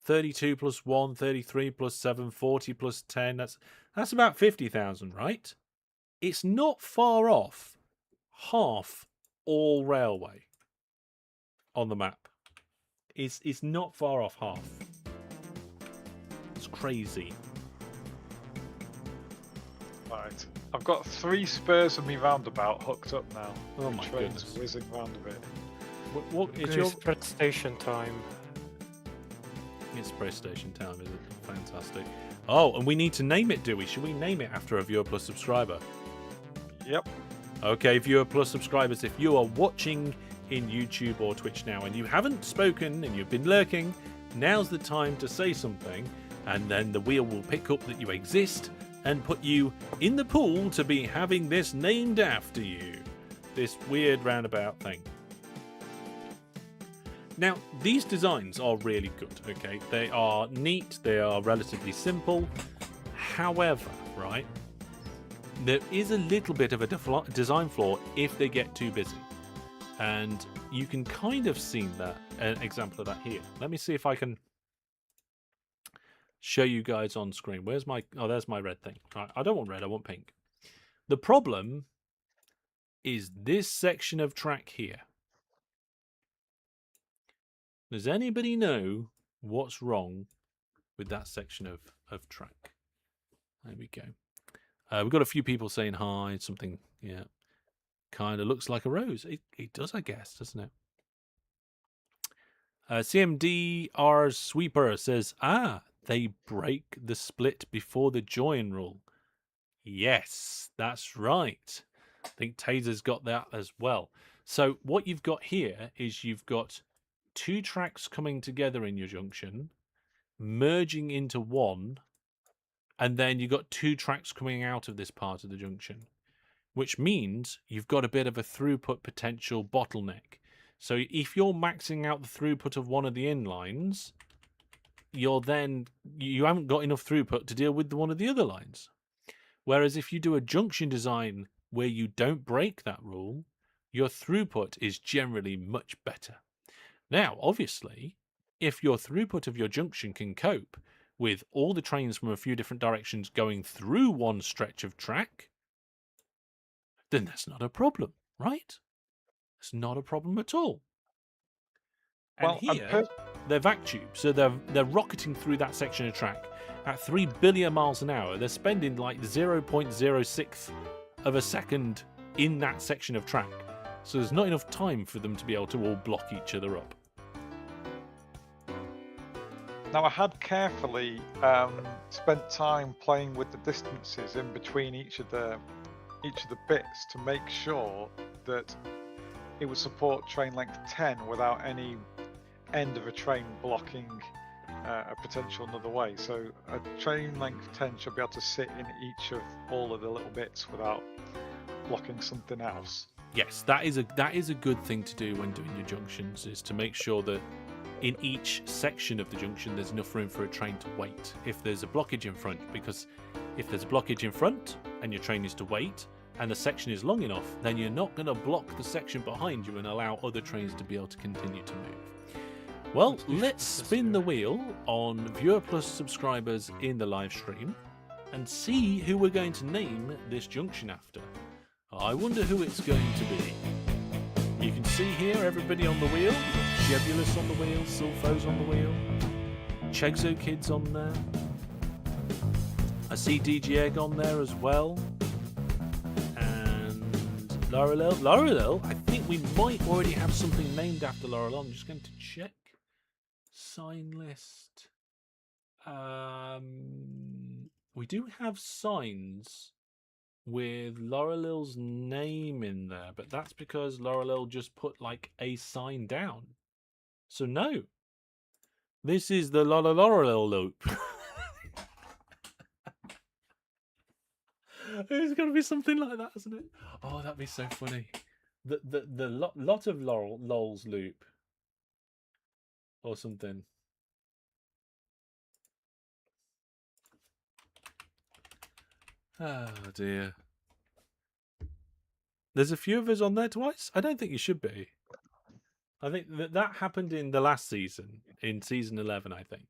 32 plus 1, 33 plus 7, 40 plus 10. That's about 50,000, right? It's not far off half all railway on the map. It's not far off half. It's crazy. Right. I've got 3 spurs of me roundabout hooked up now. Oh my train's goodness. whizzing round a bit. What is It's your... spread station time. It's press station time, is it? Fantastic. Oh, and we need to name it, do we? Should we name it after a Viewer Plus subscriber? Yep. Okay, Viewer Plus subscribers, if you are watching in YouTube or Twitch now and you haven't spoken and you've been lurking, now's the time to say something, and then the wheel will pick up that you exist and put you in the pool to be having this named after you. This weird roundabout thing. Now, these designs are really good, okay? They are neat, they are relatively simple. However, right, there is a little bit of a design flaw if they get too busy. And you can kind of see that, an example of that here. Let me see if I can show you guys on screen. Where's my... Oh, there's my red thing. All right, I don't want red, I want pink. The problem is this section of track here. Does anybody know what's wrong with that section of track? There we go. We've got a few people saying hi, something, yeah. Kind of looks like a rose. It does, I guess, doesn't it? CMDR Sweeper says, they break the split before the join rule. Yes, that's right. I think Taser's got that as well. So what you've got here is you've got 2 tracks coming together in your junction, merging into one, and then you've got 2 tracks coming out of this part of the junction, which means you've got a bit of a throughput potential bottleneck. So if you're maxing out the throughput of one of the inlines, you haven't got enough throughput to deal with one of the other lines. Whereas if you do a junction design where you don't break that rule, your throughput is generally much better. Now, obviously, if your throughput of your junction can cope with all the trains from a few different directions going through one stretch of track, then that's not a problem, right? It's not a problem at all. And Well, here, they're vac tubes, so they're rocketing through that section of track at 3 billion miles an hour. They're spending like 0.06 of a second in that section of track. So there's not enough time for them to be able to all block each other up. Now, I had carefully spent time playing with the distances in between each of the bits to make sure that it would support train length 10 without any end of a train blocking a potential another way. So a train length 10 should be able to sit in each of all of the little bits without blocking something else. Yes, that is a good thing to do when doing your junctions, is to make sure that in each section of the junction there's enough room for a train to wait if there's a blockage in front, because if there's a blockage in front and your train is to wait and the section is long enough, then you're not going to block the section behind you and allow other trains to be able to continue to move. Well, let's spin the wheel on Viewer Plus subscribers in the live stream and see who we're going to name this junction after. I wonder who it's going to be. You can see here everybody on the wheel. Jebulus on the wheel, Silfo's on the wheel, Chegzo Kid's on there. I see DG Egg on there as well. And Laurel. I think we might already have something named after Laurel. I'm just going to check. sign list. We do have signs with Laurelil's name in there, but that's because Laurelil just put like a sign down. So no, this is the Laurelil loop. There's got to be something like that, isn't it? Oh, that'd be so funny. The lot of Lol's loop or something. Oh dear. There's a few of us on there twice. I don't think you should be. I think that happened in the last season, in season 11, I think.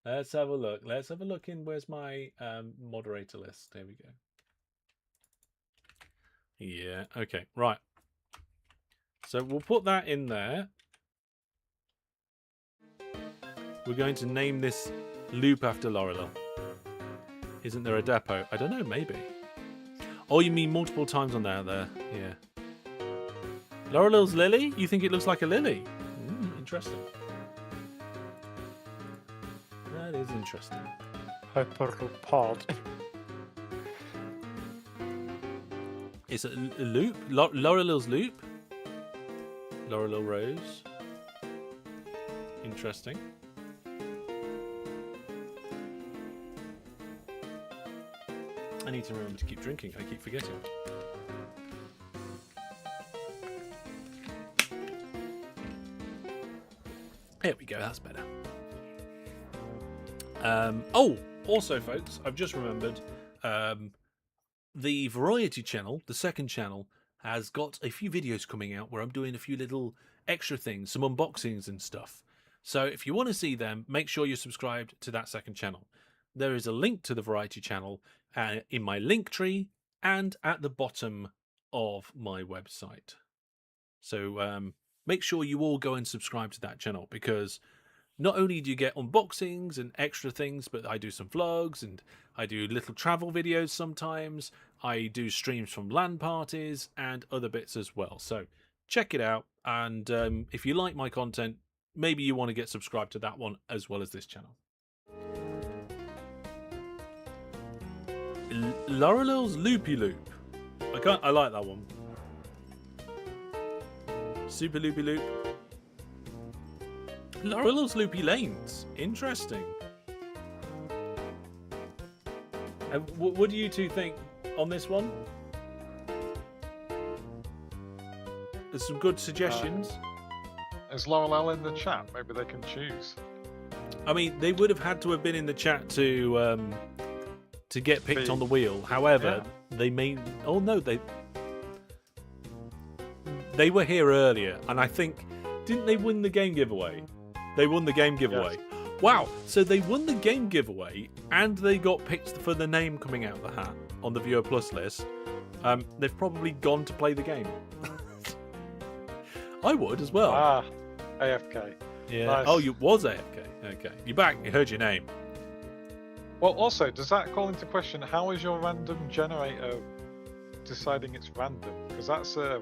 Let's have a look. Let's have a look in. Where's my moderator list? There we go. Yeah. Okay. Right. So we'll put that in there. We're going to name this loop after Laurelil. Isn't there a depot? I don't know. Maybe. Oh, you mean multiple times on there? Yeah. Laurelil's lily? You think it looks like a lily? Interesting. That is interesting. Hyperpod. It's a loop? Laurelil's loop? Laurelil Rose. Interesting. I need to remember to keep drinking. I keep forgetting. There we go. That's better. Oh, also, folks, I've just remembered the Variety channel, the second channel, has got a few videos coming out where I'm doing a few little extra things, some unboxings and stuff. So if you want to see them, make sure you're subscribed to that second channel. There is a link to the Variety channel in my link tree and at the bottom of my website. So make sure you all go and subscribe to that channel, because not only do you get unboxings and extra things, but I do some vlogs and I do little travel videos sometimes. I do streams from LAN parties and other bits as well. So check it out. And if you like my content, maybe you want to get subscribed to that one as well as this channel. Laurelil's Loopy Loop. I like that one. Super Loopy Loop. Laurelil's Loopy Lanes. Interesting. What do you two think on this one? There's some good suggestions. Is Laurelil in the chat? Maybe they can choose. I mean, they would have had to have been in the chat to get picked on the wheel. However, they may. Oh no, they were here earlier, and I think didn't they win the game giveaway? They won the game giveaway. Yes. Wow! So they won the game giveaway, and they got picked for the name coming out of the hat on the Viewer Plus list. They've probably gone to play the game. I would as well. Ah, AFK. Yeah. Nice. Oh, you was AFK. Okay, you're back. You heard your name. Well, also, does that call into question how is your random generator deciding it's random? Because that's a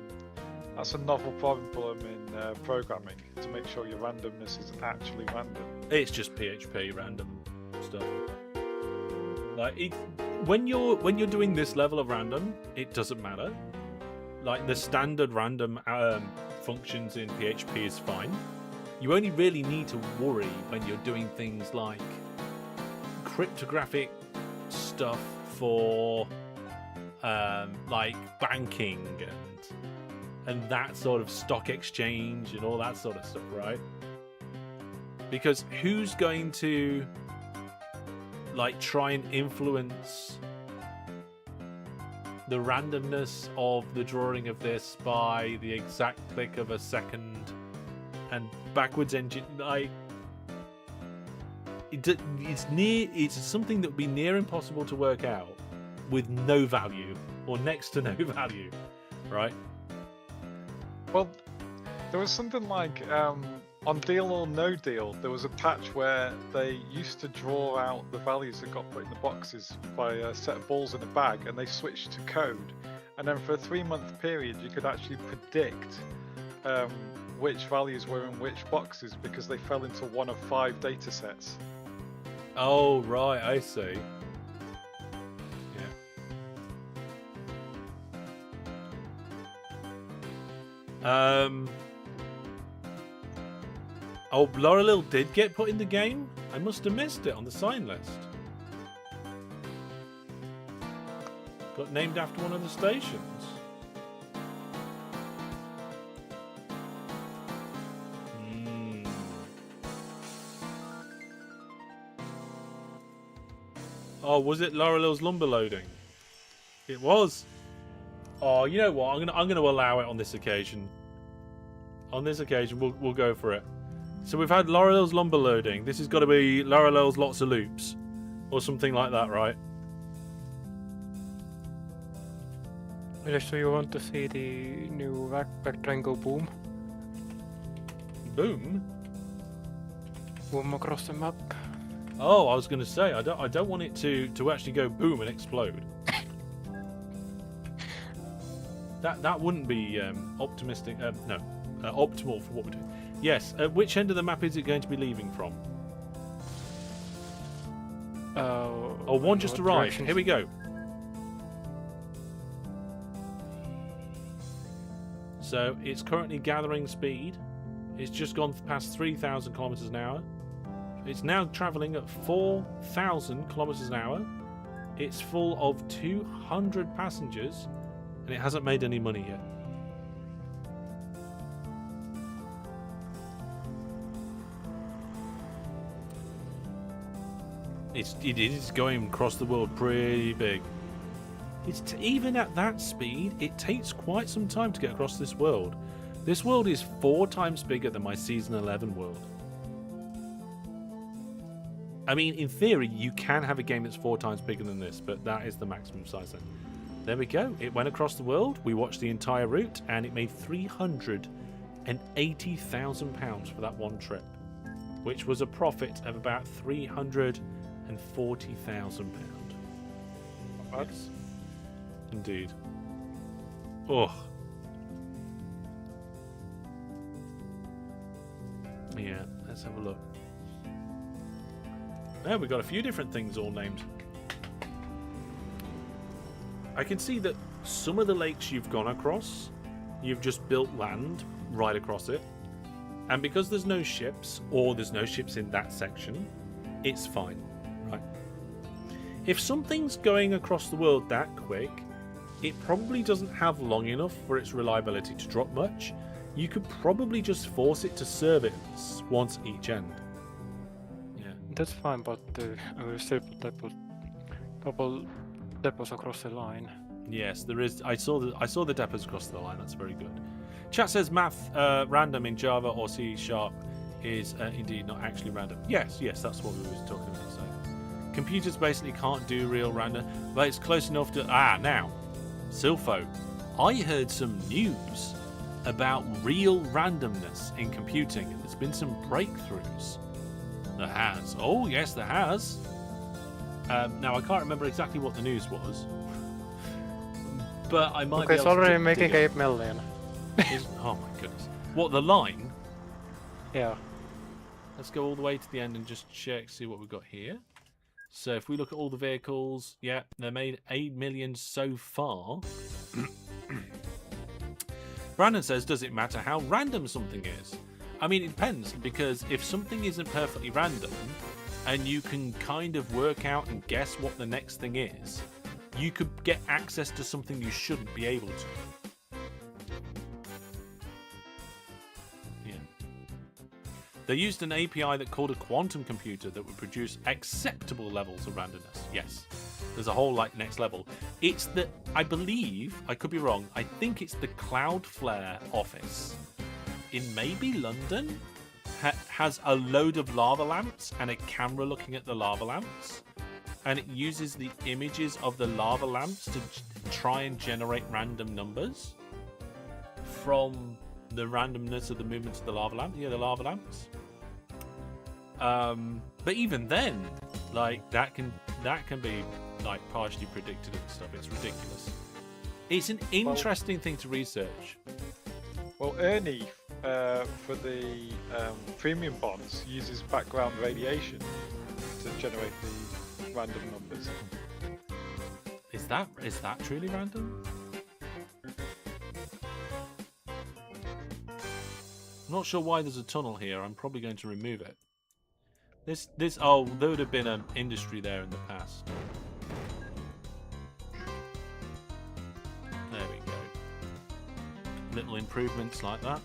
novel problem in programming, to make sure your randomness is actually random. It's just PHP random stuff. Like when you're doing this level of random, it doesn't matter. Like the standard random functions in PHP is fine. You only really need to worry when you're doing things like cryptographic stuff for like banking and that sort of stock exchange and all that sort of stuff, right? Because who's going to like try and influence the randomness of the drawing of this by the exact click of a second and backwards engine? Like it's something that would be near impossible to work out with no value or next to no value, right? Well, there was something like on Deal or No Deal, there was a patch where they used to draw out the values that got put in the boxes by a set of balls in a bag, and they switched to code. And then for a 3-month period, you could actually predict which values were in which boxes because they fell into one of 5 data sets. Oh, right, I see. Yeah. Oh, Laurelil did get put in the game? I must have missed it on the sign list. Got named after one of the stations. Oh, was it Laurelil's lumber loading? It was. Oh, you know what? I'm gonna allow it on this occasion. On this occasion, we'll go for it. So we've had Laurelil's lumber loading. This has got to be Laurelil's lots of loops, or something like that, right? So you want to see the new rectangle boom? Boom. Boom across the map. Oh, I was going to say I don't want it to actually go boom and explode. that wouldn't be optimistic. No, optimal for what we're doing. Yes. Which end of the map is it going to be leaving from? Oh, one just arrived. Here we go. So it's currently gathering speed. It's just gone past 3,000 kilometers an hour. It's now traveling at 4,000 kilometers an hour. It's full of 200 passengers, and it hasn't made any money yet. It is going across the world pretty big. Even at that speed, it takes quite some time to get across this world. This world is 4 times bigger than my Season 11 world. I mean, in theory, you can have a game that's 4 times bigger than this, but that is the maximum size then. There we go. It went across the world. We watched the entire route, and it made £380,000 for that one trip, which was a profit of about £340,000. Yes. Indeed. Oh. Yeah, let's have a look. Now we've got a few different things all named. I can see that some of the lakes you've gone across, you've just built land right across it. And because there's no ships, or there's no ships in that section, it's fine, right? If something's going across the world that quick, it probably doesn't have long enough for its reliability to drop much. You could probably just force it to service once each end. Yeah, that's fine, but I will still put double depots across the line. Yes, there is. I saw the depots across the line. That's very good. Chat says math random in Java or C# is indeed not actually random. Yes, that's what we were talking about. So computers basically can't do real random, but it's close enough to. Now, Silpho, I heard some news about real randomness in computing, and there's been some breakthroughs. There has. Oh, yes, there has. Now, I can't remember exactly what the news was, but I might be able it's already to making 8 million. Oh my goodness. What, the line? Yeah. Let's go all the way to the end and just check, see what we've got here. So if we look at all the vehicles, yeah, they made 8 million so far. Brandon says, does it matter how random something is? I mean, it depends, because if something isn't perfectly random, and you can kind of work out and guess what the next thing is, you could get access to something you shouldn't be able to. Yeah. They used an API that called a quantum computer that would produce acceptable levels of randomness. Yes. There's a whole next level. It's the, I believe, I could be wrong, I think it's the Cloudflare office in maybe London has a load of lava lamps and a camera looking at the lava lamps, and it uses the images of the lava lamps to try and generate random numbers from the randomness of the movements of the lava lamp. Yeah, the lava lamps. But even then, that can be partially predicted and stuff. It's ridiculous. It's an interesting thing to research. Well, Ernie for the premium bonds uses background radiation to generate the random numbers. Is that truly random? I'm not sure why there's a tunnel here. I'm probably going to remove it. Oh, there would have been an industry there in the past. There we go. Little improvements like that.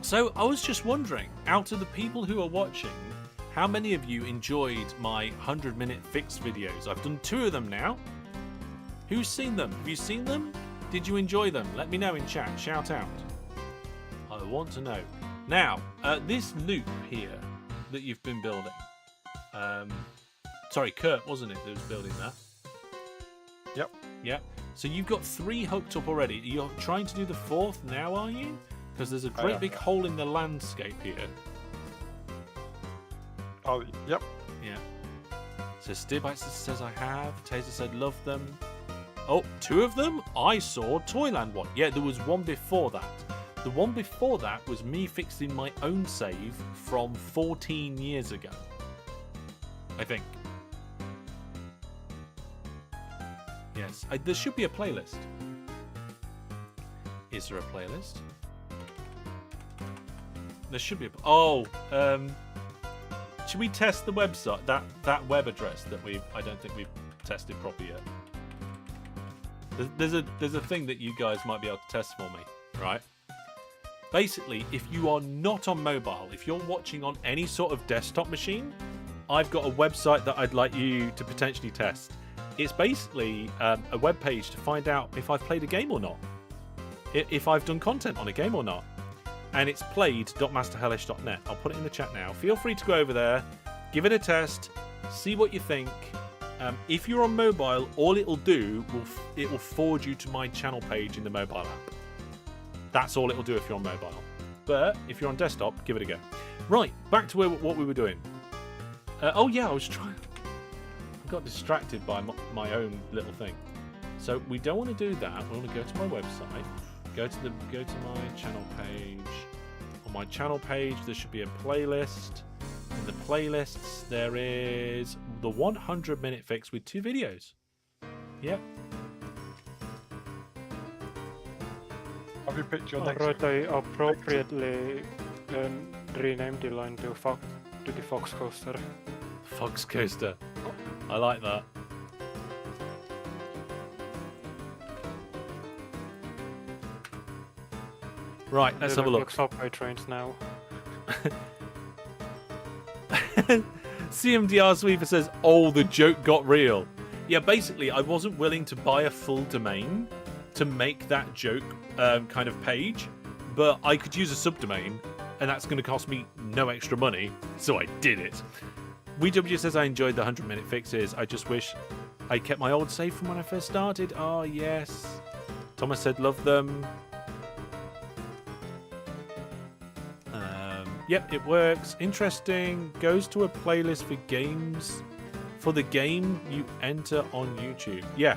So I was just wondering, out of the people who are watching, how many of you enjoyed my 100-minute fix videos? I've done 2 of them now. Who's seen them? Have you seen them? Did you enjoy them? Let me know in chat. Shout out. I want to know. Now, this loop here that you've been building. Sorry, Kurt, wasn't it, that was building that? Yep. Yep. So you've got 3 hooked up already. You're trying to do the 4th now, are you? Because there's a great big hole in the landscape here. Oh, yep. Yeah. So Steerbites says I have. Taser said love them. Oh, 2 of them? I saw Toyland one. Yeah, there was one before that. The one before that was me fixing my own save from 14 years ago. I think. Yes, there should be a playlist. Is there a playlist? There should be a... Oh, should we test the website? That web address that I don't think we've tested properly yet. There's a thing that you guys might be able to test for me, right? Basically, if you are not on mobile, if you're watching on any sort of desktop machine, I've got a website that I'd like you to potentially test. It's basically a web page to find out if I've played a game or not, if I've done content on a game or not. And it's played.masterhellish.net. I'll put it in the chat now. Feel free to go over there, give it a test, see what you think. If you're on mobile, all it'll do, it will forward you to my channel page in the mobile app. That's all it'll do if you're on mobile. But if you're on desktop, give it a go. Right, back to what we were doing. Oh yeah, I was trying... I got distracted by my own little thing. So we don't want to do that. We want to go to my website. Go to my channel page. On my channel page, there should be a playlist. In the playlists, there is the 100-minute fix with 2 videos. Yep. Have you picked your next Alright, I appropriately renamed the line to the Fox Coaster. Fox Coaster. I like that. Right, let's have a look. Subway trains now. CMDR Sweeper says, oh, the joke got real. Yeah, basically, I wasn't willing to buy a full domain to make that joke kind of page, but I could use a subdomain, and that's going to cost me no extra money, so I did it. WeW says, I enjoyed the 100-minute fixes. I just wish I kept my old save from when I first started. Oh, yes. Thomas said, love them. Yep, it works. Interesting. Goes to a playlist for games. For the game you enter on YouTube. Yeah.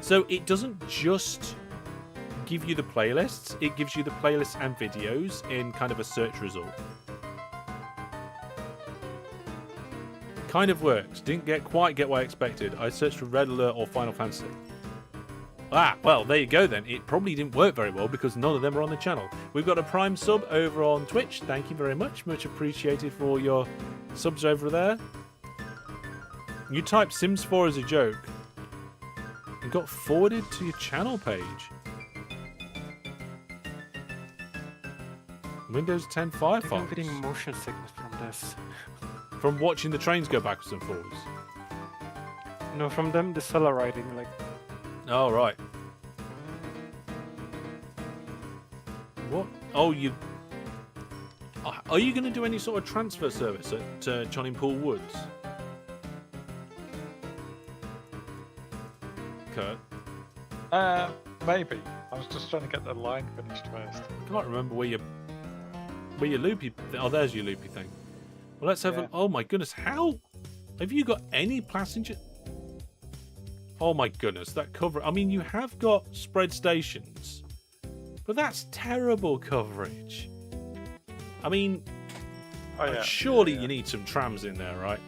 So it doesn't just give you the playlists. It gives you the playlists and videos in kind of a search result. Kind of works. Didn't quite get what I expected. I searched for Red Alert or Final Fantasy. Ah, well, there you go then. It probably didn't work very well because none of them are on the channel. We've got a Prime sub over on Twitch. Thank you very much. Much appreciated for all your subs over there. You typed Sims 4 as a joke and got forwarded to your channel page. Windows 10 Firefox. I'm getting motion sickness from this. From watching the trains go backwards and forwards? No, from them decelerating, like... Oh, right. What? Oh, you... Are you going to do any sort of transfer service at Johnny Pool Woods? Kurt? Maybe. I was just trying to get the line finished first. I can't remember where your loopy... Oh, there's your loopy thing. Well, let's have a... Oh, my goodness. How... Have you got any passenger... Oh my goodness, that cover... I mean, you have got spread stations, But that's terrible coverage. I mean, Oh yeah. surely yeah. you need some trams in there, right?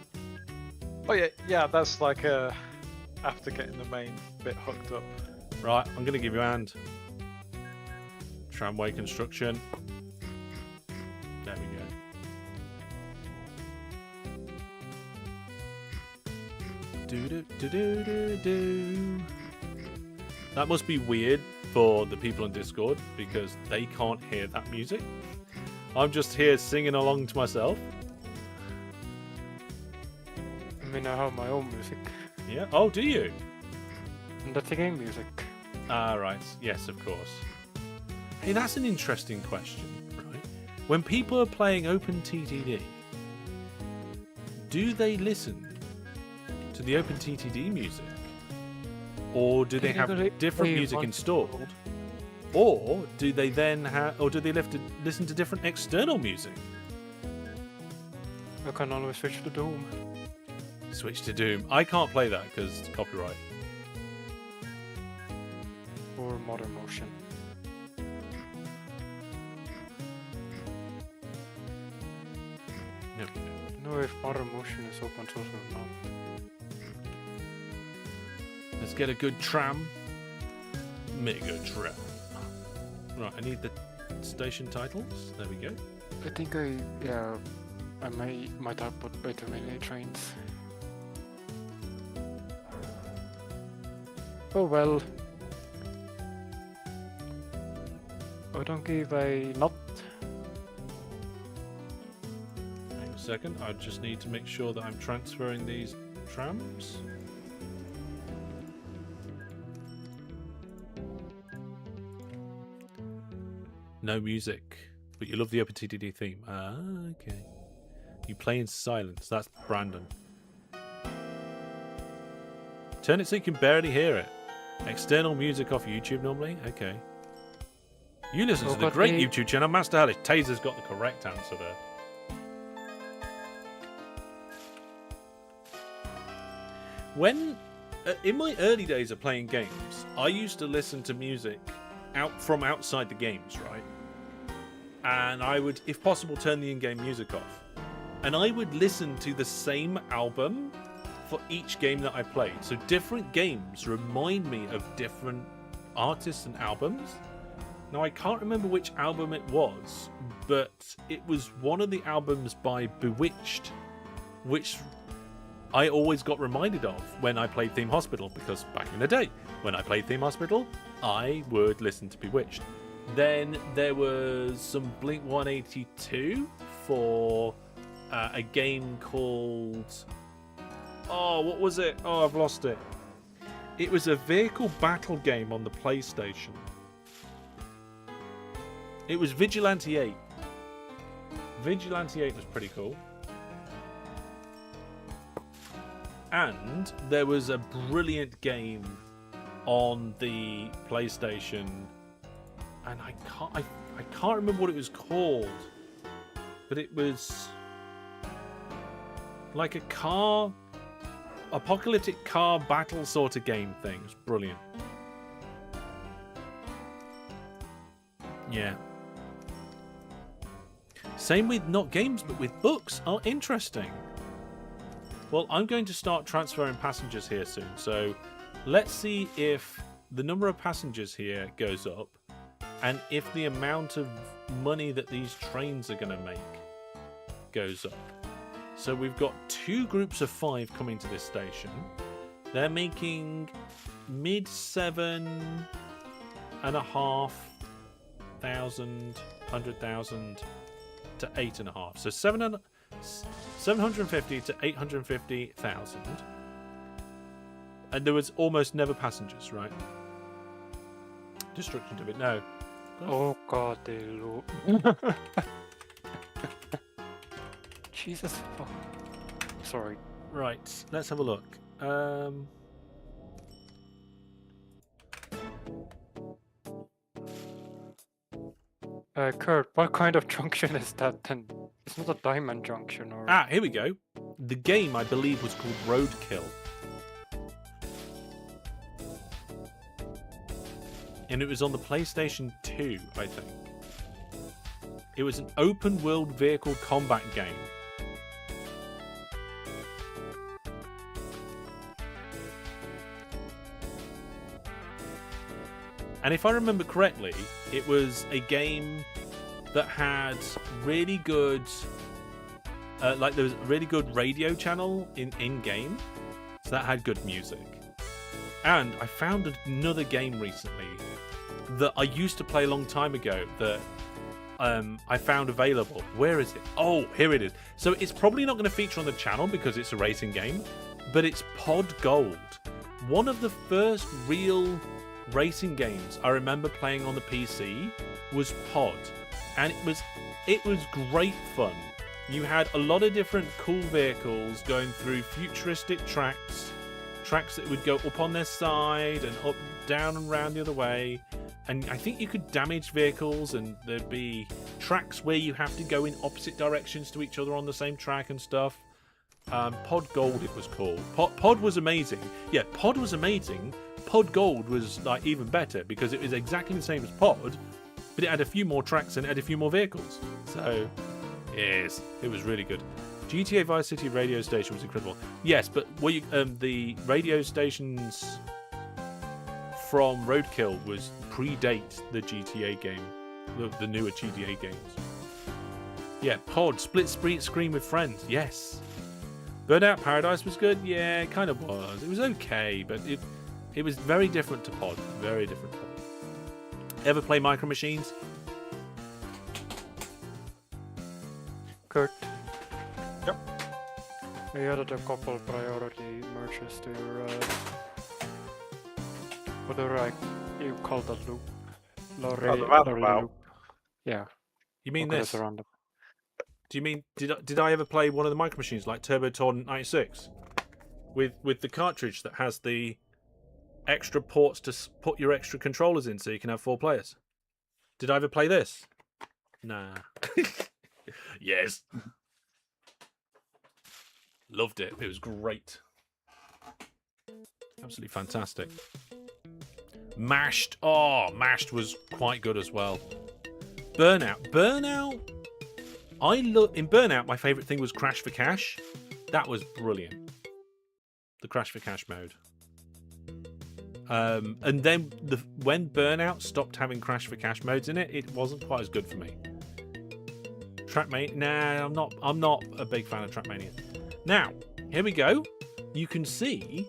Oh yeah, yeah. That's like after getting the main bit hooked up. Right, I'm going to give you a hand. Tramway construction. There we go. Do-do-do-do-do-do. That must be weird for the people on Discord because they can't hear that music. I'm just here singing along to myself. I mean, I have my own music. Yeah. Oh, do you? And that's the game music. Ah, right. Yes, of course. Hey, that's an interesting question, right? When people are playing OpenTTD, do they listen to the OpenTTD music? Or do they have different music installed? Or do they then have, or do they listen to different external music? I can always switch to Doom. Switch to Doom. I can't play that because it's copyright. Or Modern Motion. No. I don't know if Modern Motion is open source or not. Let's get a good tram. Mega tram. Right, I need the station titles. There we go. I think I might have put better many trains. Oh well. I don't give a not. Hang on a second. I just need to make sure that I'm transferring these trams. No music, but you love the OpenTTD theme. Ah, okay. You play in silence. That's Brandon. Turn it so you can barely hear it. External music off YouTube normally? Okay. You listen to the great YouTube channel, Master Hellish. Taser's got the correct answer there. When, in my early days of playing games, I used to listen to music from outside the games, right? And I would, if possible, turn the in-game music off. And I would listen to the same album for each game that I played. So different games remind me of different artists and albums. Now I can't remember which album it was, but it was one of the albums by Bewitched, which I always got reminded of when I played Theme Hospital, because back in the day, when I played Theme Hospital, I would listen to Bewitched. Then there was some Blink 182 for a game called... Oh, what was it? Oh, I've lost it. It was a vehicle battle game on the PlayStation. It was Vigilante 8. Vigilante 8 was pretty cool. And there was a brilliant game on the PlayStation, and I can't remember what it was called, but it was like a apocalyptic car battle sort of game thing. It was brilliant. Yeah. Same with not games, but with books. Oh, interesting. Well, I'm going to start transferring passengers here soon, so let's see if the number of passengers here goes up and if the amount of money that these trains are going to make goes up. So we've got 2 groups of 5 coming to this station. They're making mid 7,500, 100,000 to 8.5. So 750 to 850,000. And there was almost never passengers, right? Destruction of it, no. Oh god, they look. Jesus fuck. Sorry. Right, let's have a look. Kurt, what kind of junction is that then? It's not a diamond junction or... Ah, here we go. The game, I believe, was called Roadkill. and it was on the PlayStation 2, I think. It was an open world vehicle combat game. And if I remember correctly, it was a game that had really good, like there was a really good radio channel in game, so that had good music. And I found another game recently that I used to play a long time ago that I found available. Where is it? Oh, here it is. So it's probably not going to feature on the channel because it's a racing game, but it's Pod Gold. One of the first real racing games I remember playing on the PC was Pod, and it was great fun. You had a lot of different cool vehicles going through futuristic tracks that would go up on their side and up, down and round the other way. And I think you could damage vehicles, and there'd be tracks where you have to go in opposite directions to each other on the same track and stuff. Pod Gold it was called. Pod was amazing. Yeah, Pod was amazing. Pod Gold was like even better because it was exactly the same as Pod, but it had a few more tracks and it had a few more vehicles. So, yes, it was really good. GTA Vice City radio station was incredible. Yes, but the radio stations from Roadkill predate the GTA game, the newer GTA games. Yeah, Pod, split screen with friends. Yes. Burnout Paradise was good. Yeah, it kind of was. It was okay, but it was very different to Pod. Very different to Pod. Ever play Micro Machines? Kurt. Yep. We added a couple priority merges to your whatever you call that loop. The roundabout. Loop. Yeah. You mean Okay, this? it's a roundabout. Do you mean did I ever play one of the Micro Machines like Turbo Torrent 96 with the cartridge that has the extra ports to put your extra controllers in so you can have 4 players? Did I ever play this? Nah. Yes. Loved it. It was great. Absolutely fantastic. Mashed. Oh, Mashed was quite good as well. Burnout. In Burnout, my favourite thing was Crash for Cash. That was brilliant. The Crash for Cash mode. And then when Burnout stopped having Crash for Cash modes in it, it wasn't quite as good for me. Trackmania, nah, I'm not a big fan of Trackmania. Now, here we go. You can see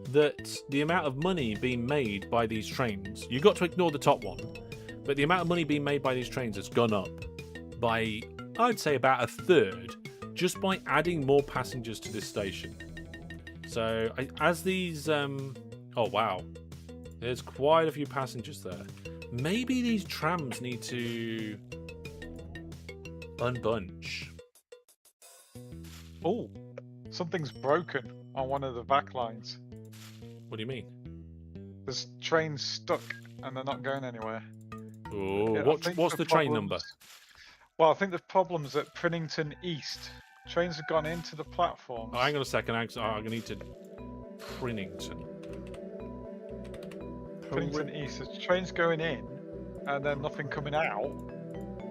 that the amount of money being made by these trains, you've got to ignore the top one, but the amount of money being made by these trains has gone up by, I'd say, about a third, just by adding more passengers to this station. So, as these, oh wow, there's quite a few passengers there. Maybe these trams need to unbunch. Oh, something's broken on one of the back lines. What do you mean? There's trains stuck and they're not going anywhere. Oh, Yeah, what's the train number? Well, I think the problem's at Prinnington East. Trains have gone into the platforms. Oh, hang on a second. I'm going to need to... Prinnington. Prinnington East. There's trains going in and then nothing coming out.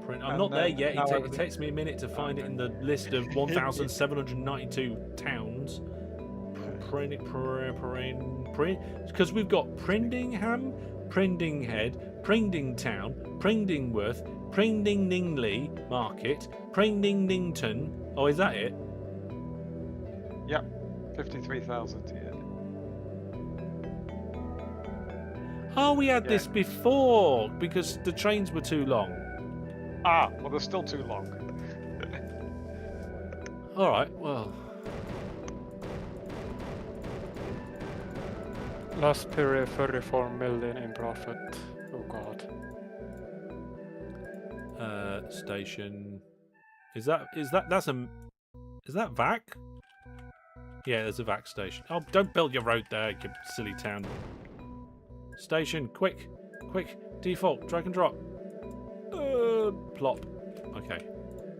I'm not there yet. It takes me a minute to find it in the list of 1,792 towns. Because we've got Prindingham, Pringdinghead, Pringdingtown, Pringdingworth, Pringdingley Market, Pringdington. Oh, is that it? Yep, 53,000 here. Oh, we had this before because the trains were too long. Ah, well, they're still too long. All right, well. Last period, 34 million in profit. Oh god. Station. Is that VAC? Yeah, there's a VAC station. Oh, don't build your road there, you silly town. Station, quick, default, drag and drop. Plop. Okay,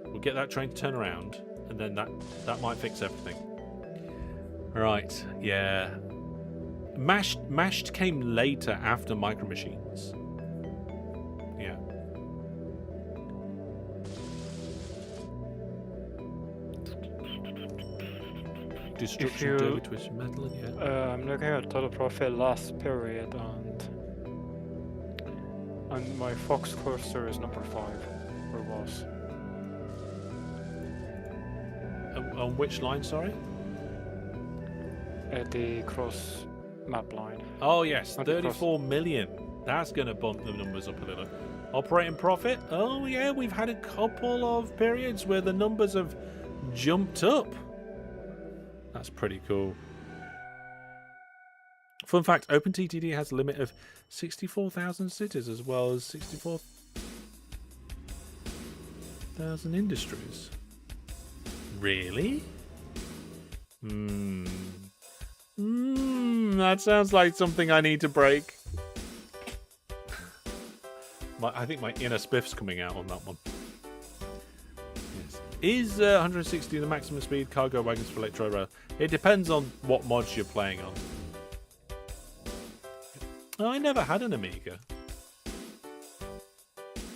we'll get that train to turn around, and then that might fix everything. Right, yeah. Mashed came later after Micro Machines. Yeah. Destruction, you- Derby, Twisted Metal, yeah. I'm looking at total profit last period, and my Fox cursor is number 5, or was. On which line, sorry? At the cross map line. Oh yes, Not the 34 million. That's going to bump the numbers up a little. Operating profit? Oh yeah, we've had a couple of periods where the numbers have jumped up. That's pretty cool. Fun fact, OpenTTD has a limit of 64,000 cities as well as 64,000 industries. Really? That sounds like something I need to break. I think my inner spiff's coming out on that one. Yes. Is 160 the maximum speed cargo wagons for electro rail? It depends on what mods you're playing on. I never had an Amiga.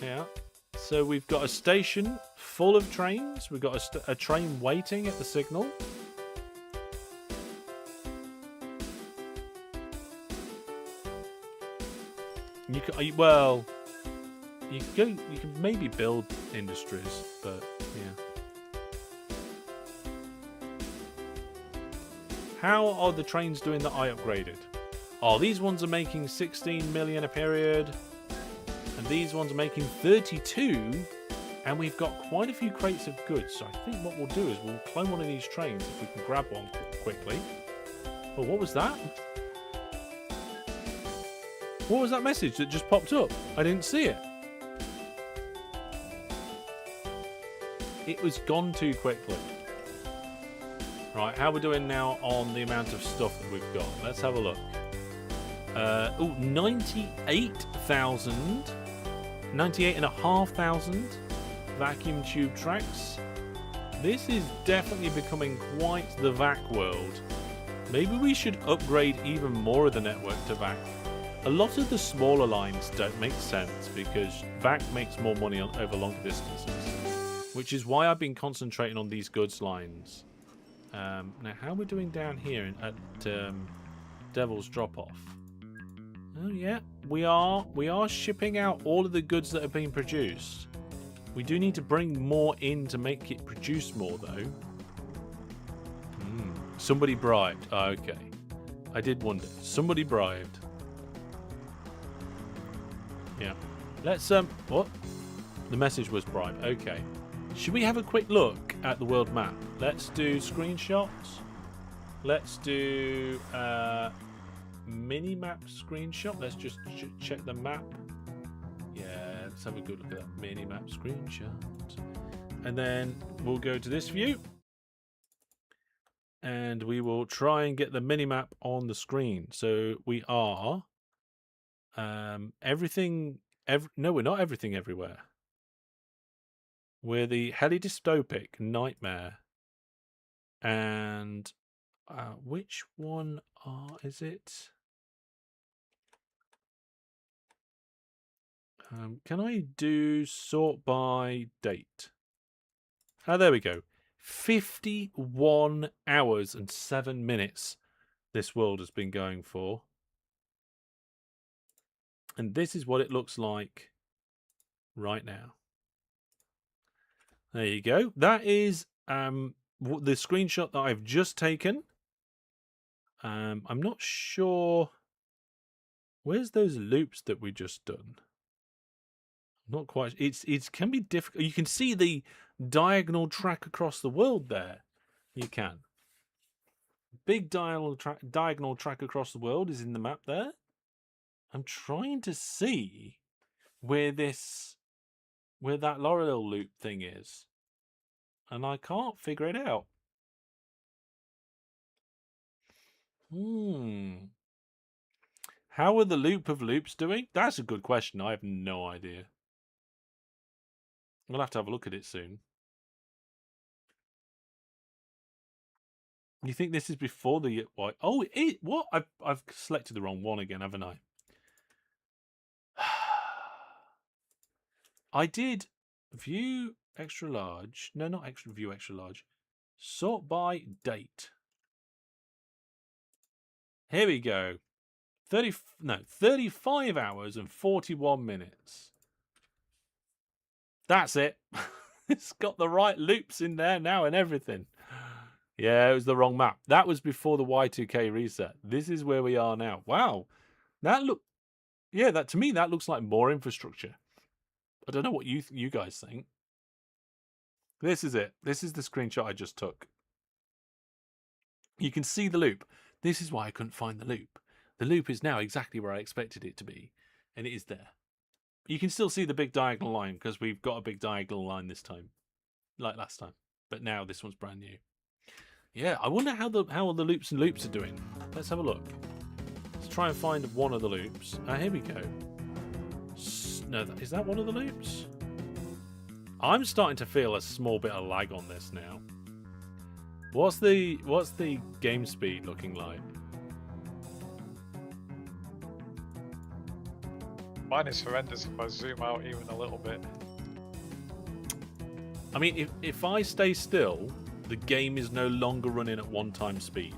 Yeah. So we've got a station full of trains. We've got a train waiting at the signal. You can, well, you can maybe build industries, but yeah. How are the trains doing that I upgraded? Oh, these ones are making 16 million a period, and these ones are making 32, and we've got quite a few crates of goods. So I think what we'll do is we'll clone one of these trains if we can grab one quickly. Oh, what was that? What was that message that just popped up? I didn't see it. It was gone too quickly. Right, how we're doing now on the amount of stuff that we've got. Let's have a look. 98,000. 98,500 vacuum tube tracks. This is definitely becoming quite the VAC world. Maybe we should upgrade even more of the network to VAC. A lot of the smaller lines don't make sense because VAC makes more money over longer distances, which is why I've been concentrating on these goods lines. Now, how are we doing down here at Devil's Drop-Off? Oh yeah, we are shipping out all of the goods that are being produced. We do need to bring more in to make it produce more, though. Somebody bribed. Oh, okay, I did wonder. Somebody bribed. Yeah. Let's what? The message was bribe. Okay. Should we have a quick look at the world map? Let's do screenshots. Let's do mini map screenshot. Let's just check the map. Yeah, let's have a good look at that mini map screenshot. And then we'll go to this view. And we will try and get the mini map on the screen. So we are everything. No, we're not everything everywhere. We're the heli-dystopic nightmare. And which one is it? Can I do sort by date? Oh, there we go. 51 hours and 7 minutes this world has been going for. And this is what it looks like right now. There you go. That is the screenshot that I've just taken. I'm not sure. Where's those loops that we just done? Not quite. It can be difficult. You can see the diagonal track across the world there. You can. Big diagonal track across the world is in the map there. I'm trying to see where that L'Oreal loop thing is, and I can't figure it out. How are the loop of loops doing? That's a good question. I have no idea. We'll have to have a look at it soon. You think this is before the what? Oh, what? I've selected the wrong one again, haven't I? I did view extra large. No, not extra view extra large. Sort by date. Here we go. 35 hours and 41 minutes. That's it. It's got the right loops in there now and everything. Yeah, it was the wrong map. That was before the Y2K reset. This is where we are now. Wow. That to me that looks like more infrastructure. I don't know what you guys think. This is it. This is the screenshot I just took. You can see the loop. This is why I couldn't find the loop. The loop is now exactly where I expected it to be, and it is there. You can still see the big diagonal line because we've got a big diagonal line this time, like last time. But now this one's brand new. Yeah, I wonder how all the loops and loops are doing. Let's have a look. Let's try and find one of the loops. Here we go. No, is that one of the loops? I'm starting to feel a small bit of lag on this now. What's the game speed looking like? Mine is horrendous if I zoom out even a little bit. I mean, if I stay still, the game is no longer running at 1x speed.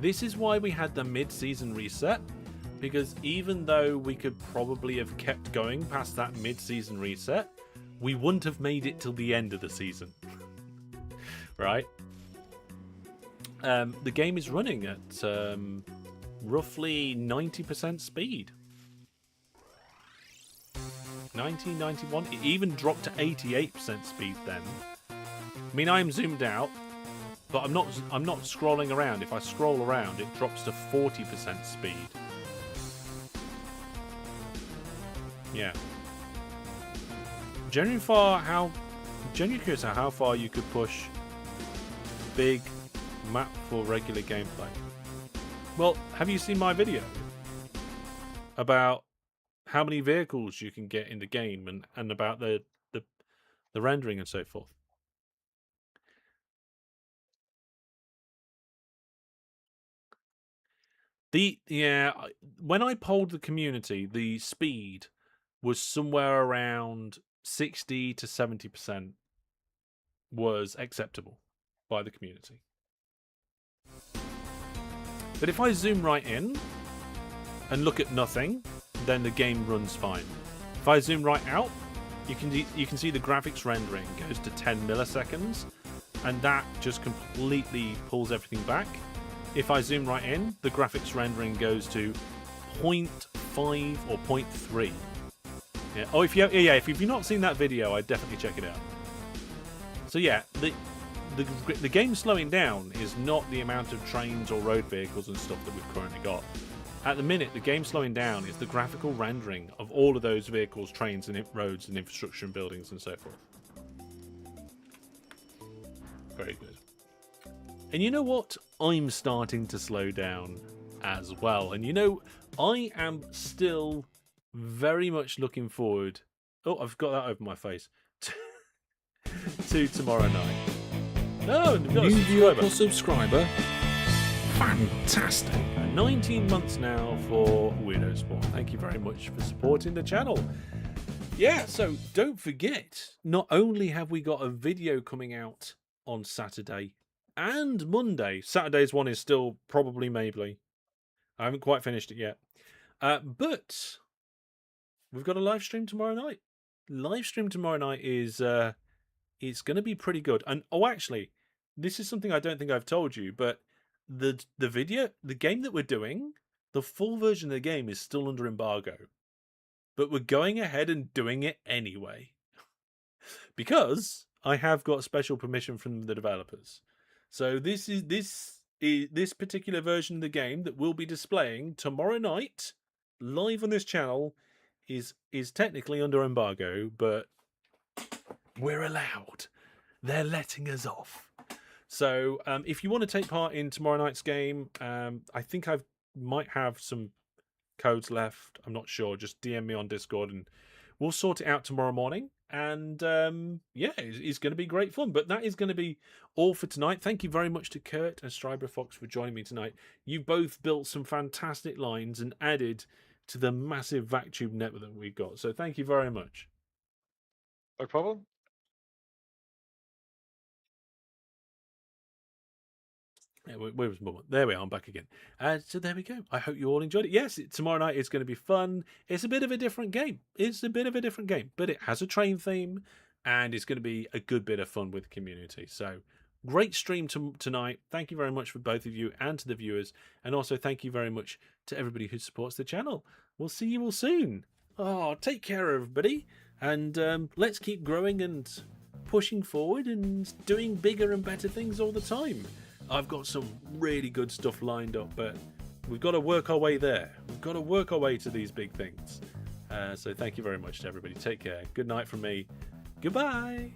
This is why we had the mid-season reset, because even though we could probably have kept going past that mid-season reset, we wouldn't have made it till the end of the season. Right? The game is running at roughly 90% speed. 90, 91. It even dropped to 88% speed then. I mean, I'm zoomed out, but I'm not scrolling around. If I scroll around, it drops to 40% speed. Yeah. Genuinely curious how far you could push big map for regular gameplay. Well, have you seen my video about how many vehicles you can get in the game and about the rendering and so forth? When I polled the community, the speed was somewhere around 60 to 70% was acceptable by the community. But if I zoom right in and look at nothing, then the game runs fine. If I zoom right out, you can see the graphics rendering goes to 10 milliseconds, and that just completely pulls everything back. If I zoom right in, the graphics rendering goes to 0.5 or 0.3. Yeah. Oh, if you've not seen that video, I'd definitely check it out. So yeah, the game slowing down is not the amount of trains or road vehicles and stuff that we've currently got. At the minute, the game slowing down is the graphical rendering of all of those vehicles, trains, and roads and infrastructure and buildings and so forth. Very good. And you know what? I'm starting to slow down as well. And you know, I am still very much looking forward. Oh, I've got that over my face. To tomorrow night. No, we've got New viewer or subscriber. Fantastic. 19 months now for Weirdo Spawn. Thank you very much for supporting the channel. Yeah, so don't forget, not only have we got a video coming out on Saturday and Monday. Saturday's one is still probably maybe. I haven't quite finished it yet. But we've got a live stream tomorrow night. Live stream tomorrow night is it's going to be pretty good. And oh, actually, this is something I don't think I've told you, but the game that we're doing, the full version of the game is still under embargo. But we're going ahead and doing it anyway. Because I have got special permission from the developers. So this particular version of the game that we'll be displaying tomorrow night live on this channel is technically under embargo, but we're allowed. They're letting us off. So if you want to take part in tomorrow night's game, I think I might have some codes left. I'm not sure. Just DM me on Discord and we'll sort it out tomorrow morning. And yeah, it's going to be great fun. But that is going to be all for tonight. Thank you very much to Kurt and Striber Fox for joining me tonight. You both built some fantastic lines and added to the massive vacuum network that we've got. So thank you very much. No problem. Where was Mum? There we are. I'm back again. So there we go. I hope you all enjoyed it. Yes, tomorrow night is going to be fun. It's a bit of a different game. But it has a train theme, and it's going to be a good bit of fun with the community. So great stream tonight. Thank you very much for both of you and to the viewers, and also thank you very much to everybody who supports the channel. We'll see you all soon. Oh, take care, everybody, and let's keep growing and pushing forward and doing bigger and better things all the time. I've got some really good stuff lined up, but we've got to work our way there. We've got to work our way to these big things. So thank you very much to everybody. Take care. Good night from me. Goodbye.